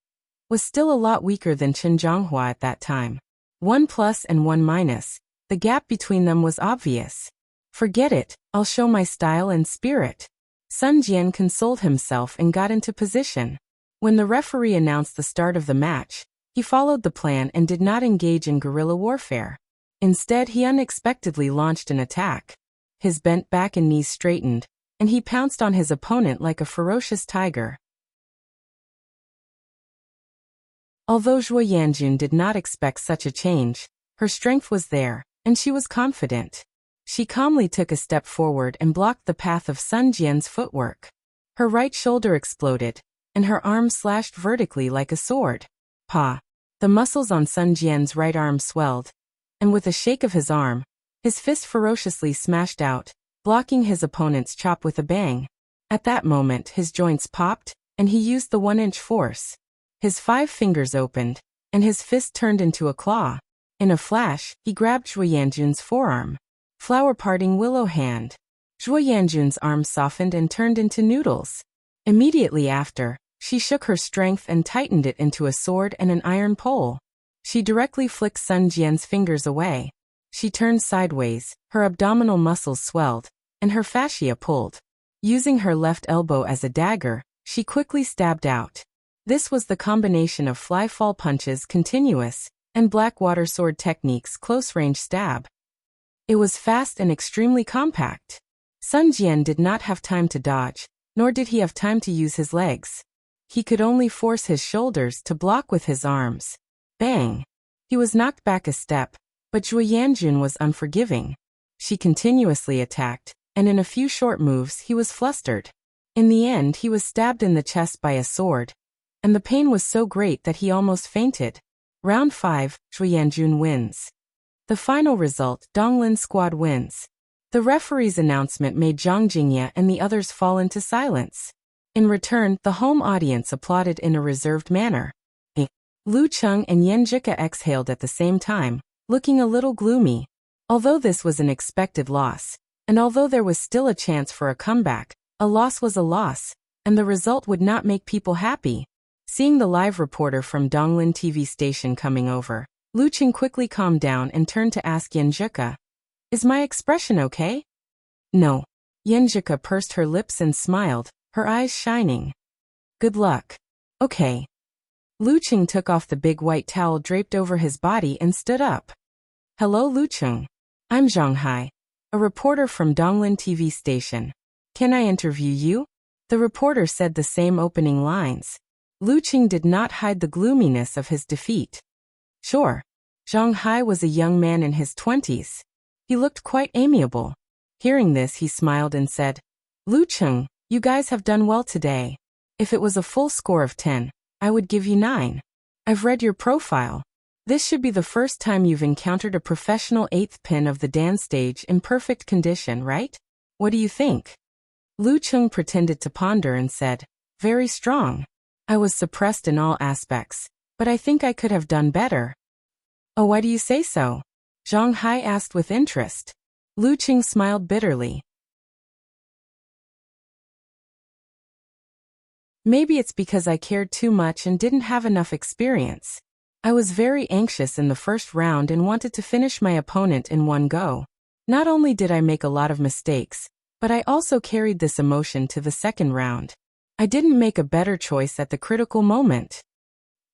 was still a lot weaker than Chen Zhonghua at that time. 1 plus and 1 minus, the gap between them was obvious. Forget it, I'll show my style and spirit. Sun Jian consoled himself and got into position. When the referee announced the start of the match, he followed the plan and did not engage in guerrilla warfare. Instead, he unexpectedly launched an attack. His bent back and knees straightened, and he pounced on his opponent like a ferocious tiger. Although Zhuo Yanjun did not expect such a change, her strength was there, and she was confident. She calmly took a step forward and blocked the path of Sun Jian's footwork. Her right shoulder exploded, and her arm slashed vertically like a sword. Pa! The muscles on Sun Jian's right arm swelled, and with a shake of his arm, his fist ferociously smashed out, blocking his opponent's chop with a bang. At that moment, his joints popped, and he used the 1-inch force. His 5 fingers opened, and his fist turned into a claw. In a flash, he grabbed Zhuo Yanjun's forearm. Flower-parting willow hand. Zhuo Yanjun's arm softened and turned into noodles. Immediately after, she shook her strength and tightened it into a sword and an iron pole. She directly flicked Sun Jian's fingers away. She turned sideways, her abdominal muscles swelled, and her fascia pulled. Using her left elbow as a dagger, she quickly stabbed out. This was the combination of fly-fall punches continuous, and black water sword techniques close-range stab. It was fast and extremely compact. Sun Jian did not have time to dodge, nor did he have time to use his legs. He could only force his shoulders to block with his arms. Bang! He was knocked back a step, but Zhuo Yanjun was unforgiving. She continuously attacked, and in a few short moves he was flustered. In the end he was stabbed in the chest by a sword, and the pain was so great that he almost fainted. Round 5, Zhuo Yanjun wins. The final result, Donglin squad wins. The referee's announcement made Zhang Jingye and the others fall into silence. In return, the home audience applauded in a reserved manner. Lu Cheng and Yan Zhika exhaled at the same time, looking a little gloomy. Although this was an expected loss, and although there was still a chance for a comeback, a loss was a loss, and the result would not make people happy. Seeing the live reporter from Donglin TV station coming over, Lu Cheng quickly calmed down and turned to ask Yan Zhika, "Is my expression okay?" "No." Yan Zhika pursed her lips and smiled, her eyes shining. "Good luck." "Okay." Lu Cheng took off the big white towel draped over his body and stood up. "Hello Lu Cheng. I'm Zhang Hai, a reporter from Donglin TV station. Can I interview you?" The reporter said the same opening lines. Lu Cheng did not hide the gloominess of his defeat. "Sure." Zhang Hai was a young man in his 20s. He looked quite amiable. Hearing this, he smiled and said, "Lu Cheng, you guys have done well today. If it was a full score of 10, I would give you 9. I've read your profile. This should be the first time you've encountered a professional 8th pin of the dance stage in perfect condition, right? What do you think?" Lu Cheng pretended to ponder and said, "Very strong. I was suppressed in all aspects, but I think I could have done better." "Oh, why do you say so?" Zhang Hai asked with interest. Lu Cheng smiled bitterly. "Maybe it's because I cared too much and didn't have enough experience. I was very anxious in the first round and wanted to finish my opponent in one go. Not only did I make a lot of mistakes, but I also carried this emotion to the second round. I didn't make a better choice at the critical moment.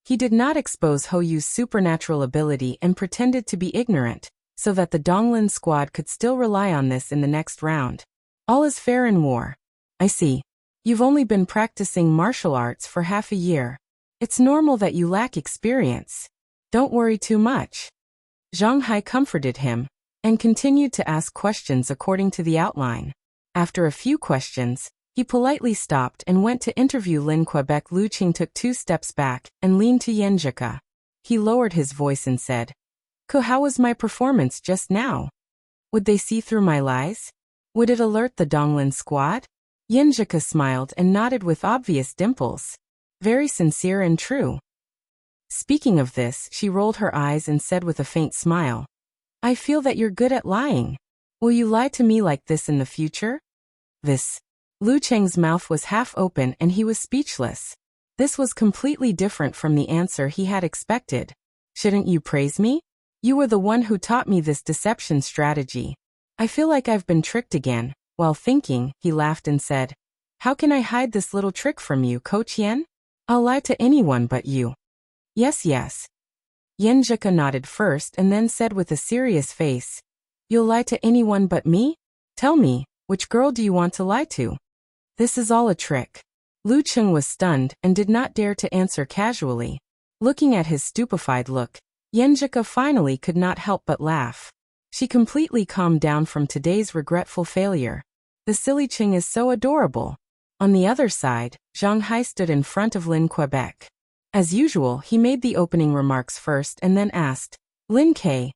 He did not expose Hoyu's supernatural ability and pretended to be ignorant, so that the Donglin squad could still rely on this in the next round. All is fair in war. I see. You've only been practicing martial arts for half a year. It's normal that you lack experience. Don't worry too much. Zhang Hai comforted him, and continued to ask questions according to the outline. After a few questions, he politely stopped and went to interview Lin Quebec. Lu Qing took 2 steps back and leaned to Yenjika. He lowered his voice and said, How was my performance just now? Would they see through my lies? Would it alert the Donglin squad? Yenjika smiled and nodded with obvious dimples. Very sincere and true. Speaking of this, she rolled her eyes and said with a faint smile, I feel that you're good at lying. Will you lie to me like this in the future? This. Lu Cheng's mouth was half open and he was speechless. This was completely different from the answer he had expected. Shouldn't you praise me? You were the one who taught me this deception strategy. I feel like I've been tricked again. While thinking, he laughed and said, How can I hide this little trick from you, Coach Yen? I'll lie to anyone but you. Yes. Yenjika nodded first and then said with a serious face, You'll lie to anyone but me? Tell me, which girl do you want to lie to? This is all a trick. Lu Cheng was stunned and did not dare to answer casually. Looking at his stupefied look, Yenjika finally could not help but laugh. She completely calmed down from today's regretful failure. The silly Ching is so adorable. On the other side, Zhang Hai stood in front of Lin Quebec. As usual, he made the opening remarks first and then asked, Lin K,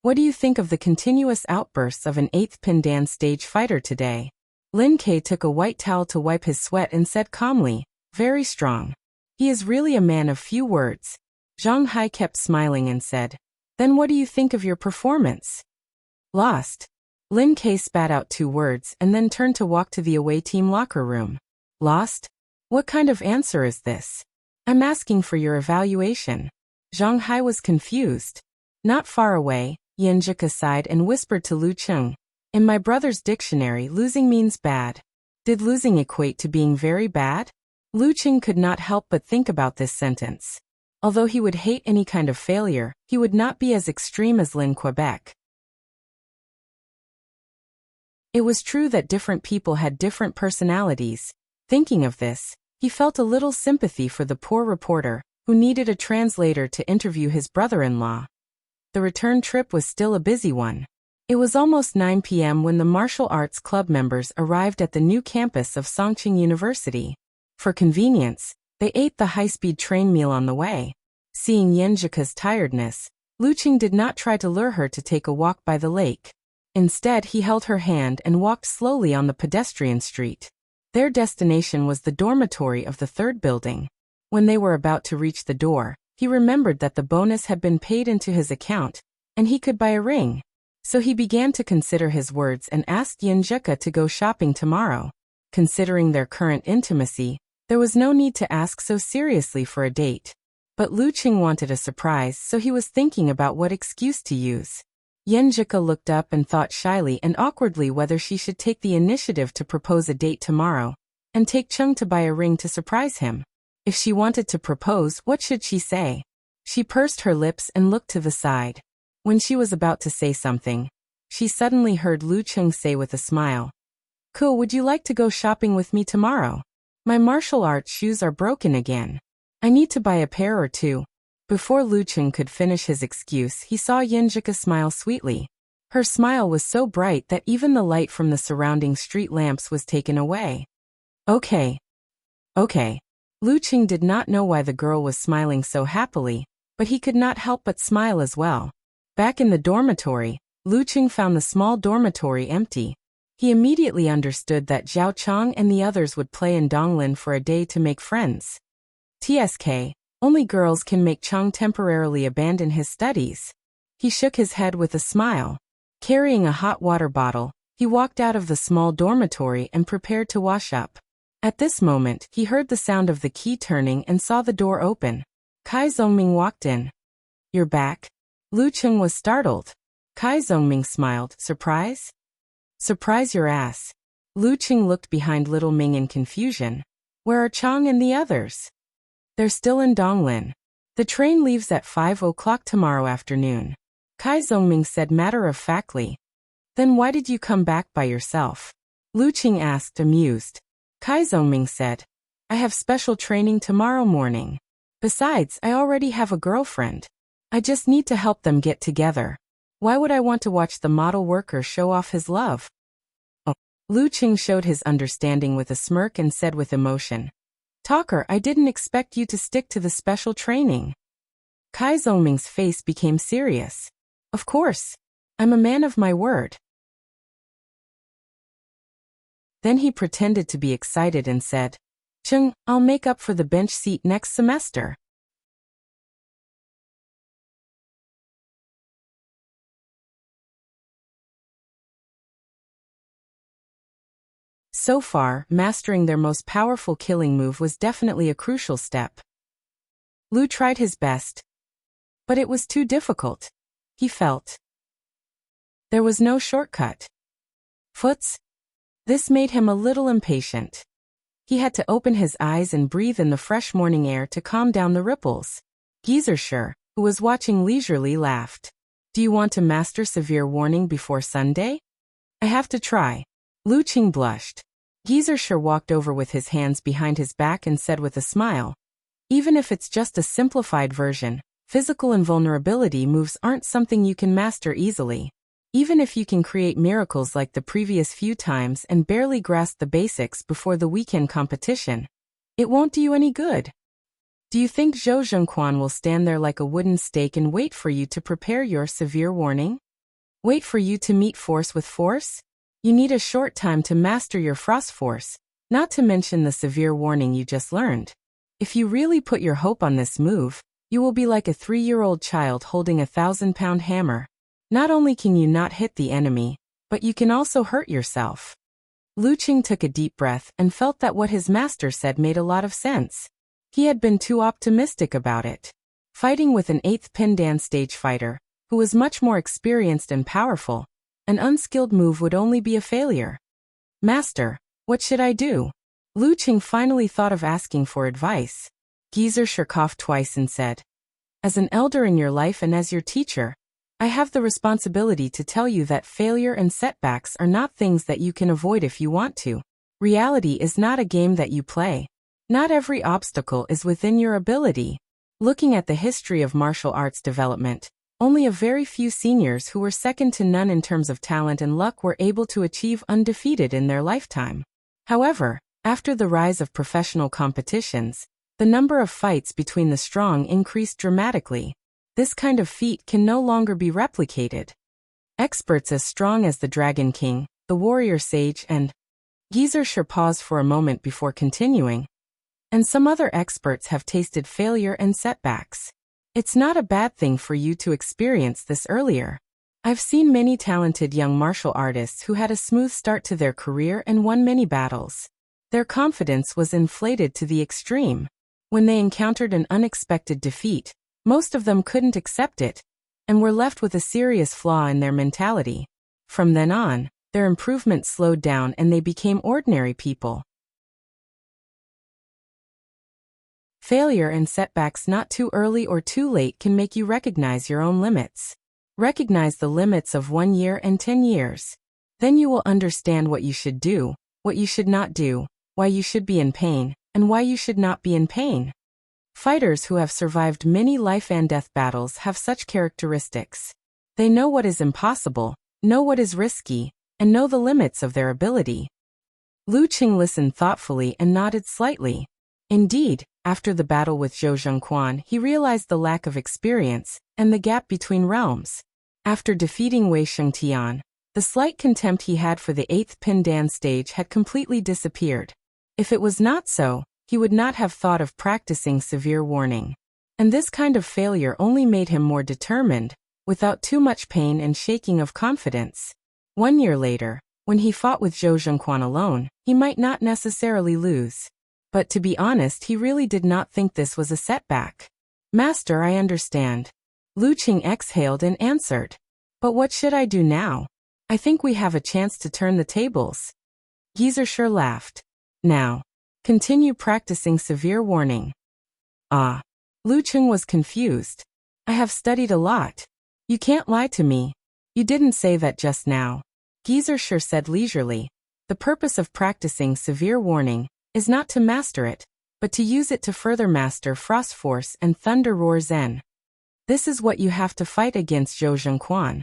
what do you think of the continuous outbursts of an 8th Pindan stage fighter today? Lin K took a white towel to wipe his sweat and said calmly, Very strong. He is really a man of few words. Zhang Hai kept smiling and said, Then what do you think of your performance? Lost. Lin K spat out 2 words and then turned to walk to the away team locker room. Lost? What kind of answer is this? I'm asking for your evaluation. Zhang Hai was confused. Not far away, Yenjika sighed and whispered to Lu Cheng, In my brother's dictionary, losing means bad. Did losing equate to being very bad? Lu Cheng could not help but think about this sentence. Although he would hate any kind of failure, he would not be as extreme as Lin Quebec. It was true that different people had different personalities. Thinking of this, he felt a little sympathy for the poor reporter, who needed a translator to interview his brother-in-law. The return trip was still a busy one. It was almost 9 p.m. when the martial arts club members arrived at the new campus of Songqing University. For convenience, they ate the high-speed train meal on the way. Seeing Yenjika's tiredness, Lu Qing did not try to lure her to take a walk by the lake. Instead, he held her hand and walked slowly on the pedestrian street. Their destination was the dormitory of the 3rd building. When they were about to reach the door, he remembered that the bonus had been paid into his account, and he could buy a ring. So he began to consider his words and asked Yenjika to go shopping tomorrow. Considering their current intimacy, there was no need to ask so seriously for a date. But Lu Qing wanted a surprise, so he was thinking about what excuse to use. Yenjika looked up and thought shyly and awkwardly whether she should take the initiative to propose a date tomorrow, and take Cheng to buy a ring to surprise him. If she wanted to propose, what should she say? She pursed her lips and looked to the side. When she was about to say something, she suddenly heard Lu Cheng say with a smile, Cool, would you like to go shopping with me tomorrow? My martial arts shoes are broken again. I need to buy a pair or 2. Before Lu Cheng could finish his excuse, he saw Yenjika smile sweetly. Her smile was so bright that even the light from the surrounding street lamps was taken away. Okay. Lu Cheng did not know why the girl was smiling so happily, but he could not help but smile as well. Back in the dormitory, Lu Cheng found the small dormitory empty. He immediately understood that Zhao Chang and the others would play in Donglin for a day to make friends. TSK. Only girls can make Chang temporarily abandon his studies. He shook his head with a smile. Carrying a hot water bottle, he walked out of the small dormitory and prepared to wash up. At this moment, he heard the sound of the key turning and saw the door open. Kai Zongming walked in. You're back? Lu Cheng was startled. Kai Zhongming smiled. Surprise? Surprise your ass. Lu Qing looked behind little Ming in confusion. Where are Chang and the others? They're still in Donglin. The train leaves at 5 o'clock tomorrow afternoon. Kai Zhongming said matter-of-factly. Then why did you come back by yourself? Lu Qing asked, amused. Kai Zhongming said, I have special training tomorrow morning. Besides, I already have a girlfriend. I just need to help them get together. Why would I want to watch the model worker show off his love? Oh. Lu Qing showed his understanding with a smirk and said with emotion. Talker, I didn't expect you to stick to the special training. Kai Zhongming's face became serious. Of course. I'm a man of my word. Then he pretended to be excited and said, Cheng, I'll make up for the bench seat next semester. So far, mastering their most powerful killing move was definitely a crucial step. Lu tried his best, but it was too difficult. He felt there was no shortcut. Foots? This made him a little impatient. He had to open his eyes and breathe in the fresh morning air to calm down the ripples. Geysershire, who was watching leisurely, laughed. Do you want to master severe warning before Sunday? I have to try. Lu Qing blushed. Geysershire walked over with his hands behind his back and said with a smile, even if it's just a simplified version, physical invulnerability moves aren't something you can master easily. Even if you can create miracles like the previous few times and barely grasp the basics before the weekend competition, it won't do you any good. Do you think Zhou Zhengquan will stand there like a wooden stake and wait for you to prepare your severe warning? Wait for you to meet force with force? You need a short time to master your frost force, not to mention the severe warning you just learned. If you really put your hope on this move, you will be like a 3-year-old child holding a 1,000-pound hammer. Not only can you not hit the enemy, but you can also hurt yourself. Lu Qing took a deep breath and felt that what his master said made a lot of sense. He had been too optimistic about it. Fighting with an 8th Pindan stage fighter, who was much more experienced and powerful, an unskilled move would only be a failure. Master, what should I do? Lu Qing finally thought of asking for advice. Geysershire coughed twice and said, as an elder in your life and as your teacher, I have the responsibility to tell you that failure and setbacks are not things that you can avoid if you want to. Reality is not a game that you play. Not every obstacle is within your ability. Looking at the history of martial arts development, only a very few seniors who were second to none in terms of talent and luck were able to achieve undefeated in their lifetime. However, after the rise of professional competitions, the number of fights between the strong increased dramatically. This kind of feat can no longer be replicated. Experts as strong as the Dragon King, the Warrior Sage and Geysershire paused for a moment before continuing. And some other experts have tasted failure and setbacks. It's not a bad thing for you to experience this earlier. I've seen many talented young martial artists who had a smooth start to their career and won many battles. Their confidence was inflated to the extreme. When they encountered an unexpected defeat, most of them couldn't accept it, and were left with a serious flaw in their mentality. From then on, their improvement slowed down and they became ordinary people. Failure and setbacks not too early or too late can make you recognize your own limits. Recognize the limits of 1 year and 10 years. Then you will understand what you should do, what you should not do, why you should be in pain, and why you should not be in pain. Fighters who have survived many life and death battles have such characteristics. They know what is impossible, know what is risky, and know the limits of their ability. Lu Qing listened thoughtfully and nodded slightly. Indeed, after the battle with Zhou Zhengquan, he realized the lack of experience and the gap between realms. After defeating Wei Shengtian, the slight contempt he had for the 8th Pindan stage had completely disappeared. If it was not so, he would not have thought of practicing severe warning. And this kind of failure only made him more determined, without too much pain and shaking of confidence. 1 year later, when he fought with Zhou Zhengquan alone, he might not necessarily lose. But to be honest, he really did not think this was a setback. Master, I understand. Lu Qing exhaled and answered. But what should I do now? I think we have a chance to turn the tables. Geezer sure laughed. Now. Continue practicing severe warning. Ah. Lu Cheng was confused. I have studied a lot. You can't lie to me. You didn't say that just now. Geezer sure said leisurely. The purpose of practicing severe warning is not to master it, but to use it to further master Frost Force and Thunder Roar Zen. This is what you have to fight against Zhou Zhengquan.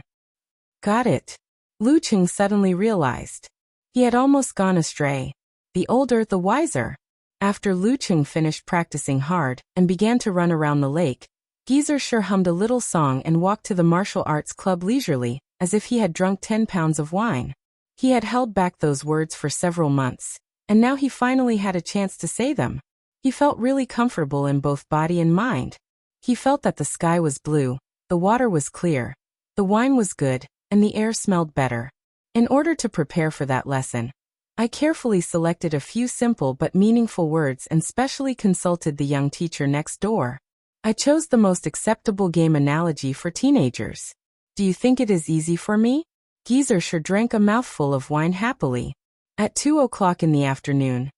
Got it. Lu Cheng suddenly realized. He had almost gone astray. The older, the wiser. After Lu Cheng finished practicing hard and began to run around the lake, Geezer sure hummed a little song and walked to the martial arts club leisurely, as if he had drunk 10 pounds of wine. He had held back those words for several months, and now he finally had a chance to say them. He felt really comfortable in both body and mind. He felt that the sky was blue, the water was clear, the wine was good, and the air smelled better. In order to prepare for that lesson, I carefully selected a few simple but meaningful words and specially consulted the young teacher next door. I chose the most acceptable game analogy for teenagers. Do you think it is easy for me? Geezer sure drank a mouthful of wine happily. At 2 o'clock in the afternoon,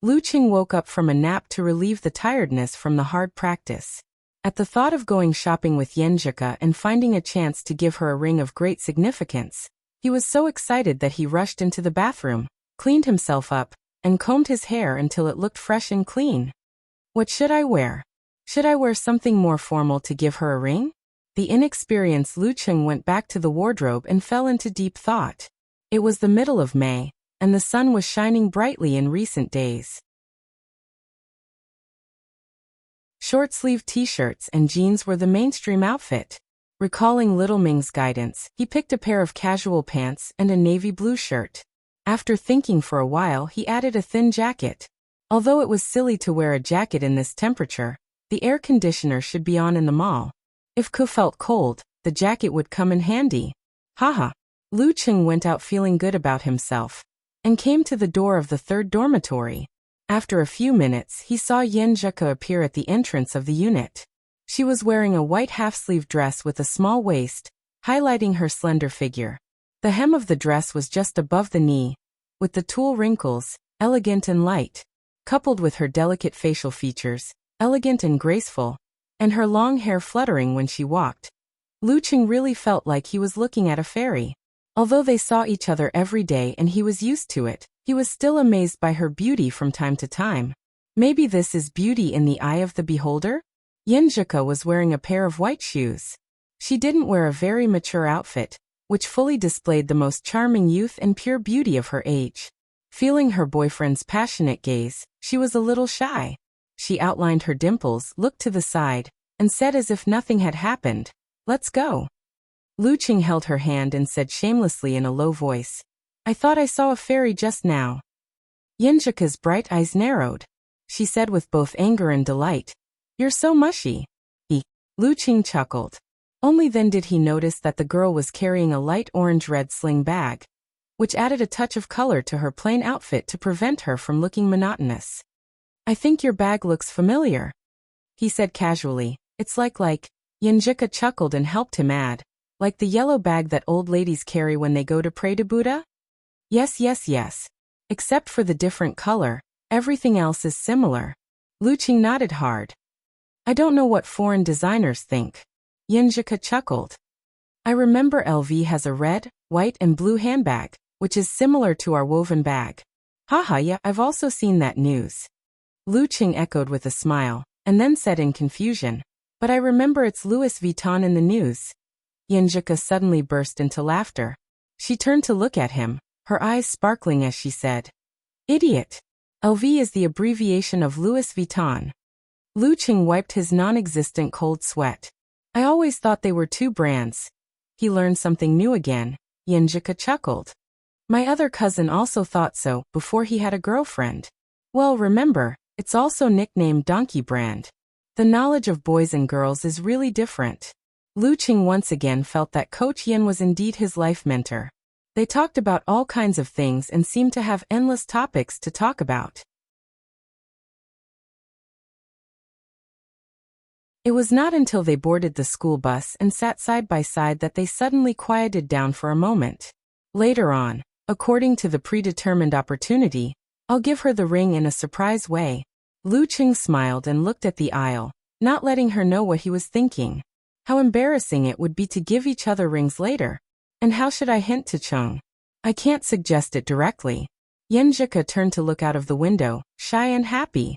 Lu Cheng woke up from a nap to relieve the tiredness from the hard practice. At the thought of going shopping with Yenjika and finding a chance to give her a ring of great significance, he was so excited that he rushed into the bathroom, cleaned himself up, and combed his hair until it looked fresh and clean. What should I wear? Should I wear something more formal to give her a ring? The inexperienced Lu Cheng went back to the wardrobe and fell into deep thought. It was the middle of May, and the sun was shining brightly in recent days. Short-sleeved t-shirts and jeans were the mainstream outfit. Recalling Little Ming's guidance, he picked a pair of casual pants and a navy blue shirt. After thinking for a while, he added a thin jacket. Although it was silly to wear a jacket in this temperature, the air conditioner should be on in the mall. If Ku felt cold, the jacket would come in handy. Haha. Lu Cheng went out feeling good about himself, and came to the door of the third dormitory. After a few minutes, he saw Yenjika appear at the entrance of the unit. She was wearing a white half-sleeve dress with a small waist, highlighting her slender figure. The hem of the dress was just above the knee, with the tulle wrinkles, elegant and light, coupled with her delicate facial features, elegant and graceful, and her long hair fluttering when she walked. Lu Cheng really felt like he was looking at a fairy. Although they saw each other every day and he was used to it, he was still amazed by her beauty from time to time. Maybe this is beauty in the eye of the beholder? Yenjika was wearing a pair of white shoes. She didn't wear a very mature outfit, which fully displayed the most charming youth and pure beauty of her age. Feeling her boyfriend's passionate gaze, she was a little shy. She outlined her dimples, looked to the side, and said as if nothing had happened, "Let's go." Lu Cheng held her hand and said shamelessly in a low voice, "I thought I saw a fairy just now." Yenjika's bright eyes narrowed. She said with both anger and delight, "You're so mushy." Lu Cheng chuckled. Only then did he notice that the girl was carrying a light orange-red sling bag, which added a touch of color to her plain outfit to prevent her from looking monotonous. "I think your bag looks familiar," he said casually. "It's like. Yenjika chuckled and helped him add, "Like the yellow bag that old ladies carry when they go to pray to Buddha?" Yes. Except for the different color, everything else is similar." Lu Cheng nodded hard. "I don't know what foreign designers think." Yenjika chuckled. "I remember LV has a red, white and blue handbag, which is similar to our woven bag." "Haha, yeah, I've also seen that news." Lu Cheng echoed with a smile, and then said in confusion, "But I remember it's Louis Vuitton in the news." Yenjika suddenly burst into laughter. She turned to look at him, her eyes sparkling as she said, "Idiot! LV is the abbreviation of Louis Vuitton." Lu Cheng wiped his non-existent cold sweat. "I always thought they were two brands." He learned something new again. Yenjika chuckled. "My other cousin also thought so, before he had a girlfriend." "Well, remember, it's also nicknamed Donkey Brand. The knowledge of boys and girls is really different." Lu Cheng once again felt that Coach Yen was indeed his life mentor. They talked about all kinds of things and seemed to have endless topics to talk about. It was not until they boarded the school bus and sat side by side that they suddenly quieted down for a moment. Later on, according to the predetermined opportunity, I'll give her the ring in a surprise way. Lu Cheng smiled and looked at the aisle, not letting her know what he was thinking. How embarrassing it would be to give each other rings later. And how should I hint to Cheng? I can't suggest it directly. Yenjika turned to look out of the window, shy and happy.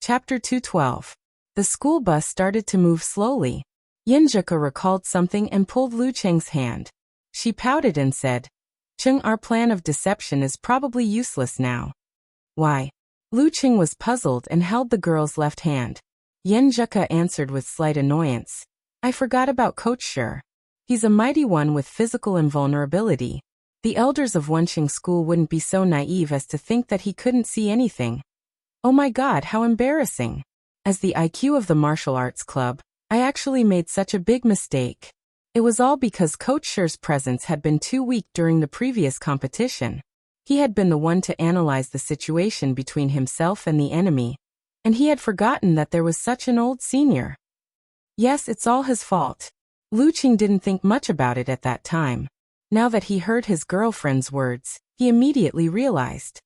Chapter 212. The school bus started to move slowly. Yenjika recalled something and pulled Lu Cheng's hand. She pouted and said, Cheng, our plan of deception is probably useless now. Why? Lu Cheng was puzzled and held the girl's left hand. Yenjika answered with slight annoyance. I forgot about Coach Shi. He's a mighty one with physical invulnerability. The elders of Wenxing School wouldn't be so naive as to think that he couldn't see anything. Oh my God, how embarrassing. As the IQ of the martial arts club, I actually made such a big mistake. It was all because Coach Shi's presence had been too weak during the previous competition. He had been the one to analyze the situation between himself and the enemy, and he had forgotten that there was such an old senior. Yes, it's all his fault. Lu Cheng didn't think much about it at that time. Now that he heard his girlfriend's words, he immediately realized.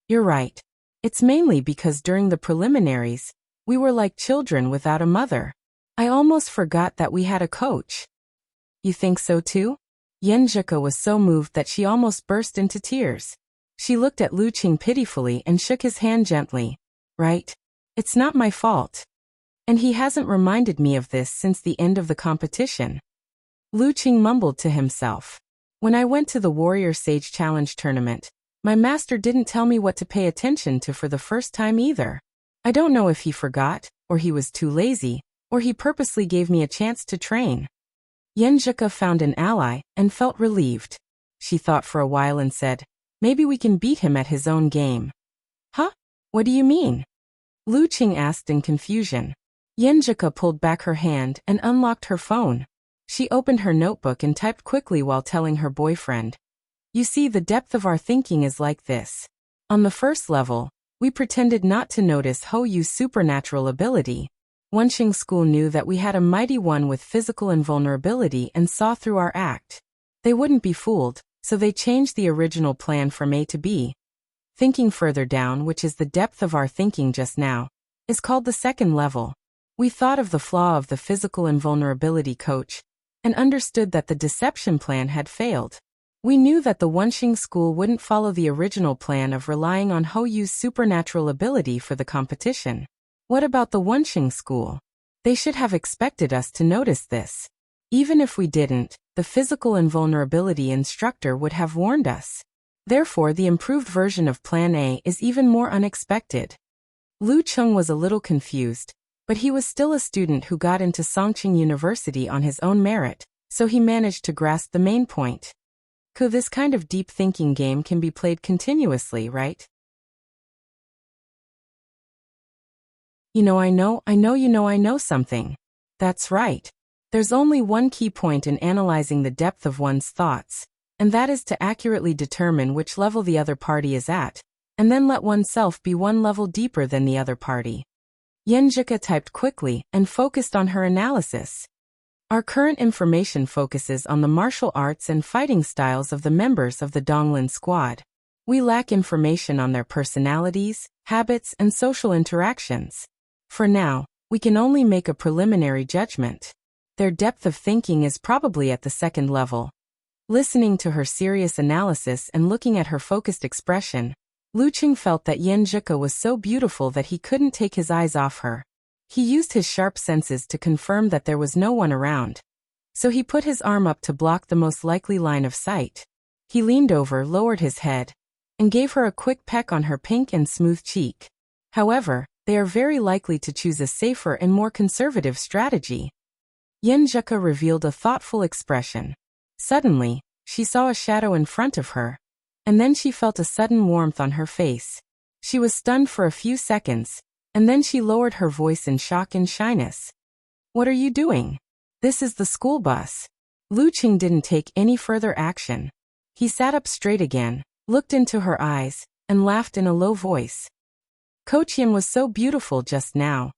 You're right. It's mainly because during the preliminaries, we were like children without a mother. I almost forgot that we had a coach. You think so too? Yenjika was so moved that she almost burst into tears. She looked at Lu Cheng pitifully and shook his hand gently. Right? It's not my fault. And he hasn't reminded me of this since the end of the competition. Lu Cheng mumbled to himself. When I went to the Warrior Sage Challenge tournament, my master didn't tell me what to pay attention to for the first time either. I don't know if he forgot, or he was too lazy, or he purposely gave me a chance to train. Yenjika found an ally and felt relieved. She thought for a while and said, maybe we can beat him at his own game. Huh? What do you mean? Lu Cheng asked in confusion. Yenjika pulled back her hand and unlocked her phone. She opened her notebook and typed quickly while telling her boyfriend. You see, the depth of our thinking is like this. On the first level, we pretended not to notice Ho Yu's supernatural ability. Wenxing School knew that we had a mighty one with physical invulnerability and saw through our act. They wouldn't be fooled, so they changed the original plan from A to B. Thinking further down, which is the depth of our thinking just now, is called the second level. We thought of the flaw of the physical invulnerability coach and understood that the deception plan had failed. We knew that the Wenxing School wouldn't follow the original plan of relying on Ho Yu's supernatural ability for the competition. What about the Wenxing School? They should have expected us to notice this. Even if we didn't, the physical invulnerability instructor would have warned us. Therefore, the improved version of Plan A is even more unexpected. Lu Cheng was a little confused, but he was still a student who got into Songqing University on his own merit, so he managed to grasp the main point. This kind of deep thinking game can be played continuously, right? I know something. That's right. There's only one key point in analyzing the depth of one's thoughts, and that is to accurately determine which level the other party is at, and then let oneself be one level deeper than the other party. Yenjika typed quickly and focused on her analysis. Our current information focuses on the martial arts and fighting styles of the members of the Donglin squad. We lack information on their personalities, habits, and social interactions. For now, we can only make a preliminary judgment. Their depth of thinking is probably at the second level. Listening to her serious analysis and looking at her focused expression, Lu Cheng felt that Yenjika was so beautiful that he couldn't take his eyes off her. He used his sharp senses to confirm that there was no one around. So he put his arm up to block the most likely line of sight. He leaned over, lowered his head, and gave her a quick peck on her pink and smooth cheek. However, they are very likely to choose a safer and more conservative strategy. Yenjika revealed a thoughtful expression. Suddenly, she saw a shadow in front of her, and then she felt a sudden warmth on her face. She was stunned for a few seconds, and then she lowered her voice in shock and shyness. What are you doing? This is the school bus. Lu Cheng didn't take any further action. He sat up straight again, looked into her eyes, and laughed in a low voice. Coach Yin was so beautiful just now.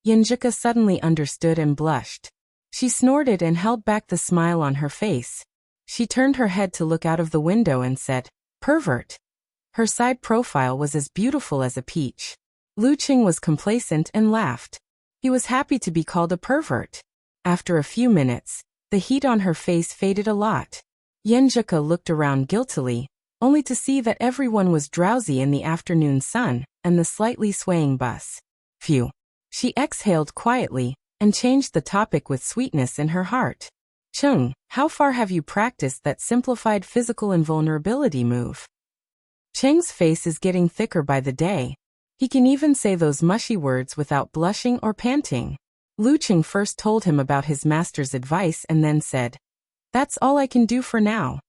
Yenjika suddenly understood and blushed. She snorted and held back the smile on her face. She turned her head to look out of the window and said, "Pervert." Her side profile was as beautiful as a peach. Lu Qing was complacent and laughed. He was happy to be called a pervert. After a few minutes, the heat on her face faded a lot. Yenjika looked around guiltily, only to see that everyone was drowsy in the afternoon sun and the slightly swaying bus. Phew. She exhaled quietly and changed the topic with sweetness in her heart. "Chung, how far have you practiced that simplified physical invulnerability move?" Cheng's face is getting thicker by the day. He can even say those mushy words without blushing or panting. Lu Qing first told him about his master's advice and then said, "That's all I can do for now."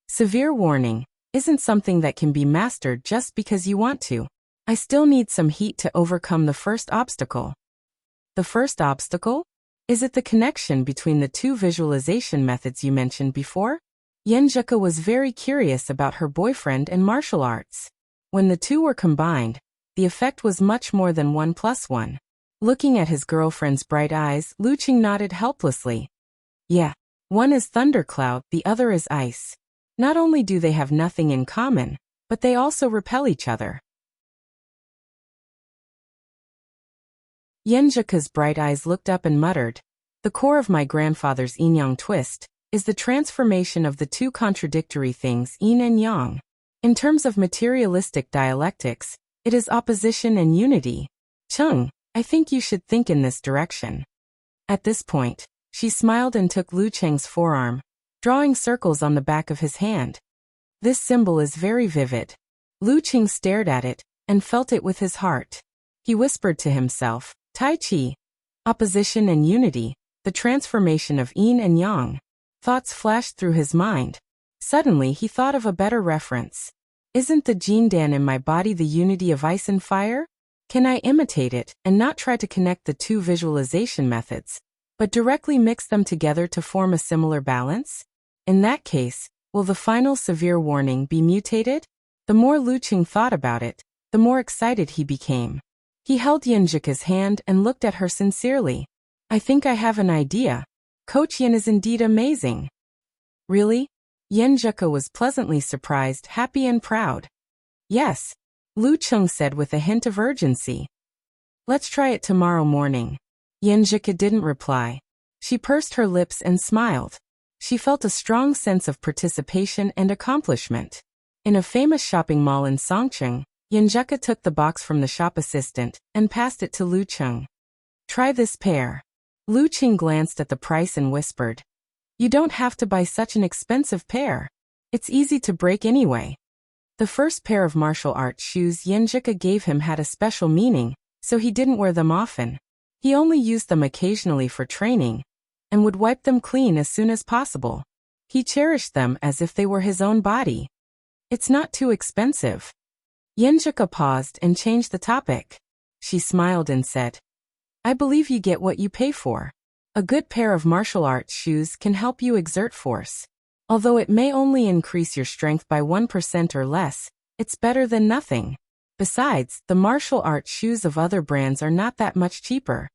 Severe warning isn't something that can be mastered just because you want to. I still need some heat to overcome the first obstacle. The first obstacle? Is it the connection between the two visualization methods you mentioned before? Yenjika was very curious about her boyfriend and martial arts. When the two were combined, the effect was much more than 1+1. Looking at his girlfriend's bright eyes, Lu Qing nodded helplessly. Yeah, one is thundercloud, the other is ice. Not only do they have nothing in common, but they also repel each other. Yenjika's bright eyes looked up and muttered, "The core of my grandfather's yin-yang twist is the transformation of the two contradictory things yin and yang. In terms of materialistic dialectics, it is opposition and unity. Chung, I think you should think in this direction." At this point, she smiled and took Lu Cheng's forearm, drawing circles on the back of his hand. This symbol is very vivid. Lu Cheng stared at it and felt it with his heart. He whispered to himself, "Tai Chi, opposition and unity, the transformation of yin and yang." Thoughts flashed through his mind. Suddenly he thought of a better reference. Isn't the Jindan in my body the unity of ice and fire? Can I imitate it and not try to connect the two visualization methods, but directly mix them together to form a similar balance? In that case, will the final severe warning be mutated? The more Lu Qing thought about it, the more excited he became. He held Yenjika's hand and looked at her sincerely. "I think I have an idea. Coach Yin is indeed amazing." "Really?" Yenjika was pleasantly surprised, happy and proud. "Yes," Lu Qing said with a hint of urgency. "Let's try it tomorrow morning." Yenjika didn't reply. She pursed her lips and smiled. She felt a strong sense of participation and accomplishment. In a famous shopping mall in Songcheng, Yenjika took the box from the shop assistant and passed it to Lu Qing. "Try this pair." Lu Qing glanced at the price and whispered, "You don't have to buy such an expensive pair. It's easy to break anyway." The first pair of martial arts shoes Yenjika gave him had a special meaning, so he didn't wear them often. He only used them occasionally for training, and would wipe them clean as soon as possible. He cherished them as if they were his own body. "It's not too expensive." Yenjika paused and changed the topic. She smiled and said, "I believe you get what you pay for. A good pair of martial arts shoes can help you exert force. Although it may only increase your strength by 1% or less, it's better than nothing. Besides, the martial arts shoes of other brands are not that much cheaper."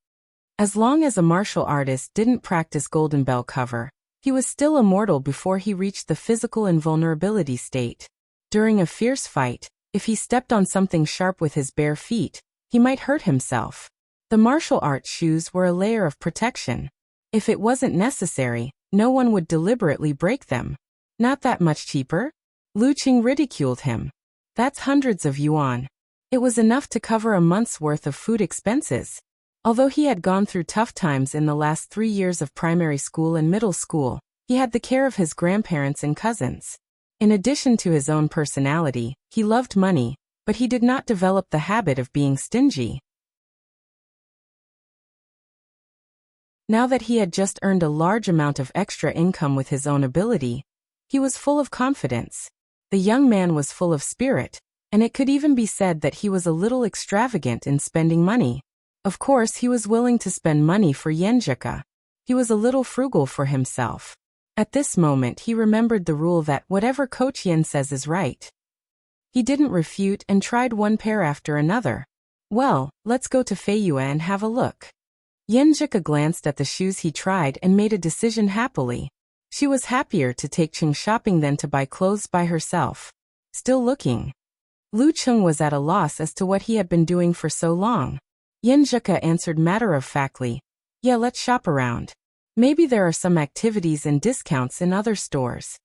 As long as a martial artist didn't practice Golden Bell cover, he was still immortal before he reached the physical invulnerability state. During a fierce fight, if he stepped on something sharp with his bare feet, he might hurt himself. The martial arts shoes were a layer of protection. If it wasn't necessary, no one would deliberately break them. "Not that much cheaper?" Lu Qing ridiculed him. "That's hundreds of yuan." It was enough to cover a month's worth of food expenses. Although he had gone through tough times in the last 3 years of primary school and middle school, he had the care of his grandparents and cousins. In addition to his own personality, he loved money, but he did not develop the habit of being stingy. Now that he had just earned a large amount of extra income with his own ability, he was full of confidence. The young man was full of spirit, and it could even be said that he was a little extravagant in spending money. Of course, he was willing to spend money for Yenjika. He was a little frugal for himself. At this moment he remembered the rule that whatever Coach Yin says is right. He didn't refute and tried one pair after another. Well, let's go to Feiyue and have a look. Yenjika glanced at the shoes he tried and made a decision happily. She was happier to take Cheng shopping than to buy clothes by herself. Still looking. Lu Cheng was at a loss as to what he had been doing for so long. Yenjika answered matter-of-factly, "Yeah, let's shop around. Maybe there are some activities and discounts in other stores."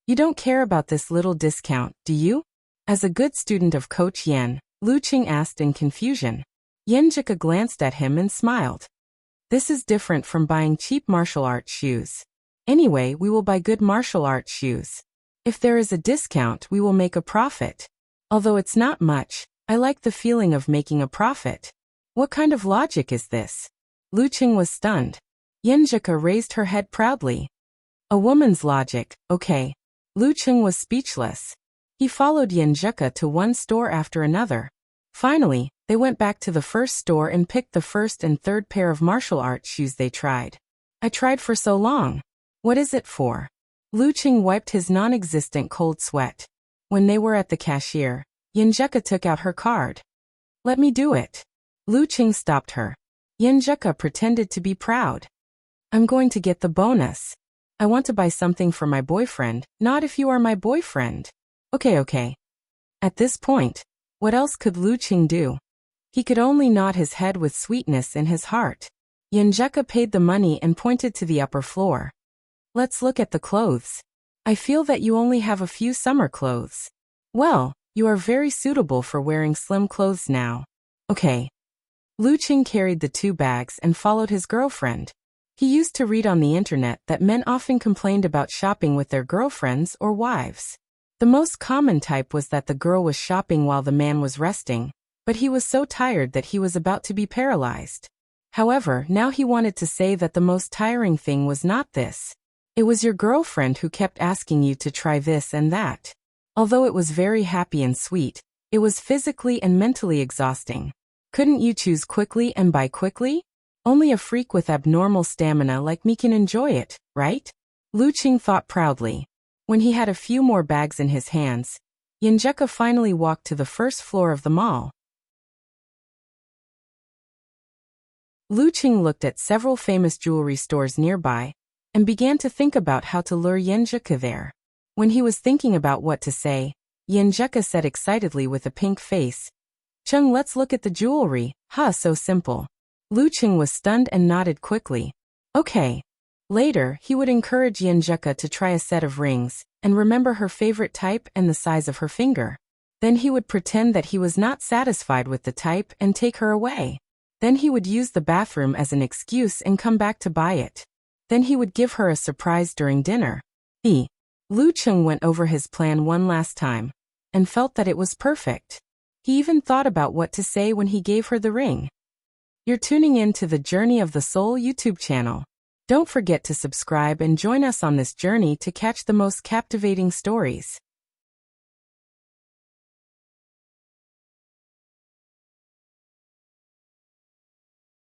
"You don't care about this little discount, do you?" As a good student of Coach Yen, Lu Cheng asked in confusion. Yenjika glanced at him and smiled. "This is different from buying cheap martial arts shoes. Anyway, we will buy good martial arts shoes. If there is a discount, we will make a profit. Although it's not much, I like the feeling of making a profit." What kind of logic is this? Lu Cheng was stunned. Yenjika raised her head proudly. A woman's logic, okay. Lu Cheng was speechless. He followed Yenjika to one store after another. Finally, they went back to the first store and picked the first and third pair of martial arts shoes they tried. "I tried for so long. What is it for?" Lu Cheng wiped his non-existent cold sweat. When they were at the cashier, Yenjika took out her card. "Let me do it." Lu Cheng stopped her. Yenjika pretended to be proud. "I'm going to get the bonus. I want to buy something for my boyfriend, not if you are my boyfriend." Okay. At this point, what else could Lu Cheng do? He could only nod his head with sweetness in his heart. Yenjika paid the money and pointed to the upper floor. "Let's look at the clothes. I feel that you only have a few summer clothes. Well, you are very suitable for wearing slim clothes now. Okay." Lu Cheng carried the 2 bags and followed his girlfriend. He used to read on the internet that men often complained about shopping with their girlfriends or wives. The most common type was that the girl was shopping while the man was resting, but he was so tired that he was about to be paralyzed. However, now he wanted to say that the most tiring thing was not this. It was your girlfriend who kept asking you to try this and that. Although it was very happy and sweet, it was physically and mentally exhausting. Couldn't you choose quickly and buy quickly? Only a freak with abnormal stamina like me can enjoy it, right? Lu Cheng thought proudly. When he had a few more bags in his hands, Yenjika finally walked to the first floor of the mall. Lu Cheng looked at several famous jewelry stores nearby and began to think about how to lure Yenjika there. When he was thinking about what to say, Yenjika said excitedly with a pink face, "Cheng, let's look at the jewelry. So simple." Lu Cheng was stunned and nodded quickly. Okay. Later, he would encourage Yenjika to try a set of rings and remember her favorite type and the size of her finger. Then he would pretend that he was not satisfied with the type and take her away. Then he would use the bathroom as an excuse and come back to buy it. Then he would give her a surprise during dinner. Lu Cheng went over his plan one last time and felt that it was perfect. He even thought about what to say when he gave her the ring. You're tuning in to the Journey of the Soul YouTube channel. Don't forget to subscribe and join us on this journey to catch the most captivating stories.